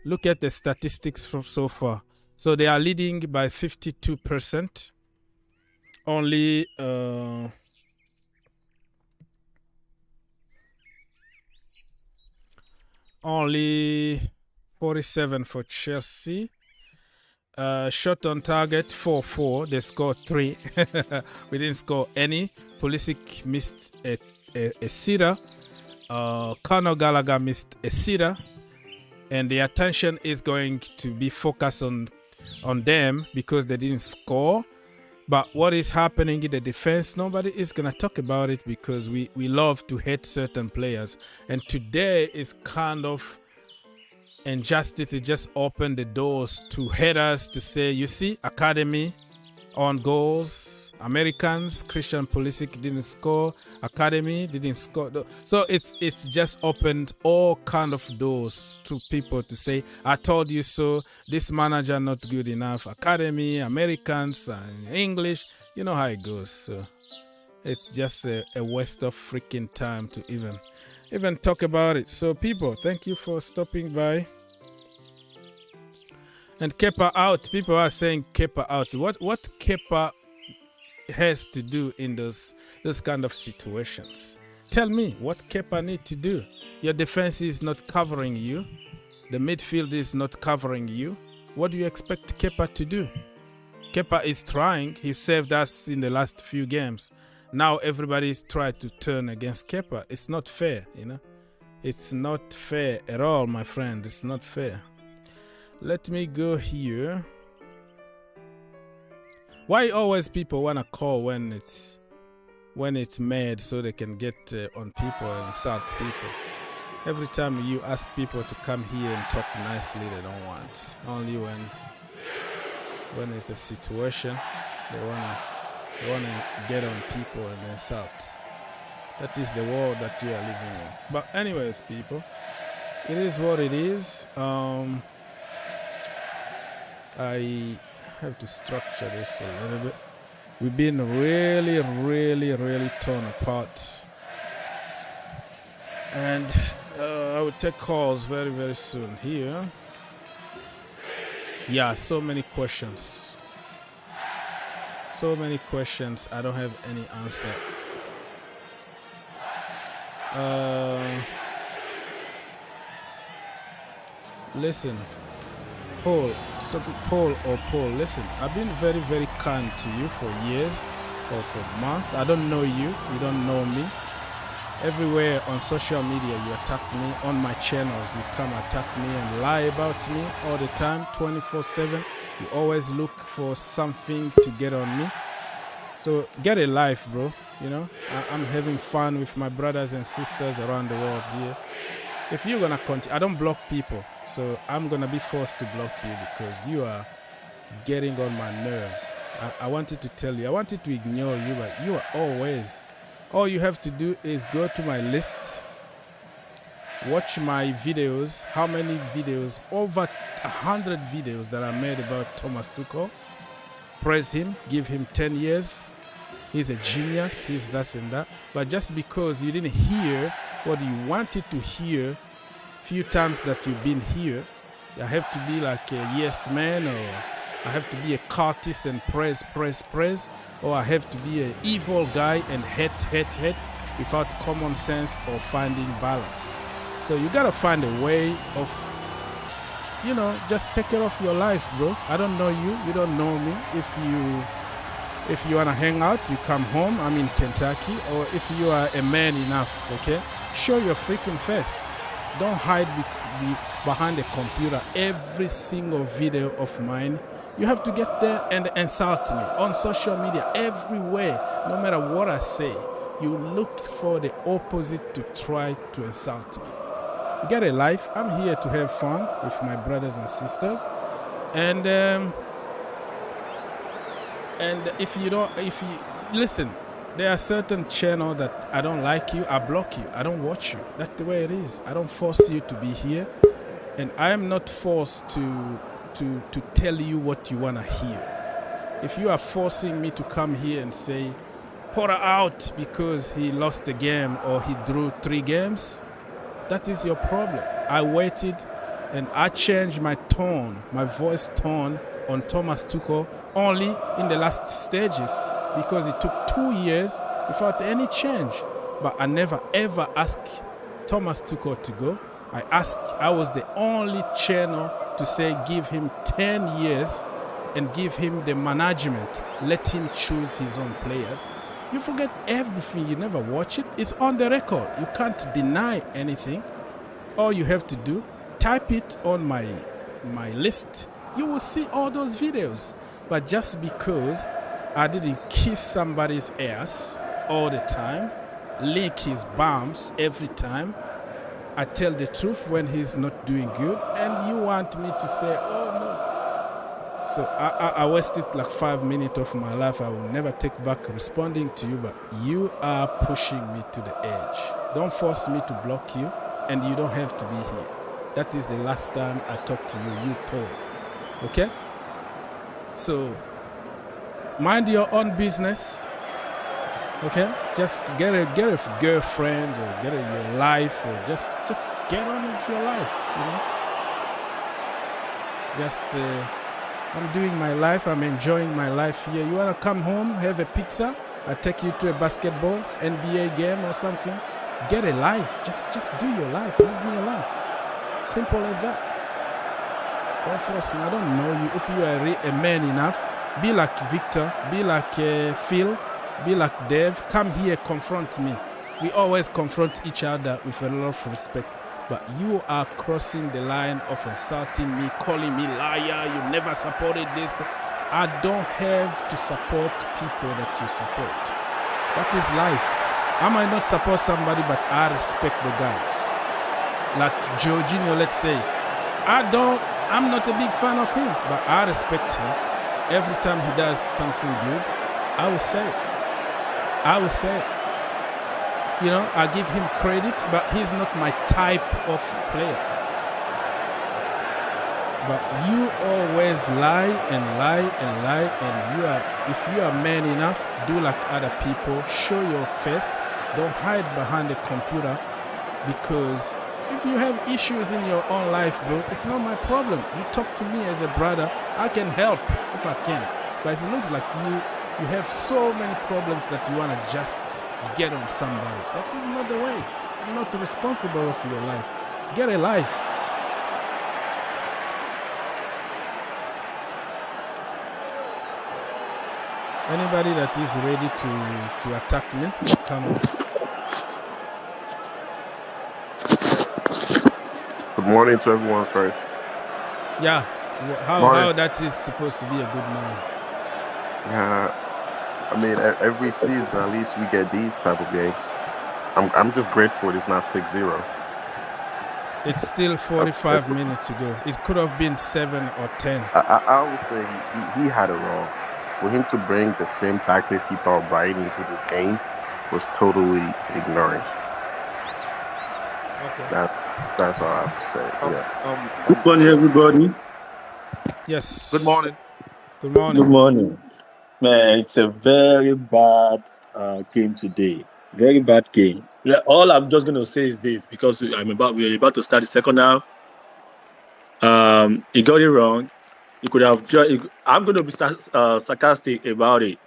look at the statistics from so far. So they are leading by 52%. Only 47 for Chelsea. Shot on target 4-4. They scored 3. We didn't score any. Pulisic missed a sitter. Conor Gallagher missed a sitter. And the attention is going to be focused on them because they didn't score. But what is happening in the defense, nobody is going to talk about it because we love to hate certain players. And today is kind of injustice. It just opened the doors to haters to say, you see, academy on goals, Americans, Christian Pulisic didn't score, academy didn't score. So it's just opened all kind of doors to people to say, I told you so, this manager not good enough, academy, Americans, English, you know how it goes. So it's just a waste of freaking time to even talk about it. So people, thank you for stopping by. And Kepa out. People are saying Kepa out. What Kepa has to do in those kind of situations? Tell me what Kepa need to do. Your defense is not covering you. The midfield is not covering you. What do you expect Kepa to do? Kepa is trying. He saved us in the last few games. Now everybody's trying to turn against Kepa. It's not fair, you know. It's not fair at all, my friend. It's not fair. Let me go here. Why always people want to call when it's mad so they can get on people and insult people? Every time you ask people to come here and talk nicely, they don't want. Only when it's a situation, they wanna get on people and insult. That is the world that you are living in. But anyways, people, it is what it is. I have to structure this a little bit. We've been really torn apart. And I will take calls very soon here. Yeah, so many questions. So many questions. I don't have any answer. Listen. Paul, listen, I've been very kind to you for years or for months. I don't know you don't know me. Everywhere on social media you attack me. On my channels you come attack me and lie about me all the time, 24/7. You always look for something to get on me. So get a life, bro. You know, I'm having fun with my brothers and sisters around the world here. If you're gonna continue, I don't block people, so I'm gonna be forced to block you because you are getting on my nerves. I wanted to tell you, I wanted to ignore you, but you are always. All you have to do is go to my list, watch my videos. How many videos? Over 100 videos that I made about Thomas Tuchel. Praise him, give him 10 years. He's a genius, he's that and that. But just because you didn't hear what you wanted to hear few times that you've been here, I have to be like a yes man, or I have to be a cultist and praise, or I have to be an evil guy and hate without common sense or finding balance. So you gotta find a way of, you know, just take care of your life, bro. I don't know you, you don't know me. If you wanna hang out, you come home. I'm in Kentucky. Or if you are a man enough, okay, show your freaking face. Don't hide behind a computer. Every single video of mine, you have to get there and insult me on social media, everywhere. No matter what I say, you look for the opposite to try to insult me. Get a life. I'm here to have fun with my brothers and sisters, and if you listen, there are certain channels that I don't like you, I block you, I don't watch you. That's the way it is. I don't force you to be here, and I am not forced to tell you what you want to hear. If you are forcing me to come here and say Porter out because he lost the game or he drew 3 games, that is your problem. I waited and I changed my tone, my voice tone on Thomas Tuchel only in the last stages because it took 2 years without any change. But I never ever asked Thomas Tuchel to go. I was the only channel to say give him 10 years and give him the management. Let him choose his own players. You forget everything. You never watch it. It's on the record. You can't deny anything. All you have to do, type it on my list. You will see all those videos. But just because I didn't kiss somebody's ass all the time, lick his bums every time, I tell the truth when he's not doing good, and you want me to say, oh no. So I wasted like 5 minutes of my life. I will never take back responding to you, but you are pushing me to the edge. Don't force me to block you, and you don't have to be here. That is the last time I talked to you, you Paul. Okay? So, mind your own business. Okay? Just get a girlfriend, or get your life, or just get on with your life, you know? Just, I'm doing my life, I'm enjoying my life here. You wanna come home, have a pizza, I take you to a basketball, NBA game or something. Get a life, just do your life, leave me alone. Simple as that. Don't force me, I don't know you. If you are a man enough, be like Victor, be like Phil, be like Dave, come here, confront me. We always confront each other with a lot of respect. But you are crossing the line of insulting me, calling me liar, you never supported this. I don't have to support people that you support. That is life. I might not support somebody, but I respect the guy. Like Jorginho, let's say. I'm not a big fan of him, but I respect him. Every time he does something good, I will say it. You know, I give him credit, but he's not my type of player. But you always lie, and if you are man enough, do like other people, show your face, don't hide behind the computer, because if you have issues in your own life, bro, it's not my problem. You talk to me as a brother, I can help if I can. But if it looks like you have so many problems that you want to just get on somebody, that is not the way. I'm not responsible for your life. Get a life. Anybody that is ready to attack me, come on. Good morning to everyone first. Yeah, how that is supposed to be a good morning. I mean, every season at least we get these type of games. I'm just grateful it's not 6-0. It's still 45 minutes to go. It could have been 7 or 10. I always say he had it wrong. For him to bring the same tactics he thought Brighton into this game was totally ignorance. Okay. That's all I have to say. Yeah. Good morning, everybody. Yes. Good morning. Good morning. Good morning. Man, it's a very bad game today. Very bad game. Yeah, all I'm just going to say is this, because we're about to start the second half. He got it wrong. He could have. I'm going to be sarcastic about it.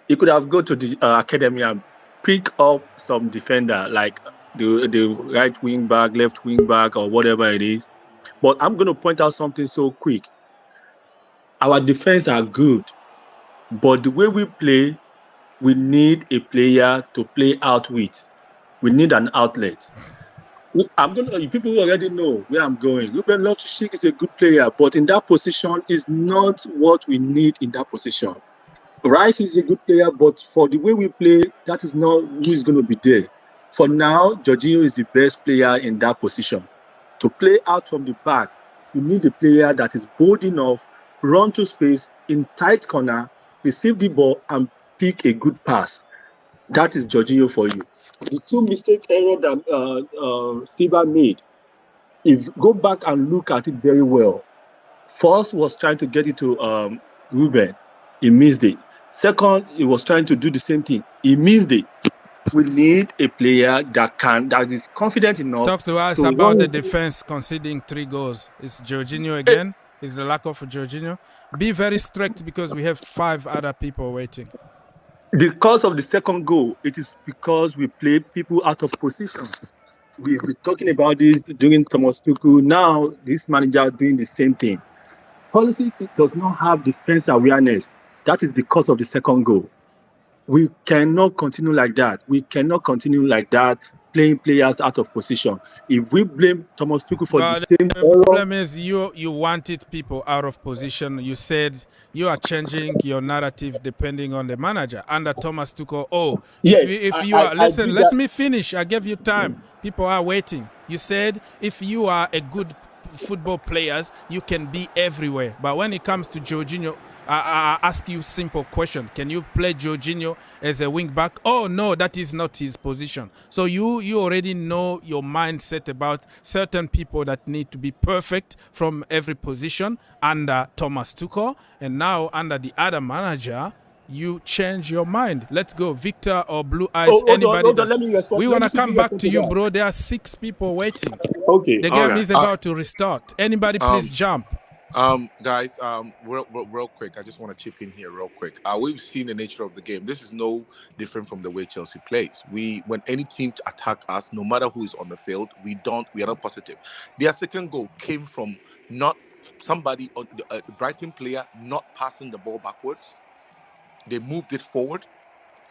He could have gone to the academy and pick up some defender, like the right wing back, left wing back, or whatever it is. But I'm going to point out something so quick. Our defense are good, but the way we play, we need a player to play out with. We need an outlet. People already know where I'm going. Ruben Loftus-Cheek is a good player, but in that position is not what we need in that position. Rice is a good player, but for the way we play, that is not who is going to be there. For now, Jorginho is the best player in that position. To play out from the back, you need a player that is bold enough, run to space in tight corner, receive the ball, and pick a good pass. That is Jorginho for you. The two mistake error that Silva made, if you go back and look at it very well, first was trying to get it to Ruben. He missed it. Second, he was trying to do the same thing. He missed it. We need a player that is confident enough. Talk to us about the defense conceding 3 goals. Is Jorginho again? Is the lack of Jorginho? Be very strict because we have 5 other people waiting. The cause of the second goal, it is because we play people out of position. We've been talking about this during Thomas Tuchel. Now, this manager doing the same thing. Pulisic does not have defense awareness. That is the cause of the second goal. We cannot continue like that. Playing players out of position. If we blame Thomas Tuchel for the same error... The problem is you wanted people out of position. You said you are changing your narrative depending on the manager. Under Thomas Tuchel, listen, let me finish. I gave you time. People are waiting. You said if you are a good football players, you can be everywhere. But when it comes to Jorginho, I ask you simple question. Can you play Jorginho as a wing back? Oh, no, that is not his position. So you already know your mindset about certain people that need to be perfect from every position under Thomas Tuchel. And now under the other manager, you change your mind. Let's go. Victor or Blue Eyes, anybody. We want to come back to you, bro. There are 6 people waiting. Okay. The game is about to restart. Anybody please jump. Guys, real quick, I just want to chip in here real quick. We've seen the nature of the game. This is no different from the way Chelsea plays. When any team attack us, no matter who is on the field, we are not positive. Their second goal came from not somebody, the Brighton player, not passing the ball backwards. They moved it forward,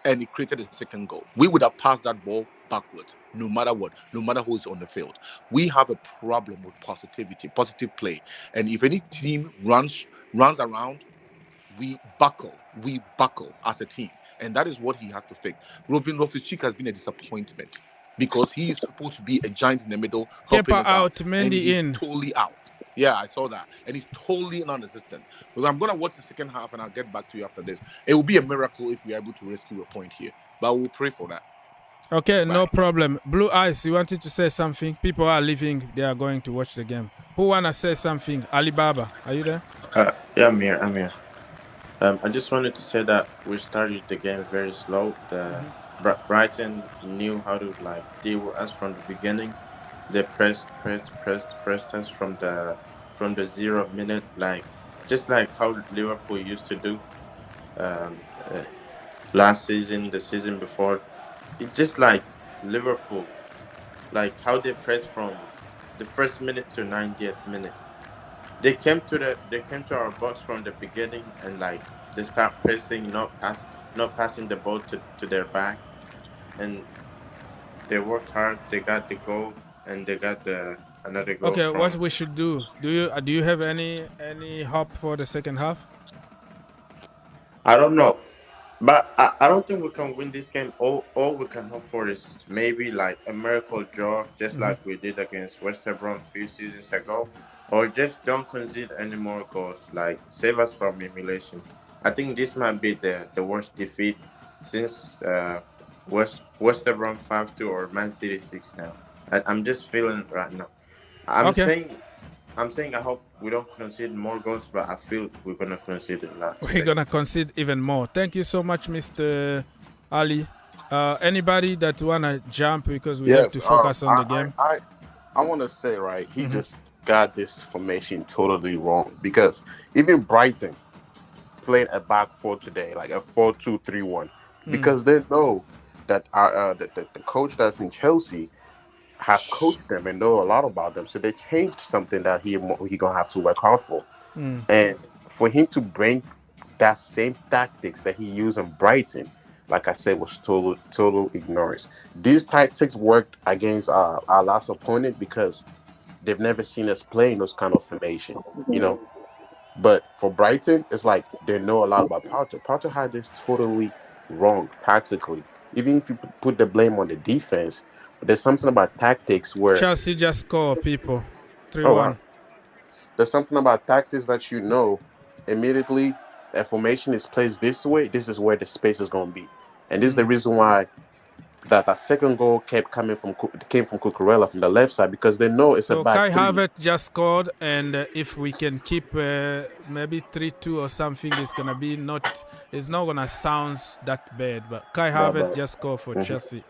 and it created a second goal. We would have passed that ball backwards, no matter what, no matter who is on the field. We have a problem with positive play. And if any team runs around, we buckle as a team. And that is what he has to fix. Ruben Loftus-Cheek has been a disappointment because he is supposed to be a giant in the middle, helping us out. Mendy in. Totally out. Yeah, I saw that. And he's totally non-existent. But I'm going to watch the second half and I'll get back to you after this. It will be a miracle if we're able to rescue a point here. But we'll pray for that. Okay, Bye. no problem. Blue Eyes, you wanted to say something? People are leaving. They are going to watch the game. Who want to say something? Alibaba, are you there? Yeah, I'm here. I just wanted to say that we started the game very slow. Brighton knew how to deal with us from the beginning. They pressed us from the 0 minute, just like how Liverpool used to do last season, the season before. It's just like Liverpool, how they pressed from the first minute to 90th minute. They came to our box from the beginning and they start pressing, not passing the ball to their back, and they worked hard. They got the goal and they got another goal. Okay, what we should do? Do you have any hope for the second half? I don't know. But I don't think we can win this game. All we can hope for is maybe like a miracle draw, just like we did against West Brom a few seasons ago, or just don't concede any more goals. Like save us from humiliation. I think this might be the worst defeat since West Brom 5-2 or Man City 6 now. I'm just feeling it right now. I'm saying I hope we don't concede more goals, but I feel we're gonna concede a lot. We're gonna concede even more. Thank you so much, Mr. Ali. Anybody that wanna jump because we have to focus on the game? I want to say, right, he just got this formation totally wrong, because even Brighton played a back four today, like a 4-2-3-1, because they know that the coach that's in Chelsea has coached them and know a lot about them, so they changed something that he gonna have to work hard for. And for him to bring that same tactics that he used in Brighton, like I said, was total ignorance. These tactics worked against our last opponent because they've never seen us play in those kind of formation, you know. But for Brighton, it's like they know a lot about Potter. Potter had this totally wrong tactically. Even if you put the blame on the defense, but there's something about tactics where Chelsea just score, people. 3-1. Wow. There's something about tactics that you know immediately a formation is placed this way, this is where the space is going to be. And this is the reason why that second goal came from Cucurella from the left side, because they know it's a back Kai three. Havertz just scored, and if we can keep maybe 3-2 or something, it's not gonna sound that bad. But Kai Havertz just scored for Chelsea.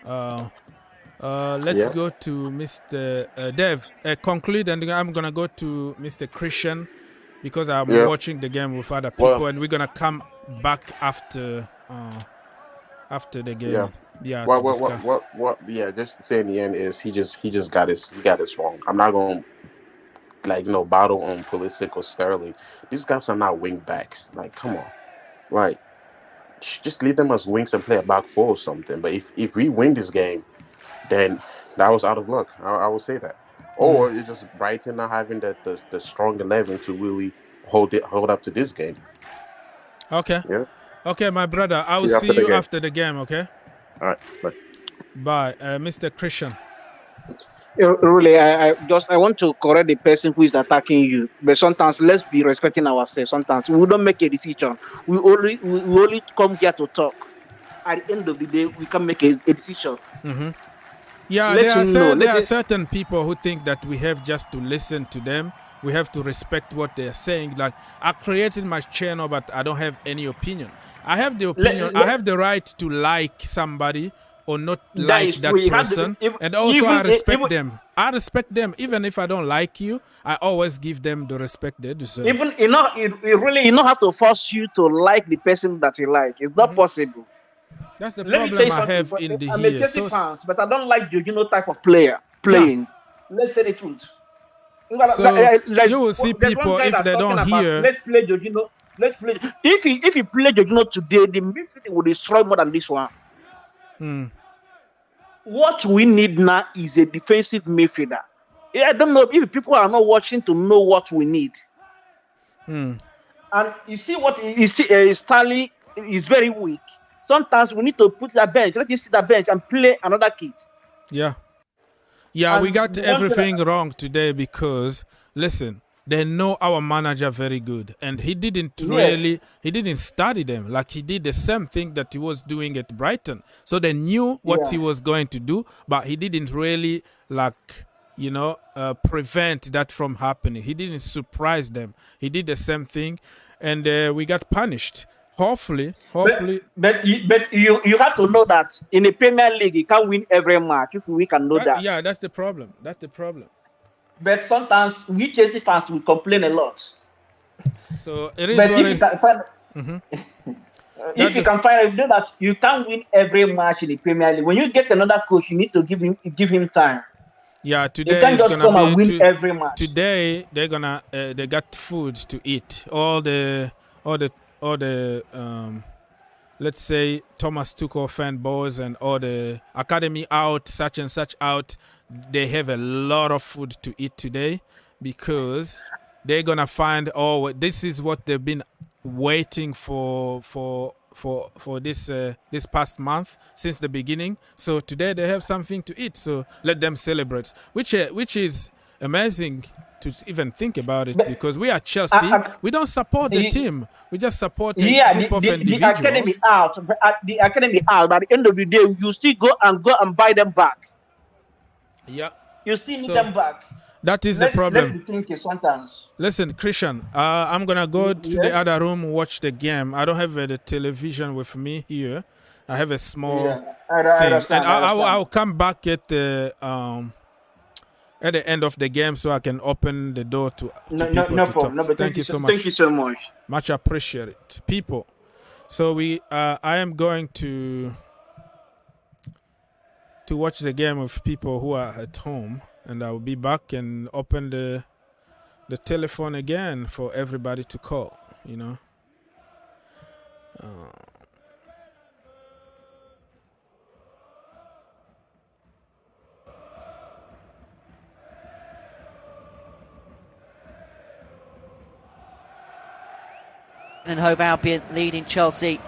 Let's go to Mr. Dev. Conclude, and I'm gonna go to Mr. Christian because I'm watching the game with other people, and we're gonna come back after the game. Just to say in the end is he just got this wrong. I'm not gonna battle on Pulisic or Sterling. These guys are not wing backs. Like, come on. Like, just leave them as wings and play a back four or something. But if we win this game, then that was out of luck. I would say that. Or it's just Brighton not having the strong 11 to really hold up to this game. Okay. Yeah. Okay, my brother. I will see you after the game, okay? All right. Bye. Mr. Christian. Really, I want to correct the person who is attacking you. But sometimes let's be respecting ourselves. Sometimes we don't make a decision. We only come here to talk. At the end of the day, we can make a decision. Yeah, there are certain people who think that we have just to listen to them. We have to respect what they're saying. Like, I created my channel, but I don't have any opinion. I have the opinion. I have the right to like somebody or not like that person. And also I respect them. I respect them. Even if I don't like you, I always give them the respect they deserve. Even, you don't have to force you to like the person that you like. It's not possible. That's the problem I have in the I'm a Chelsea fan, but I don't like the type of player playing. Yeah. Let's say the truth. So you will see people if they don't hear. Let's play Jorginho. Let's play. If he play Jorginho today, the midfield will destroy more than this one. What we need now is a defensive midfielder. I don't know if people are not watching to know what we need. And you see Stanley is very weak. Sometimes we need to put that bench. Let you see that bench and play another kid. Yeah. Yeah, and we got everything wrong today because, listen, they know our manager very good. And he didn't study them. Like, he did the same thing that he was doing at Brighton. So they knew what he was going to do, but he didn't really, prevent that from happening. He didn't surprise them. He did the same thing, and we got punished. Hopefully. But you have to know that in the Premier League, you can't win every match. If we can know that. Yeah, that's the problem. But sometimes we Chelsea fans will complain a lot. So it is. But if you can find that you can't win every match in the Premier League. When you get another coach, you need to give him time. Yeah, today you can't just come and win every match. Today they got food to eat. All the let's say Thomas Tuchel fanboys and all the academy out, such and such out, they have a lot of food to eat today because they're gonna find this is what they've been waiting for for this past month since the beginning. So today they have something to eat. So let them celebrate, which is amazing to even think about it, because we are Chelsea. We don't support the team. We just support a group of individuals. The academy out. The academy out. By the end of the day, you still go and buy them back. Yeah. You still need them back. That is the problem. Let's be thinking sometimes. Listen, Christian, I'm going to go to the other room, watch the game. I don't have the television with me here. I have a small thing. And I'll come back at the end of the game so I can open the door to no problem. No, but thank you so much. Thank you so much. Much appreciated. People. So I am going to watch the game with people who are at home. And I will be back and open the telephone again for everybody to call, you know. And Hove Albion leading Chelsea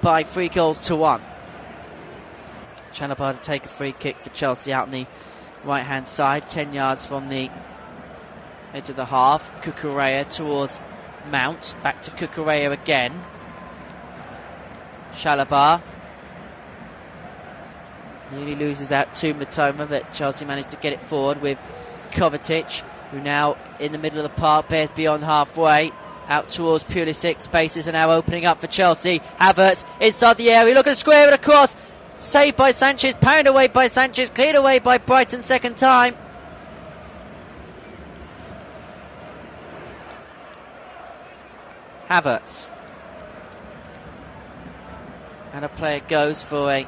by 3-1. Chalobah to take a free kick for Chelsea out on the right-hand side, 10 yards from the edge of the half. Cucurella towards Mount. Back to Cucurella again. Chalobah nearly loses out to Matoma, but Chelsea managed to get it forward with Kovacic, who now in the middle of the park, bears beyond halfway. Out towards Pulisic. Spaces are now opening up for Chelsea. Havertz inside the area. Look at the square and across. Saved by Sanchez, pounded away by Sanchez, cleared away by Brighton second time. Havertz. And a player goes for a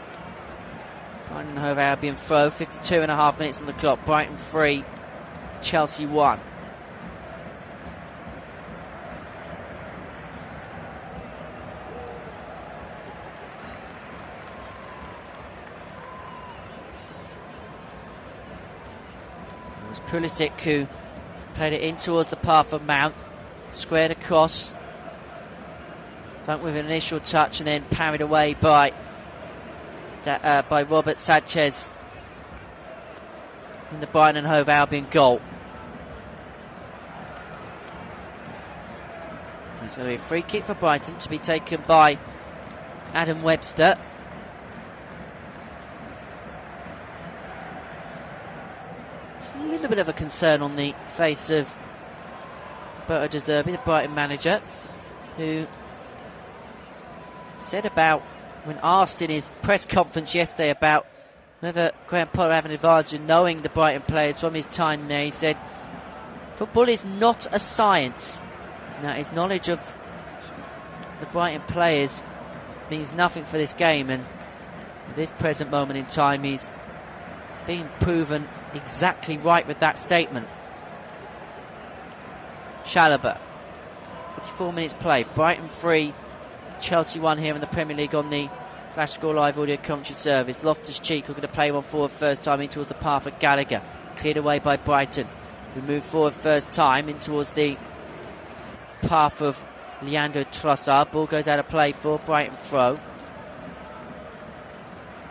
Brighton Hove Albion throw. 52.5 minutes on the clock. Brighton 3, Chelsea 1. Pulisic, who played it in towards the path of Mount, squared across, dunked with an initial touch and then parried away by Robert Sanchez in the Brighton and Hove Albion goal. It's going to be a free kick for Brighton to be taken by Adam Webster. A little bit of a concern on the face of Berto De Zerbi, the Brighton manager, who said about, when asked in his press conference yesterday about whether Graham Potter had an advantage in knowing the Brighton players from his time there, he said, football is not a science. Now, his knowledge of the Brighton players means nothing for this game, and at this present moment in time, he's been proven exactly right with that statement. Chalobah, 44 minutes play. Brighton 3, Chelsea 1 here in the Premier League on the Flash Score Live audio commentary service. Loftus-Cheek looking to play one forward first time in towards the path of Gallagher. Cleared away by Brighton, who moved forward first time in towards the path of Leandro Trossard. Ball goes out of play for Brighton throw,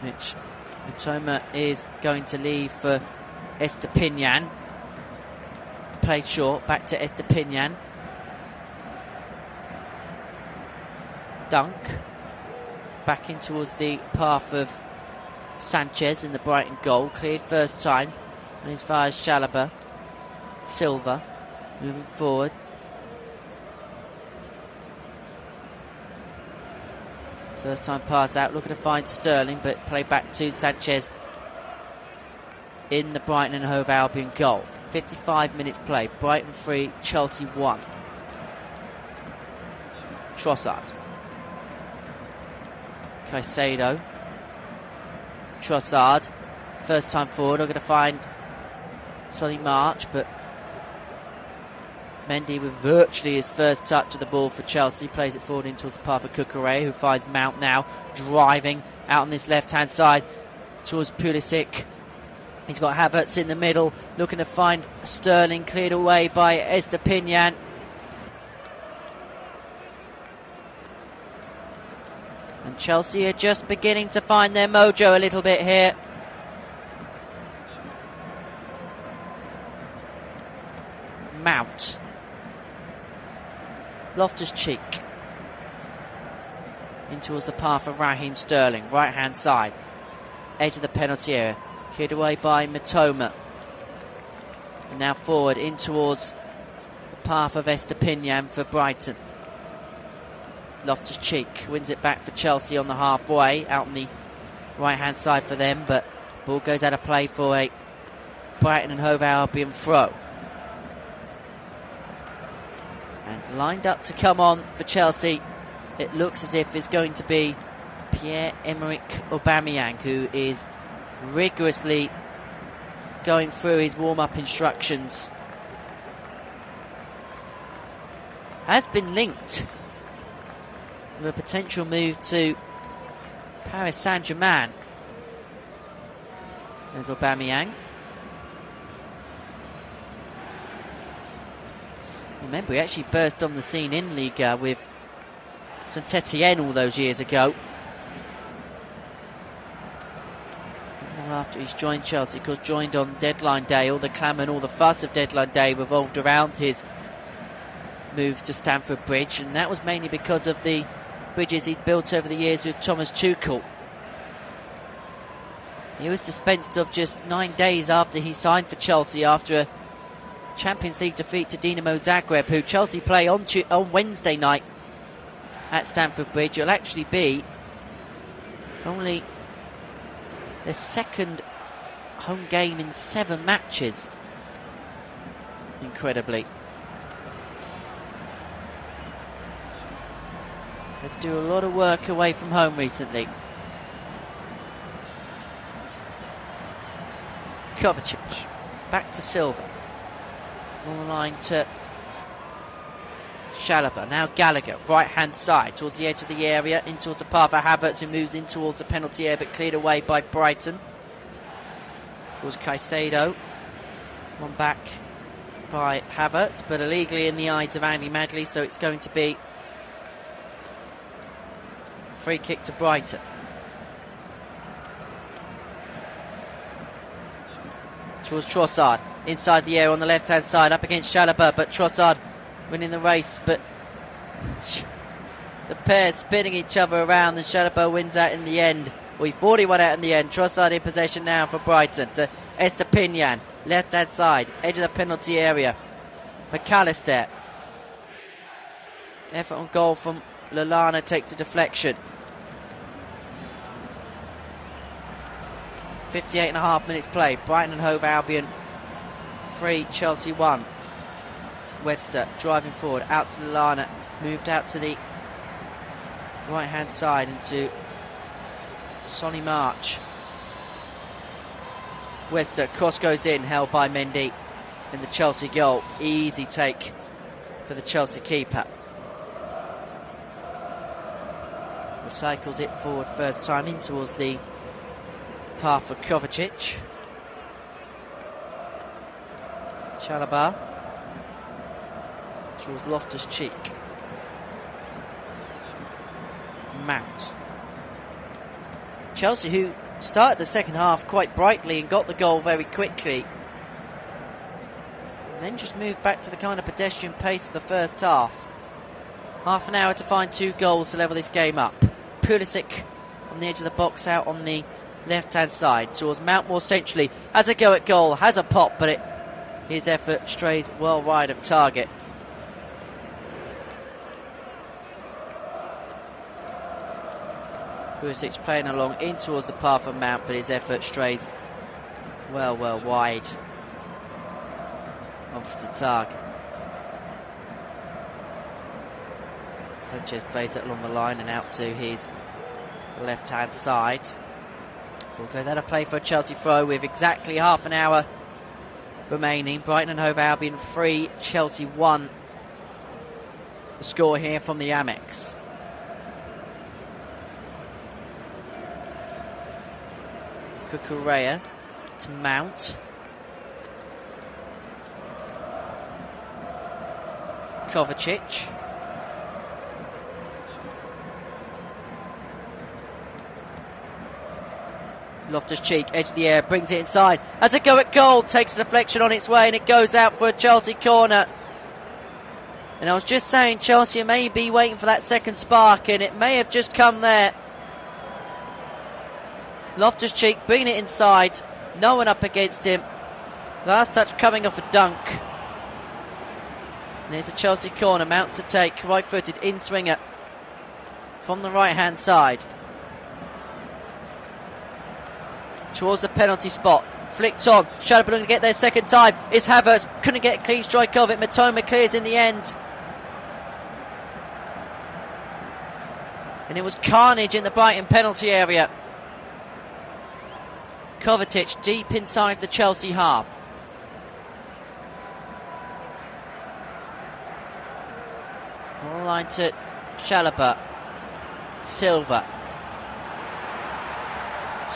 which Matoma is going to leave for Estepinian. Played short, back to Estepinian. Dunk. Back in towards the path of Sanchez in the Brighton goal. Cleared first time. And as far as Chalobah. Silva moving forward. First time pass out, looking to find Sterling, but play back to Sanchez in the Brighton and Hove Albion goal. 55 minutes play. Brighton 3, Chelsea 1. Trossard. Caicedo. Trossard. First time forward. Looking to find Solly March, but Mendy with virtually his first touch of the ball for Chelsea. Plays it forward into the path of Cucurella, who finds Mount now driving out on this left-hand side towards Pulisic. He's got Havertz in the middle, looking to find Sterling, cleared away by Estepinian. And Chelsea are just beginning to find their mojo a little bit here. Mount. Loftus-Cheek. In towards the path of Raheem Sterling. Right hand side. Edge of the penalty area. Cleared away by Matoma. And now forward in towards the path of Estepinian for Brighton. Loftus-Cheek wins it back for Chelsea on the halfway, out on the right hand side for them, but ball goes out of play for a Brighton and Hove Albion throw. And lined up to come on for Chelsea, it looks as if it's going to be Pierre-Emerick Aubameyang, who is rigorously going through his warm-up instructions. Has been linked with a potential move to Paris Saint-Germain. There's Aubameyang. Remember, he actually burst on the scene in Liga with Saint-Etienne all those years ago. After he's joined Chelsea, because joined on deadline day, all the clamour and all the fuss of deadline day revolved around his move to Stamford Bridge, and that was mainly because of the bridges he'd built over the years with Thomas Tuchel. He was dispensed of just 9 days after he signed for Chelsea after a Champions League defeat to Dinamo Zagreb, who Chelsea play on Wednesday night at Stamford Bridge. It'll actually be only their second home game in 7 matches, incredibly. Had to do a lot of work away from home recently. Kovacic, back to Silva. On the line to Chalobah, now Gallagher, right hand side towards the edge of the area, in towards the path of Havertz, who moves in towards the penalty area but cleared away by Brighton. Towards Caicedo, one back by Havertz, but illegally in the eyes of Andy Madley, so it's going to be a free kick to Brighton. Towards Trossard, inside the area on the left hand side, up against Chalobah, but Trossard winning the race, but the pair spinning each other around, and Chalobah wins out in the end. We 41 out in the end. Trossard in possession now for Brighton to Estepinian, left hand side, edge of the penalty area. McAllister, effort on goal from Lallana, takes a deflection. 58.5 minutes played. Brighton and Hove Albion 3, Chelsea 1. Webster driving forward, out to Lallana, moved out to the right hand side into Sonny March. Webster, cross goes in, held by Mendy, and the Chelsea goal. Easy take for the Chelsea keeper. Recycles it forward first time in towards the path for Kovacic. Chalobah towards Loftus-Cheek. Mount. Chelsea, who started the second half quite brightly and got the goal very quickly, and then just moved back to the kind of pedestrian pace of the first half. Half an hour to find 2 goals to level this game up. Pulisic on the edge of the box, out on the left hand side towards Mount more centrally, has a go at goal, has a pop, but his effort strays well wide of target. Pulisic playing along in towards the path of Mount, but his effort strays well wide of the target. Sanchez plays it along the line and out to his left hand side. Ball goes out of play for a Chelsea throw with exactly half an hour remaining. Brighton and Hove Albion 3, Chelsea 1. The score here from the Amex. Cucurella to Mount. Kovacic. Loftus-Cheek, edge of the area, brings it inside. Has a go at goal, takes a deflection on its way, and it goes out for a Chelsea corner. And I was just saying, Chelsea may be waiting for that second spark, and it may have just come there. Loftus-Cheek bringing it inside, no one up against him. Last touch coming off a dunk. And there's a Chelsea corner, Mount to take, right-footed in-swinger from the right-hand side. Towards the penalty spot, flicked on, Chalobah going to get there second time. It's Havertz, couldn't get a clean strike of it. Mitoma clears in the end. And it was carnage in the Brighton penalty area. Kovacic deep inside the Chelsea half. All line to Chalobah. Silva.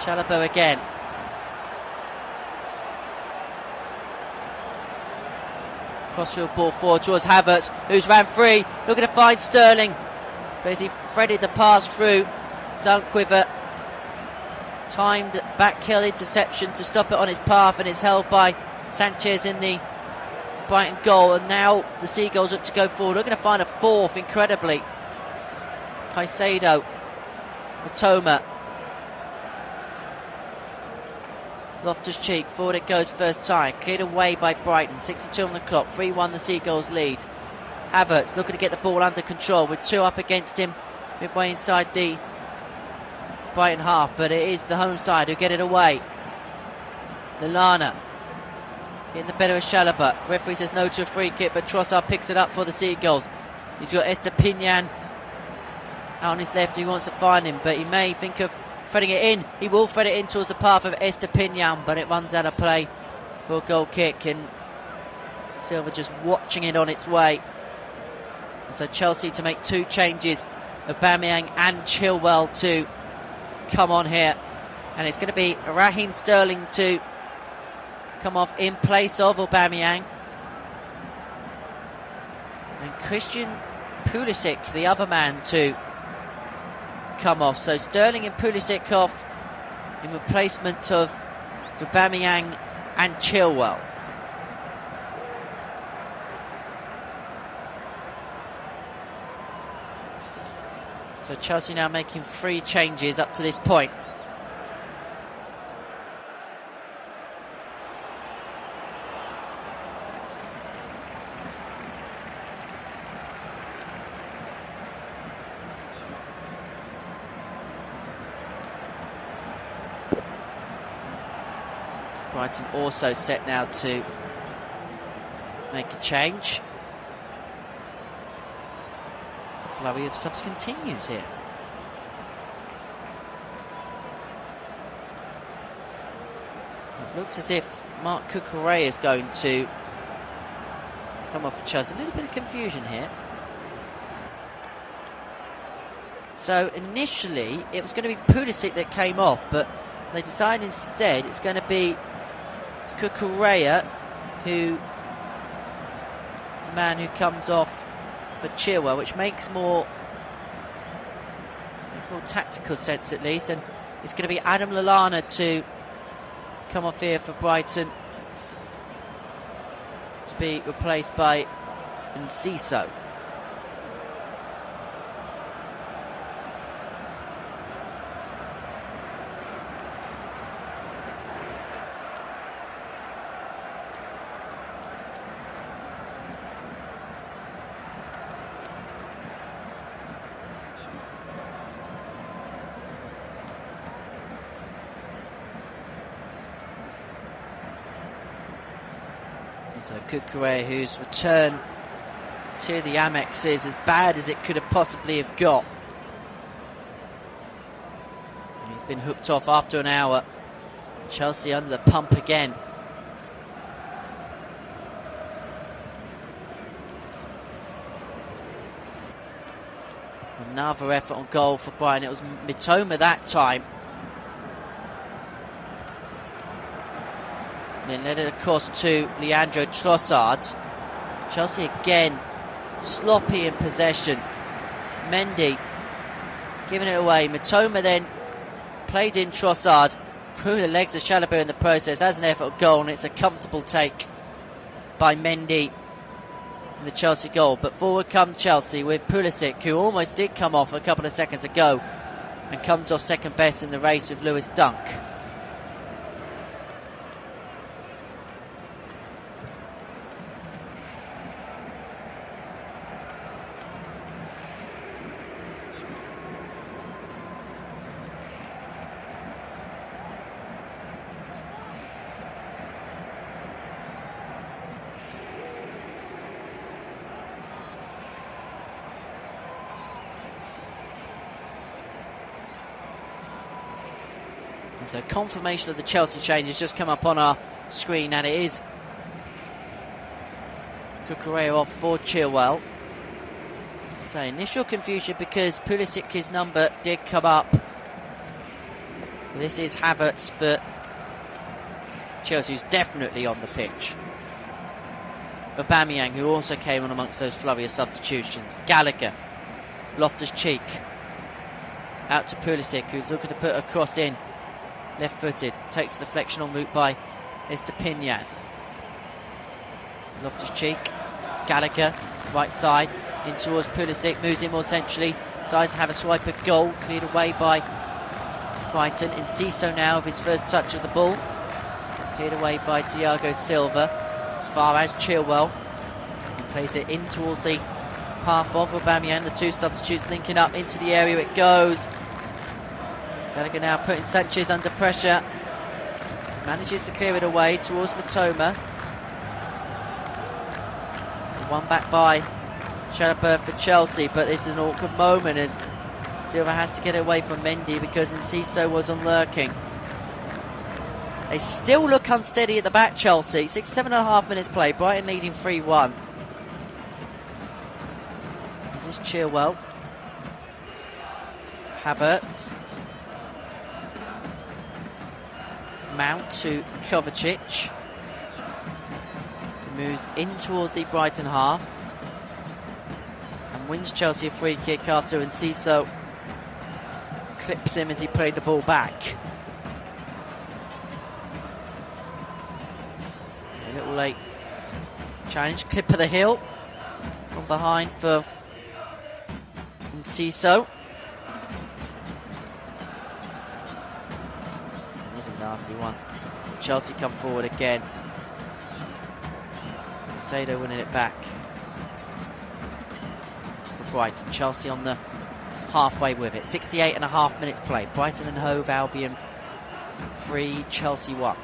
Chalobah again. Crossfield ball forward towards Havertz, who's ran free, looking to find Sterling. But as he threaded the pass through, don't quiver. Timed back heel interception to stop it on its path, and it's held by Sanchez in the Brighton goal. And now the Seagulls look to go forward, looking to find a fourth, incredibly. Caicedo, Mitoma, Loftus-Cheek, forward it goes first time, cleared away by Brighton, 62 on the clock, 3-1 the Seagulls lead. Havertz looking to get the ball under control with two up against him midway inside the Brighton half, but it is the home side who get it away. Lallana getting the better of Chalobah. Referee says no to a free kick, but Trossard picks it up for the Seagulls. He's got Estepinian out on his left, he wants to find him, but he may think of threading it in. He will thread it in towards the path of Estepinian, but it runs out of play for a goal kick, and Silva just watching it on its way. And so Chelsea to make two changes, Aubameyang and Chilwell to come on here, and it's going to be Raheem Sterling to come off in place of Aubameyang, and Christian Pulisic, the other man, to come off. So Sterling and Pulisic off in replacement of Aubameyang and Chilwell. So Chelsea now making three changes up to this point. Brighton also set now to make a change. The flurry of subs continues here. It looks as if Mark Cucurella is going to come off for Chelsea. A little bit of confusion here. So initially it was going to be Pulisic that came off, but they decided instead it's going to be Cucurella, who is the man who comes off for Chilwell, which makes more tactical sense at least. And it's going to be Adam Lallana to come off here for Brighton, to be replaced by Enciso. So Cucurella, whose return to the Amex is as bad as it could have possibly have got. And he's been hooked off after an hour. Chelsea under the pump again. Another effort on goal for Brighton. It was Mitoma that time. Then led it across to Leandro Trossard. Chelsea again sloppy in possession. Mendy giving it away. Mitoma then played in Trossard. through the legs of Chalobah in the process, has an effort goal, and it's a comfortable take by Mendy in the Chelsea goal. But forward comes Chelsea with Pulisic, who almost did come off a couple of seconds ago and comes off second best in the race with Lewis Dunk. So confirmation of the Chelsea change has just come up on our screen, and it is Cucurella off for Chilwell. So initial confusion because Pulisic's number did come up. This is Havertz for Chelsea, who's definitely on the pitch. Aubameyang, who also came on amongst those flurry of substitutions. Gallagher, Loftus-Cheek, out to Pulisic, who's looking to put a cross in. Left-footed, takes the deflection en route by Estepinian. Loftus-Cheek, Gallagher, right side, in towards Pulisic, moves in more centrally, decides to have a swipe at goal, cleared away by Brighton. Enciso now with his first touch of the ball, cleared away by Thiago Silva, as far as Chilwell, who plays it in towards the path of Aubameyang. The two substitutes linking up into the area, it goes. Gallagher now putting Sanchez under pressure. Manages to clear it away towards Matoma. One back by Chalobah for Chelsea, but it's an awkward moment as Silva has to get away from Mendy because Enciso was on lurking. They still look unsteady at the back, Chelsea. 7.5 minutes play, Brighton leading 3-1. This is Chilwell. Havertz. Mount to Kovacic. He moves in towards the Brighton half and wins Chelsea a free kick after Enciso clips him as he played the ball back. A little late challenge, clip of the heel from behind for Enciso. Nasty one. Chelsea come forward again. Sado winning it back for Brighton. Chelsea on the halfway with it. 68.5 minutes played. Brighton and Hove Albion 3, Chelsea 1.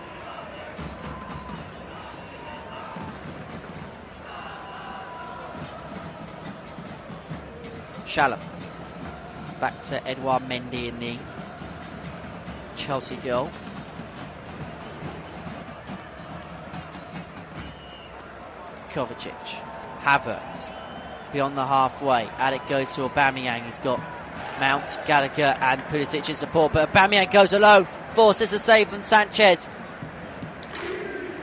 Shalom. Back to Edouard Mendy in the Chelsea goal. Kovacic, Havertz, beyond the halfway, and it goes to Aubameyang. He's got Mount, Gallagher and Pulisic in support, but Aubameyang goes alone, forces a save from Sanchez.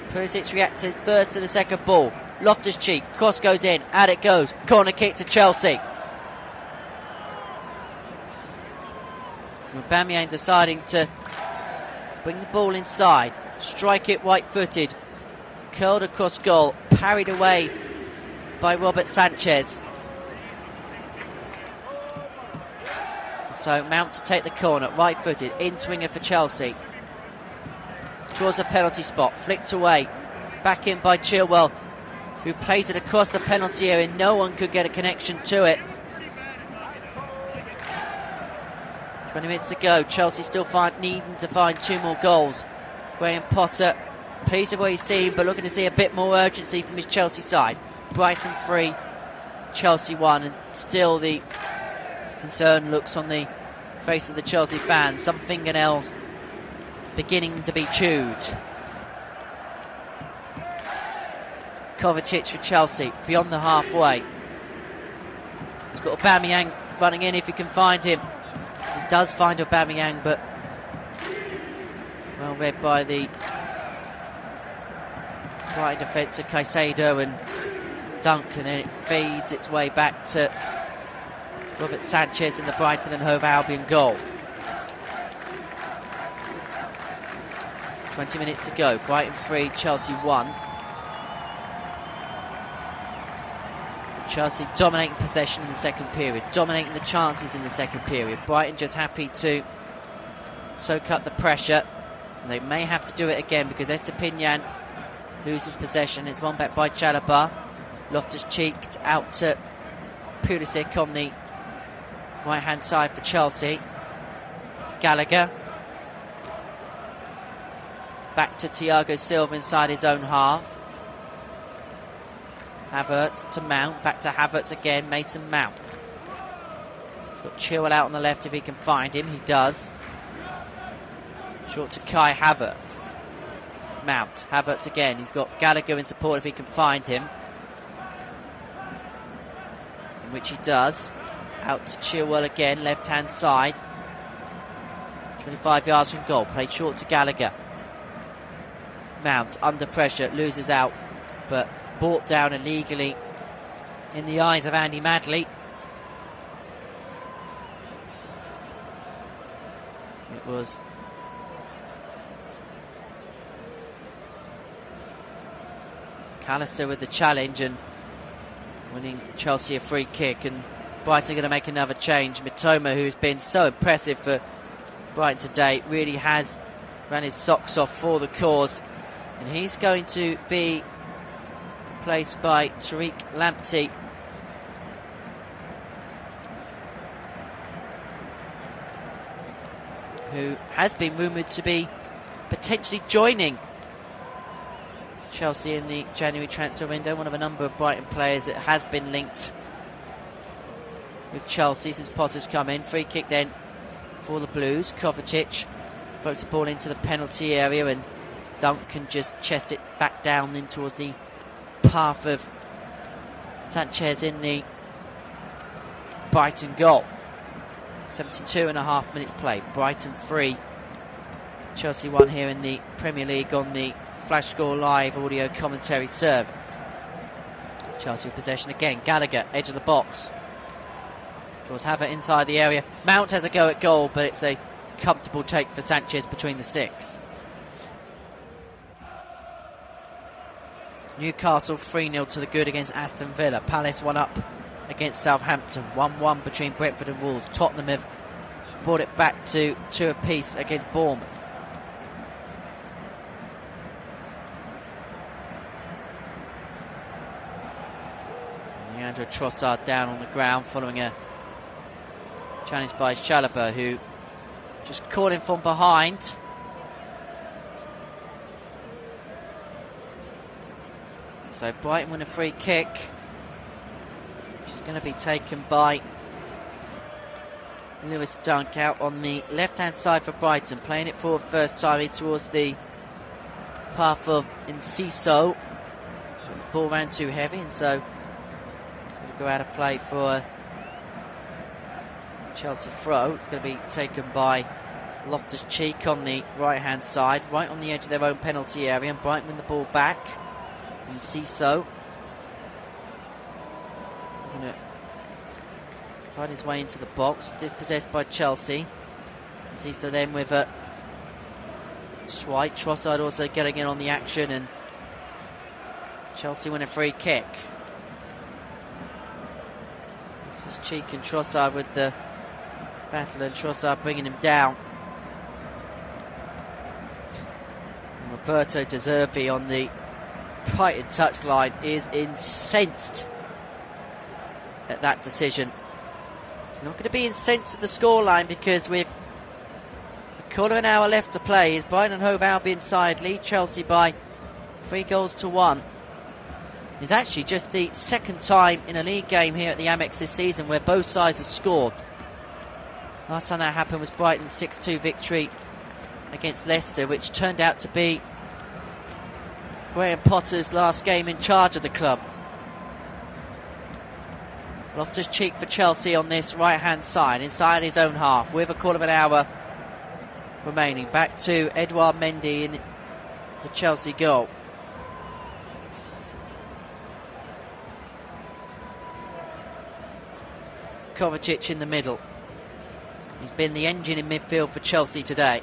Pulisic reacted first to the second ball. Loftus-Cheek, cross goes in, and it goes, corner kick to Chelsea. Aubameyang deciding to bring the ball inside, strike it right-footed, curled across goal, parried away by Robert Sanchez. So Mount to take the corner, right-footed, in-swinger for Chelsea. Towards the penalty spot, flicked away, back in by Chilwell, who plays it across the penalty area. No one could get a connection to it. 20 minutes to go. Chelsea still needing to find 2 more goals. Graham Potter, pleased with what he's seen, but looking to see a bit more urgency from his Chelsea side. Brighton 3, Chelsea 1, and still the concern looks on the face of the Chelsea fans. Some fingernails beginning to be chewed. Kovacic for Chelsea, beyond the halfway. He's got Aubameyang running in if he can find him. He does find Aubameyang, but well read by the right defence of Caicedo and Dunk, and then it fades its way back to Robert Sanchez in the Brighton and Hove Albion goal. 20 minutes to go. Brighton 3, Chelsea 1. Chelsea dominating possession in the second period, dominating the chances in the second period. Brighton just happy to soak up the pressure. And they may have to do it again because Estepinian loses possession. It's won back by Chalobah. Loftus-Cheek out to Pulisic on the right-hand side for Chelsea. Gallagher. Back to Thiago Silva inside his own half. Havertz to Mount. Back to Havertz again. Mason Mount. He's got Chilwell out on the left if he can find him. He does. Short to Kai Havertz. Mount. Havertz again. He's got Gallagher in support if he can find him. In which he does. Out to Chilwell again. Left-hand side. 25 yards from goal. Played short to Gallagher. Mount under pressure. Loses out. But brought down illegally in the eyes of Andy Madley. It was Callister with the challenge and winning Chelsea a free kick, and Brighton going to make another change. Mitoma, who's been so impressive for Brighton today, really has ran his socks off for the cause, and he's going to be replaced by Tariq Lamptey, who has been rumoured to be potentially joining Chelsea in the January transfer window. One of a number of Brighton players that has been linked with Chelsea since Potter's come in. Free kick then for the Blues. Kovacic floats the ball into the penalty area and Duncan just chest it back down in towards the path of Sanchez in the Brighton goal. 72.5 minutes played. Brighton 3, Chelsea 1 here in the Premier League on the Flash Score Live audio commentary service. Chelsea with possession again. Gallagher, edge of the box. Draws Havertz inside the area. Mount has a go at goal, but it's a comfortable take for Sanchez between the sticks. Newcastle 3-0 to the good against Aston Villa. Palace 1 up against Southampton. 1-1 between Brentford and Wolves. Tottenham have brought it back to 2 apiece against Bournemouth. Leandro Trossard down on the ground following a challenge by Chalobah, who just caught him from behind. So Brighton win a free kick, which is going to be taken by Lewis Dunk out on the left-hand side for Brighton, playing it forward first time in towards the path of Enciso. The ball ran too heavy, and so it's going to go out of play for Chelsea throw. It's going to be taken by Loftus-Cheek on the right-hand side, right on the edge of their own penalty area, and Brighton win the ball back. Enciso going to find his way into the box, dispossessed by Chelsea. Enciso then with a swipe. Trossard also getting in on the action, and Chelsea win a free kick. This is Cheek and Trossard with the battle, and Trossard bringing him down. And Roberto De Zerbi on the Brighton touchline is incensed at that decision. He's not going to be incensed at the scoreline, because with a quarter of an hour left to play, is Brighton and Hove Albion side lead Chelsea by 3-1. It's actually just the second time in a league game here at the Amex this season where both sides have scored. Last time that happened was Brighton's 6-2 victory against Leicester, which turned out to be Graham Potter's last game in charge of the club. Loftus-Cheek for Chelsea on this right-hand side, inside his own half, with a quarter of an hour remaining. Back to Edouard Mendy in the Chelsea goal. Kovacic in the middle. He's been the engine in midfield for Chelsea today.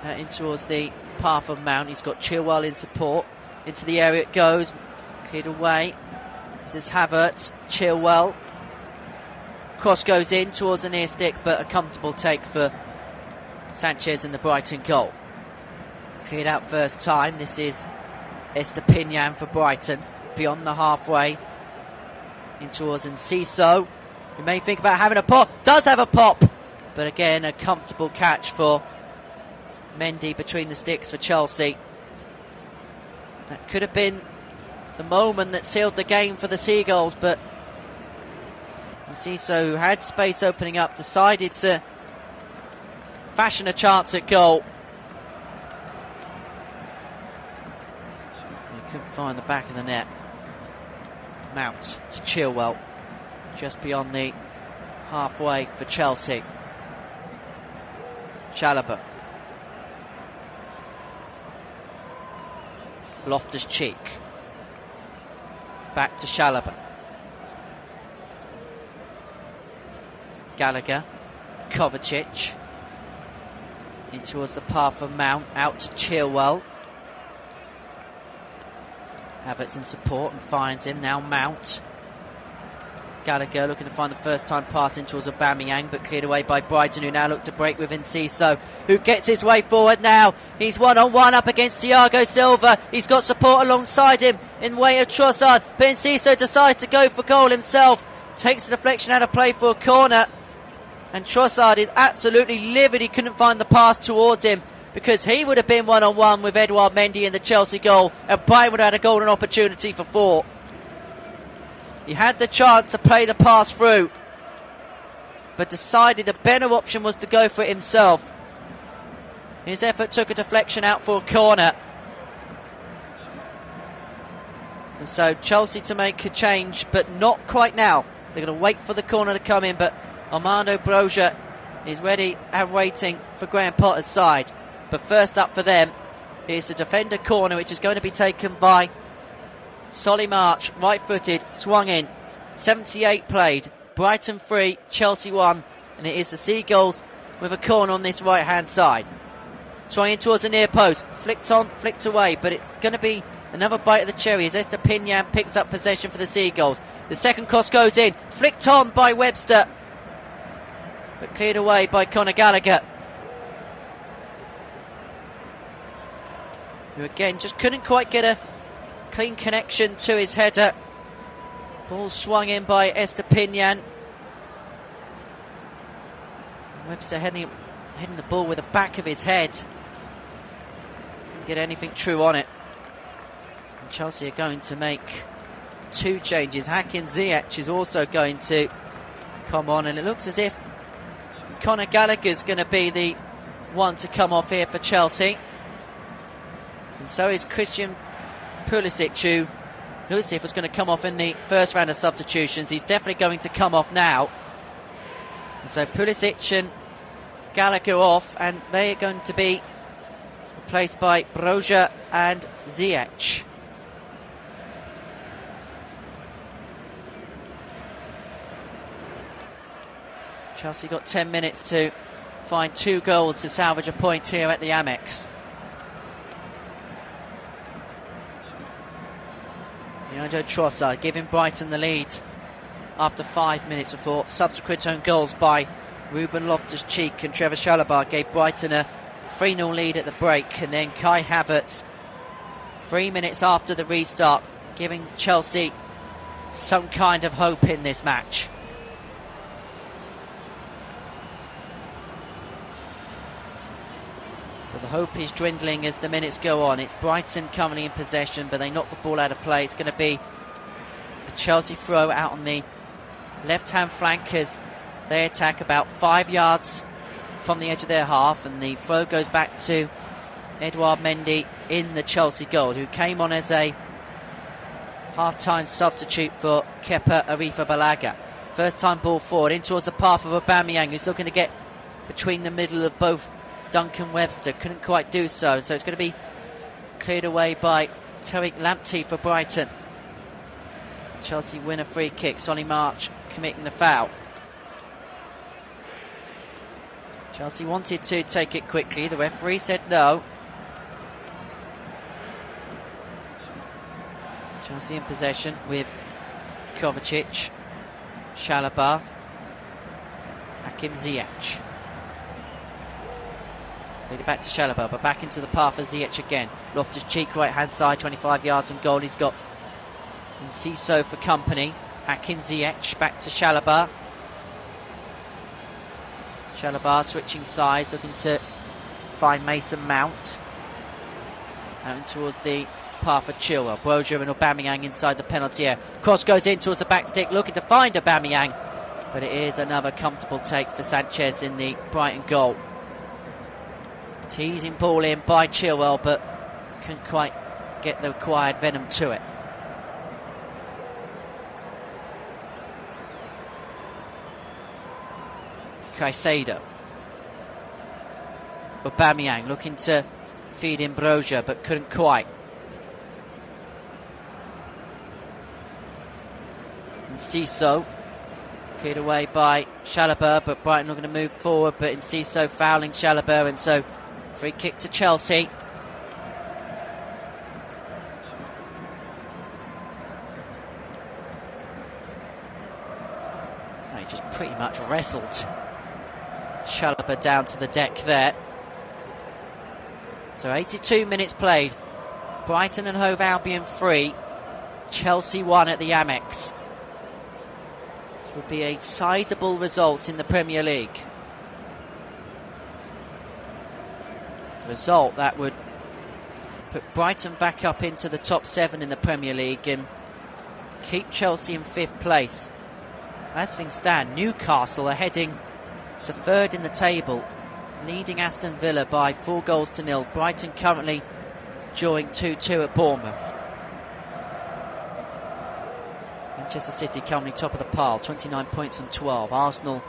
in towards the path of Mount. He's got Chilwell in support. Into the area it goes. Cleared away. This is Havertz. Chilwell. Cross goes in towards the near stick, but a comfortable take for Sanchez in the Brighton goal. Cleared out first time. This is Estepinian for Brighton. Beyond the halfway. In towards Enciso. You may think about having a pop. Does have a pop. But again, a comfortable catch for Mendy between the sticks for Chelsea. That could have been the moment that sealed the game for the Seagulls, but Enciso, who had space opening up, decided to fashion a chance at goal. He couldn't find the back of the net. Mount to Chilwell, just beyond the halfway for Chelsea. Chalobah. Loftus-Cheek. Back to Chalobah. Gallagher. Kovacic. In towards the path of Mount. Out to Chilwell. Havertz in support and finds him. Now Mount. Gallagher looking to find the first time pass in towards Aubameyang, but cleared away by Brighton, who now look to break with Enciso, who gets his way forward now. He's one-on-one up against Thiago Silva. He's got support alongside him in way of Trossard, but Enciso decides to go for goal himself. Takes the deflection out of play for a corner, and Trossard is absolutely livid he couldn't find the pass towards him, because he would have been one-on-one with Edouard Mendy in the Chelsea goal, and Brighton would have had a golden opportunity for 4. He had the chance to play the pass through, but decided the better option was to go for it himself. His effort took a deflection out for a corner. And so Chelsea to make a change, but not quite now. They're going to wait for the corner to come in, but Armando Broja is ready and waiting for Graham Potter's side. But first up for them is the defender corner, which is going to be taken by Solly March, right-footed, swung in. 78 played. Brighton 3, Chelsea 1. And it is the Seagulls with a corner on this right-hand side. Swung in towards the near post. Flicked on, flicked away. But it's going to be another bite of the cherry as Estepinian picks up possession for the Seagulls. The second cross goes in. Flicked on by Webster. But cleared away by Conor Gallagher, who again just couldn't quite get a clean connection to his header. Ball swung in by Estepinian. Webster heading the ball with the back of his head. Couldn't get anything true on it. And Chelsea are going to make 2 changes. Hakim Ziyech is also going to come on, and it looks as if Conor Gallagher's going to be the one to come off here for Chelsea. And so is Christian Pulisic, who looks as if was going to come off in the first round of substitutions. He's definitely going to come off now. And so Pulisic and Gallagher off, and they are going to be replaced by Broja and Ziyech. Chelsea got 10 minutes to find 2 goals to salvage a point here at the Amex. Leandro Trossard giving Brighton the lead after 5 minutes before subsequent own goals by Ruben Loftus-Cheek and Trevor Chalobah gave Brighton a 3-0 lead at the break, and then Kai Havertz 3 minutes after the restart giving Chelsea some kind of hope in this match. But the hope is dwindling as the minutes go on. It's Brighton currently in possession, but they knock the ball out of play. It's going to be a Chelsea throw out on the left-hand flank as they attack about 5 yards from the edge of their half, and the throw goes back to Edouard Mendy in the Chelsea goal, who came on as a half-time substitute for Kepa Arrizabalaga. First time ball forward in towards the path of Aubameyang, who's looking to get between the middle of both Duncan Webster. Couldn't quite do so, so it's going to be cleared away by Tariq Lamptey for Brighton. Chelsea win a free kick. Solly March committing the foul. Chelsea wanted to take it quickly. The referee said no. Chelsea in possession with Kovacic, Chalobah, Hakim Ziyech. Lead it back to Chalobah, but back into the path of Ziyech again. Loftus-Cheek, right-hand side, 25 yards from goal. He's got Enciso for company. Hakim Ziyech back to Chalobah. Chalobah switching sides, looking to find Mason Mount. Out towards the path of Chilwell. Broja and Aubameyang inside the penalty area. Cross goes in towards the back stick, looking to find Aubameyang. But it is another comfortable take for Sanchez in the Brighton goal. Teasing ball in by Chilwell, but couldn't quite get the required venom to it. Caicedo. Aubameyang looking to feed in Broja, but couldn't quite. Enciso cleared away by Chalobah, but Brighton are going to move forward, but Enciso fouling Chalobah, and so free kick to Chelsea. He just pretty much wrestled Chalobah down to the deck there. So 82 minutes played. Brighton and Hove Albion 3, Chelsea 1 at the Amex. This would be a sizable result in the Premier League. Result that would put Brighton back up into the top 7 in the Premier League and keep Chelsea in 5th place. As things stand, Newcastle are heading to 3rd in the table, leading Aston Villa by 4-0. Brighton currently drawing 2-2 at Bournemouth. Manchester City currently top of the pile, 29 points from 12. Arsenal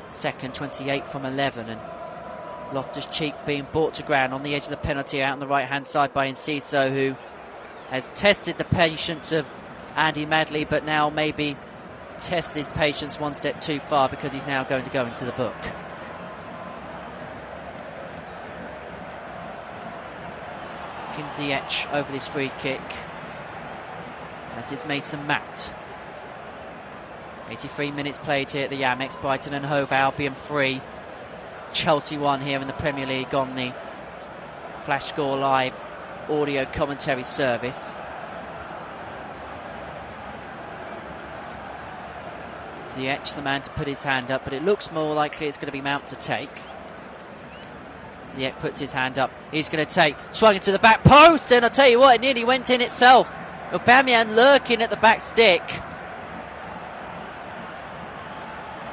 second, 28 from 11, and Loftus-Cheek being brought to ground on the edge of the penalty out on the right-hand side by Enciso, who has tested the patience of Andy Madley, but now maybe tested his patience one step too far, because he's now going to go into the book. Hakim Ziyech over this free kick, as is Mason Mount. 83 minutes played here at the Amex. Brighton and Hove Albion 3, Chelsea 1 here in the Premier League on the Flash Score Live audio commentary service. Ziyech, the man to put his hand up, but it looks more likely it's going to be Mount to take. Ziyech puts his hand up, he's going to take, swung into the back post, and I'll tell you what, it nearly went in itself. Aubameyang lurking at the back stick,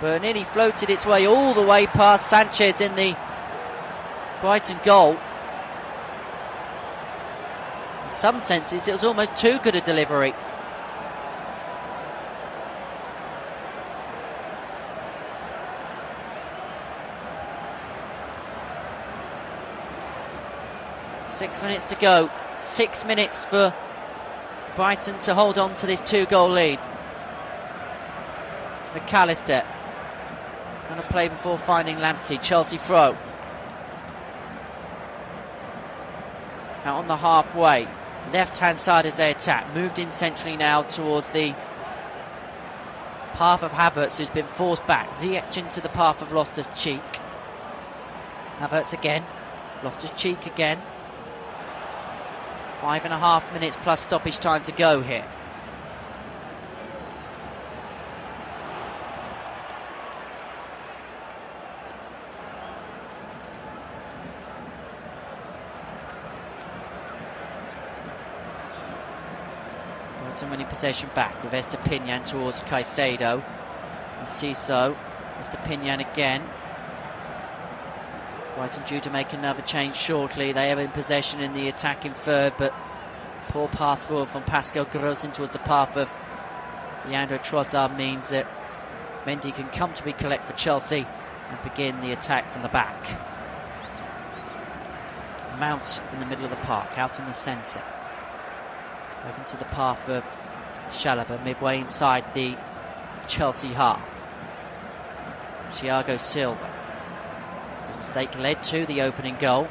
but it nearly floated its way all the way past Sanchez in the Brighton goal. In some senses, it was almost too good a delivery. Six minutes to go. 6 minutes for Brighton to hold on to this 2-goal lead. McAllister going to play before finding Lamptey. Chelsea throw. Out on the halfway. Left-hand side as they attack. Moved in centrally now towards the path of Havertz, who's been forced back. Ziyech into the path of Loftus-Cheek. Havertz again. Loftus-Cheek again. 5.5 minutes plus stoppage time to go here. Brighton winning possession back with Estepinian towards Caicedo. And Enciso, Estepinian again. Brighton due to make another change shortly. They are in possession in the attacking third, but poor pass forward from Pascal Gross towards the path of Leandro Trossard means that Mendy can comfortably collect for Chelsea and begin the attack from the back. Mount in the middle of the park, out in the centre. Back into the path of Chalobah, midway inside the Chelsea half. Thiago Silva. Mistake led to the opening goal.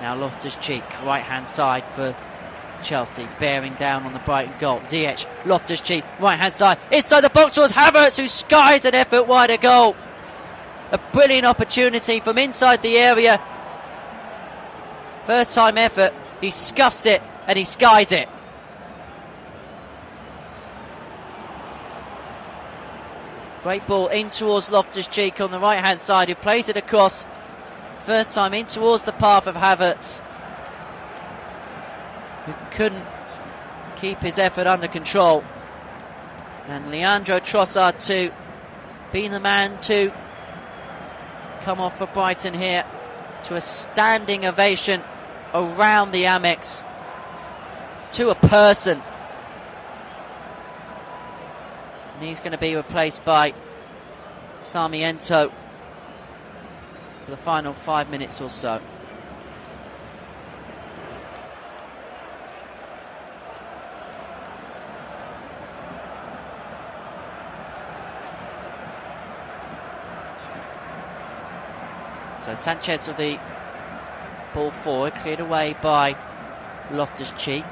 Now Loftus-Cheek, right-hand side for Chelsea, bearing down on the Brighton goal. Ziyech, Loftus-Cheek, right-hand side. Inside the box was Havertz, who skies an effort wider goal. A brilliant opportunity from inside the area. First time effort, he scuffs it and he skies it. Great ball in towards Loftus-Cheek on the right-hand side, who plays it across. First time in towards the path of Havertz, who couldn't keep his effort under control. And Leandro Trossard to be the man to come off for Brighton here, to a standing ovation around the Amex, to a person. And he's going to be replaced by Sarmiento for the final 5 minutes or so. So Sanchez with the ball forward, cleared away by Loftus-Cheek.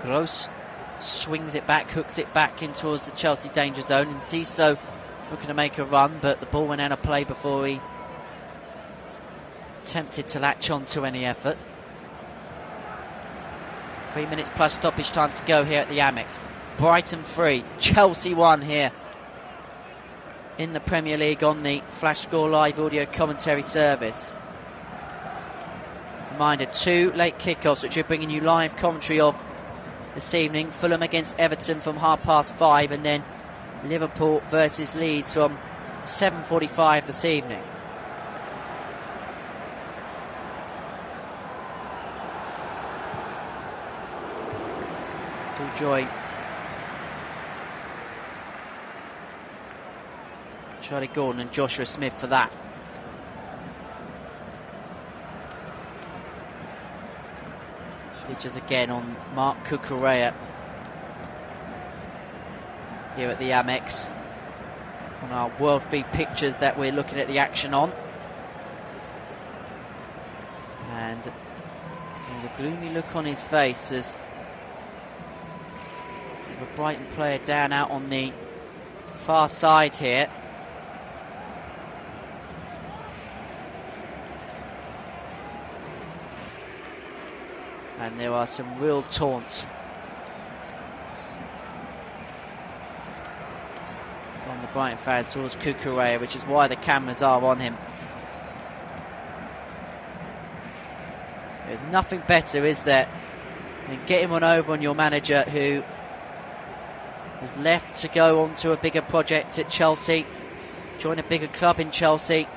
Gross swings it back, hooks it back in towards the Chelsea danger zone, and Ciso looking to make a run, but the ball went out of play before he attempted to latch on to any effort. 3 minutes plus stoppage time to go here at the Amex. Brighton 3, Chelsea 1 here in the Premier League on the Flash Score Live audio commentary service. Reminder, 2 late kickoffs which we're bringing you live commentary of this evening. Fulham against Everton from 5:30, and then Liverpool versus Leeds from 7:45 this evening. Full joy. Charlie Gordon and Joshua Smith for that. Features again on Mark Cucurella here at the Amex on our world feed pictures that we're looking at the action on. And there's a gloomy look on his face as a Brighton player down out on the far side here. And there are some real taunts from the Brighton fans towards Cucurella, which is why the cameras are on him. There's nothing better, is there, than getting one over on your manager who is left to go on to a bigger project at Chelsea, join a bigger club in Chelsea.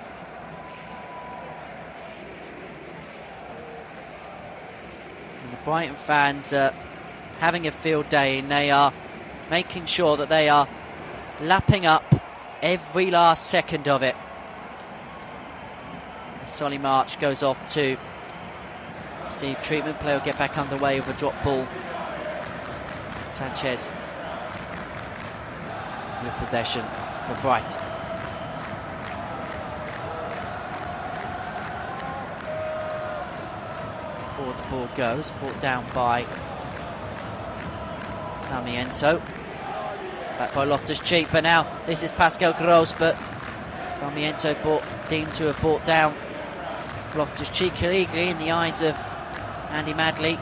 Brighton fans are having a field day, and they are making sure that they are lapping up every last second of it. The Solly March goes off to receive treatment. Play will get back underway with a drop ball. Sanchez with possession for Brighton. Forward the ball goes, brought down by Sarmiento. Back by Loftus-Cheek, but now this is Pascal Gross, but Sarmiento deemed to have brought down Loftus-Cheek illegally in the eyes of Andy Madley.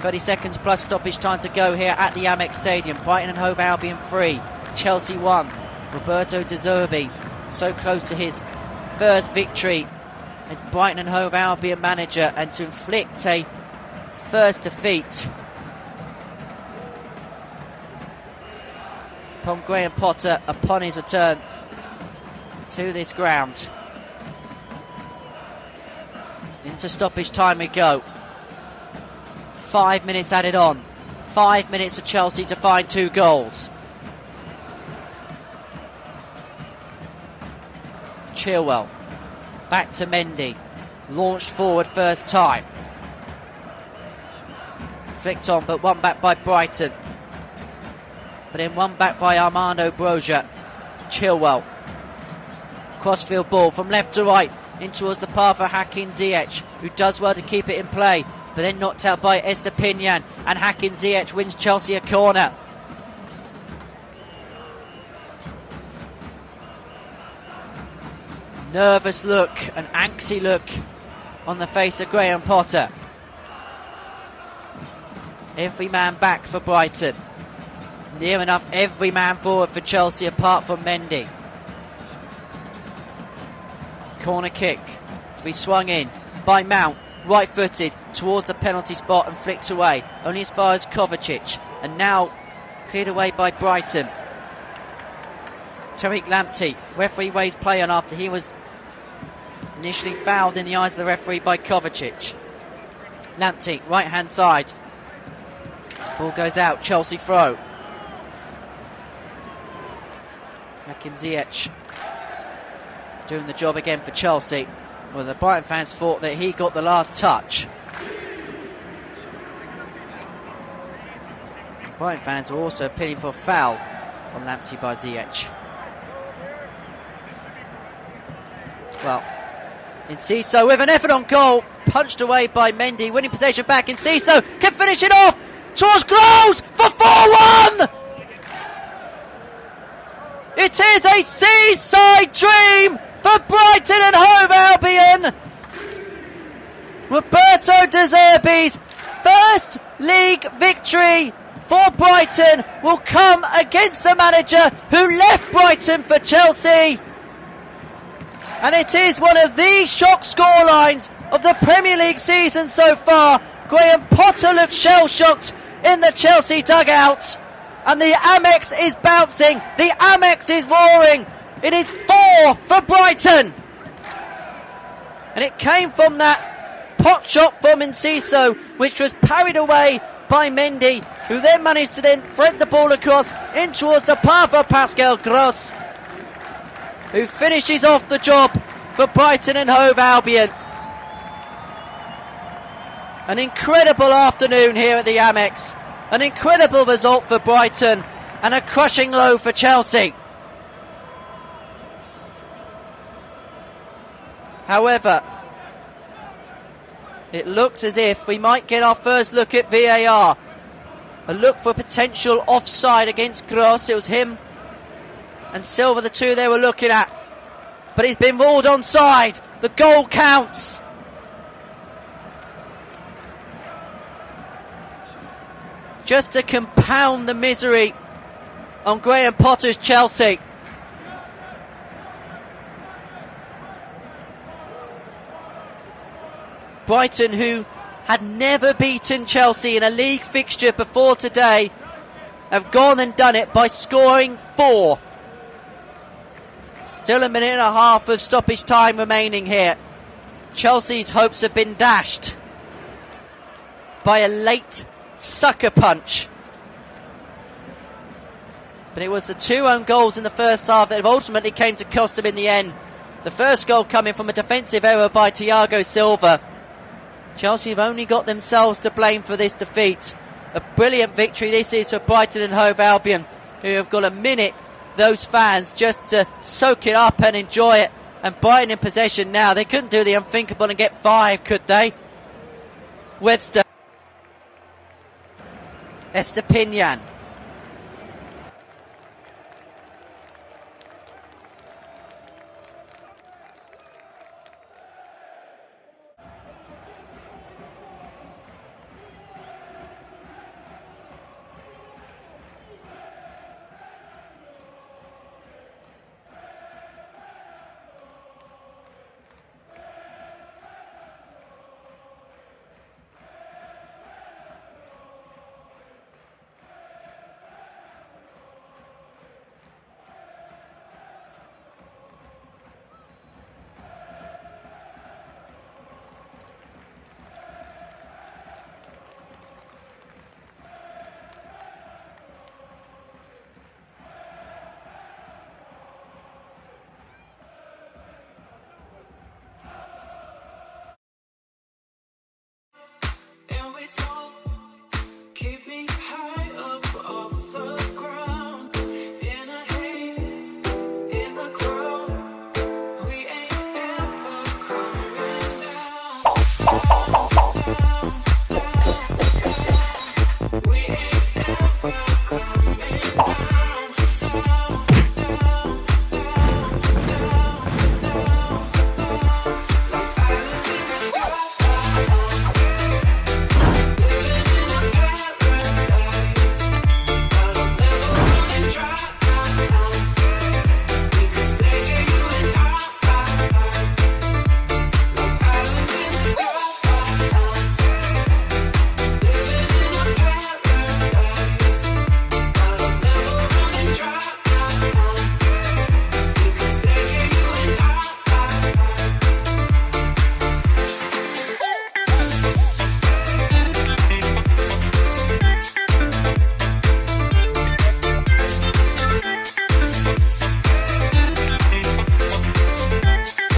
30 seconds plus stoppage time to go here at the Amex Stadium. Brighton and Hove Albion 3, Chelsea 1. Roberto De Zerbi so close to his first victory as Brighton and Hove Albion manager, and to inflict a first defeat upon Graham Potter upon his return to this ground. Into stoppage time we go. 5 minutes added on. 5 minutes for Chelsea to find 2 goals. Chilwell back to Mendy, launched forward first time, flicked on, but one back by Brighton, but then one back by Armando Broja. Chilwell Crossfield ball from left to right in towards the path for Hakim Ziyech, who does well to keep it in play, but then knocked out by Estepinian, and Hakim Ziyech wins Chelsea a corner. Nervous look, an anxious look on the face of Graham Potter. Every man back for Brighton. Near enough every man forward for Chelsea apart from Mendy. Corner kick to be swung in by Mount, right-footed towards the penalty spot and flicked away, only as far as Kovacic, and now cleared away by Brighton. Tariq Lamptey, referee weighs play on after he was initially fouled in the eyes of the referee by Kovacic. Lamptey, right-hand side. Ball goes out, Chelsea throw. Hakim Ziyech doing the job again for Chelsea. Well, the Brighton fans thought that he got the last touch. Brighton fans are also appealing for a foul on Lamptey by Ziyech. Well, Enciso with an effort on goal, punched away by Mendy, winning possession back. Enciso can finish it off towards Groves for 4-1. It is a seaside dream for Brighton and Hove Albion. Roberto De Zerbi's first league victory for Brighton will come against the manager who left Brighton for Chelsea. And it is one of the shock scorelines of the Premier League season so far. Graham Potter looks shell-shocked in the Chelsea dugout. And the Amex is bouncing. The Amex is roaring. It is 4 for Brighton. And it came from that pot shot from Enciso, which was parried away by Mendy, who then managed to then thread the ball across in towards the path of Pascal Gross, who finishes off the job for Brighton and Hove Albion. An incredible afternoon here at the Amex. An incredible result for Brighton and a crushing low for Chelsea. However, it looks as if we might get our first look at VAR. A look for potential offside against Gross. It was him and Silva, the two they were looking at. But he's been ruled onside. The goal counts. Just to compound the misery on Graham Potter's Chelsea. Brighton, who had never beaten Chelsea in a league fixture before today, have gone and done it by scoring 4. Still a minute and a half of stoppage time remaining here. Chelsea's hopes have been dashed by a late sucker punch. But it was the 2 own goals in the first half that ultimately came to cost them in the end. The first goal coming from a defensive error by Thiago Silva. Chelsea have only got themselves to blame for this defeat. A brilliant victory this is for Brighton and Hove Albion, who have got a minute, those fans, just to soak it up and enjoy it. And Brighton in possession now. They couldn't do the unthinkable and get 5, could they? Webster. Estepinian.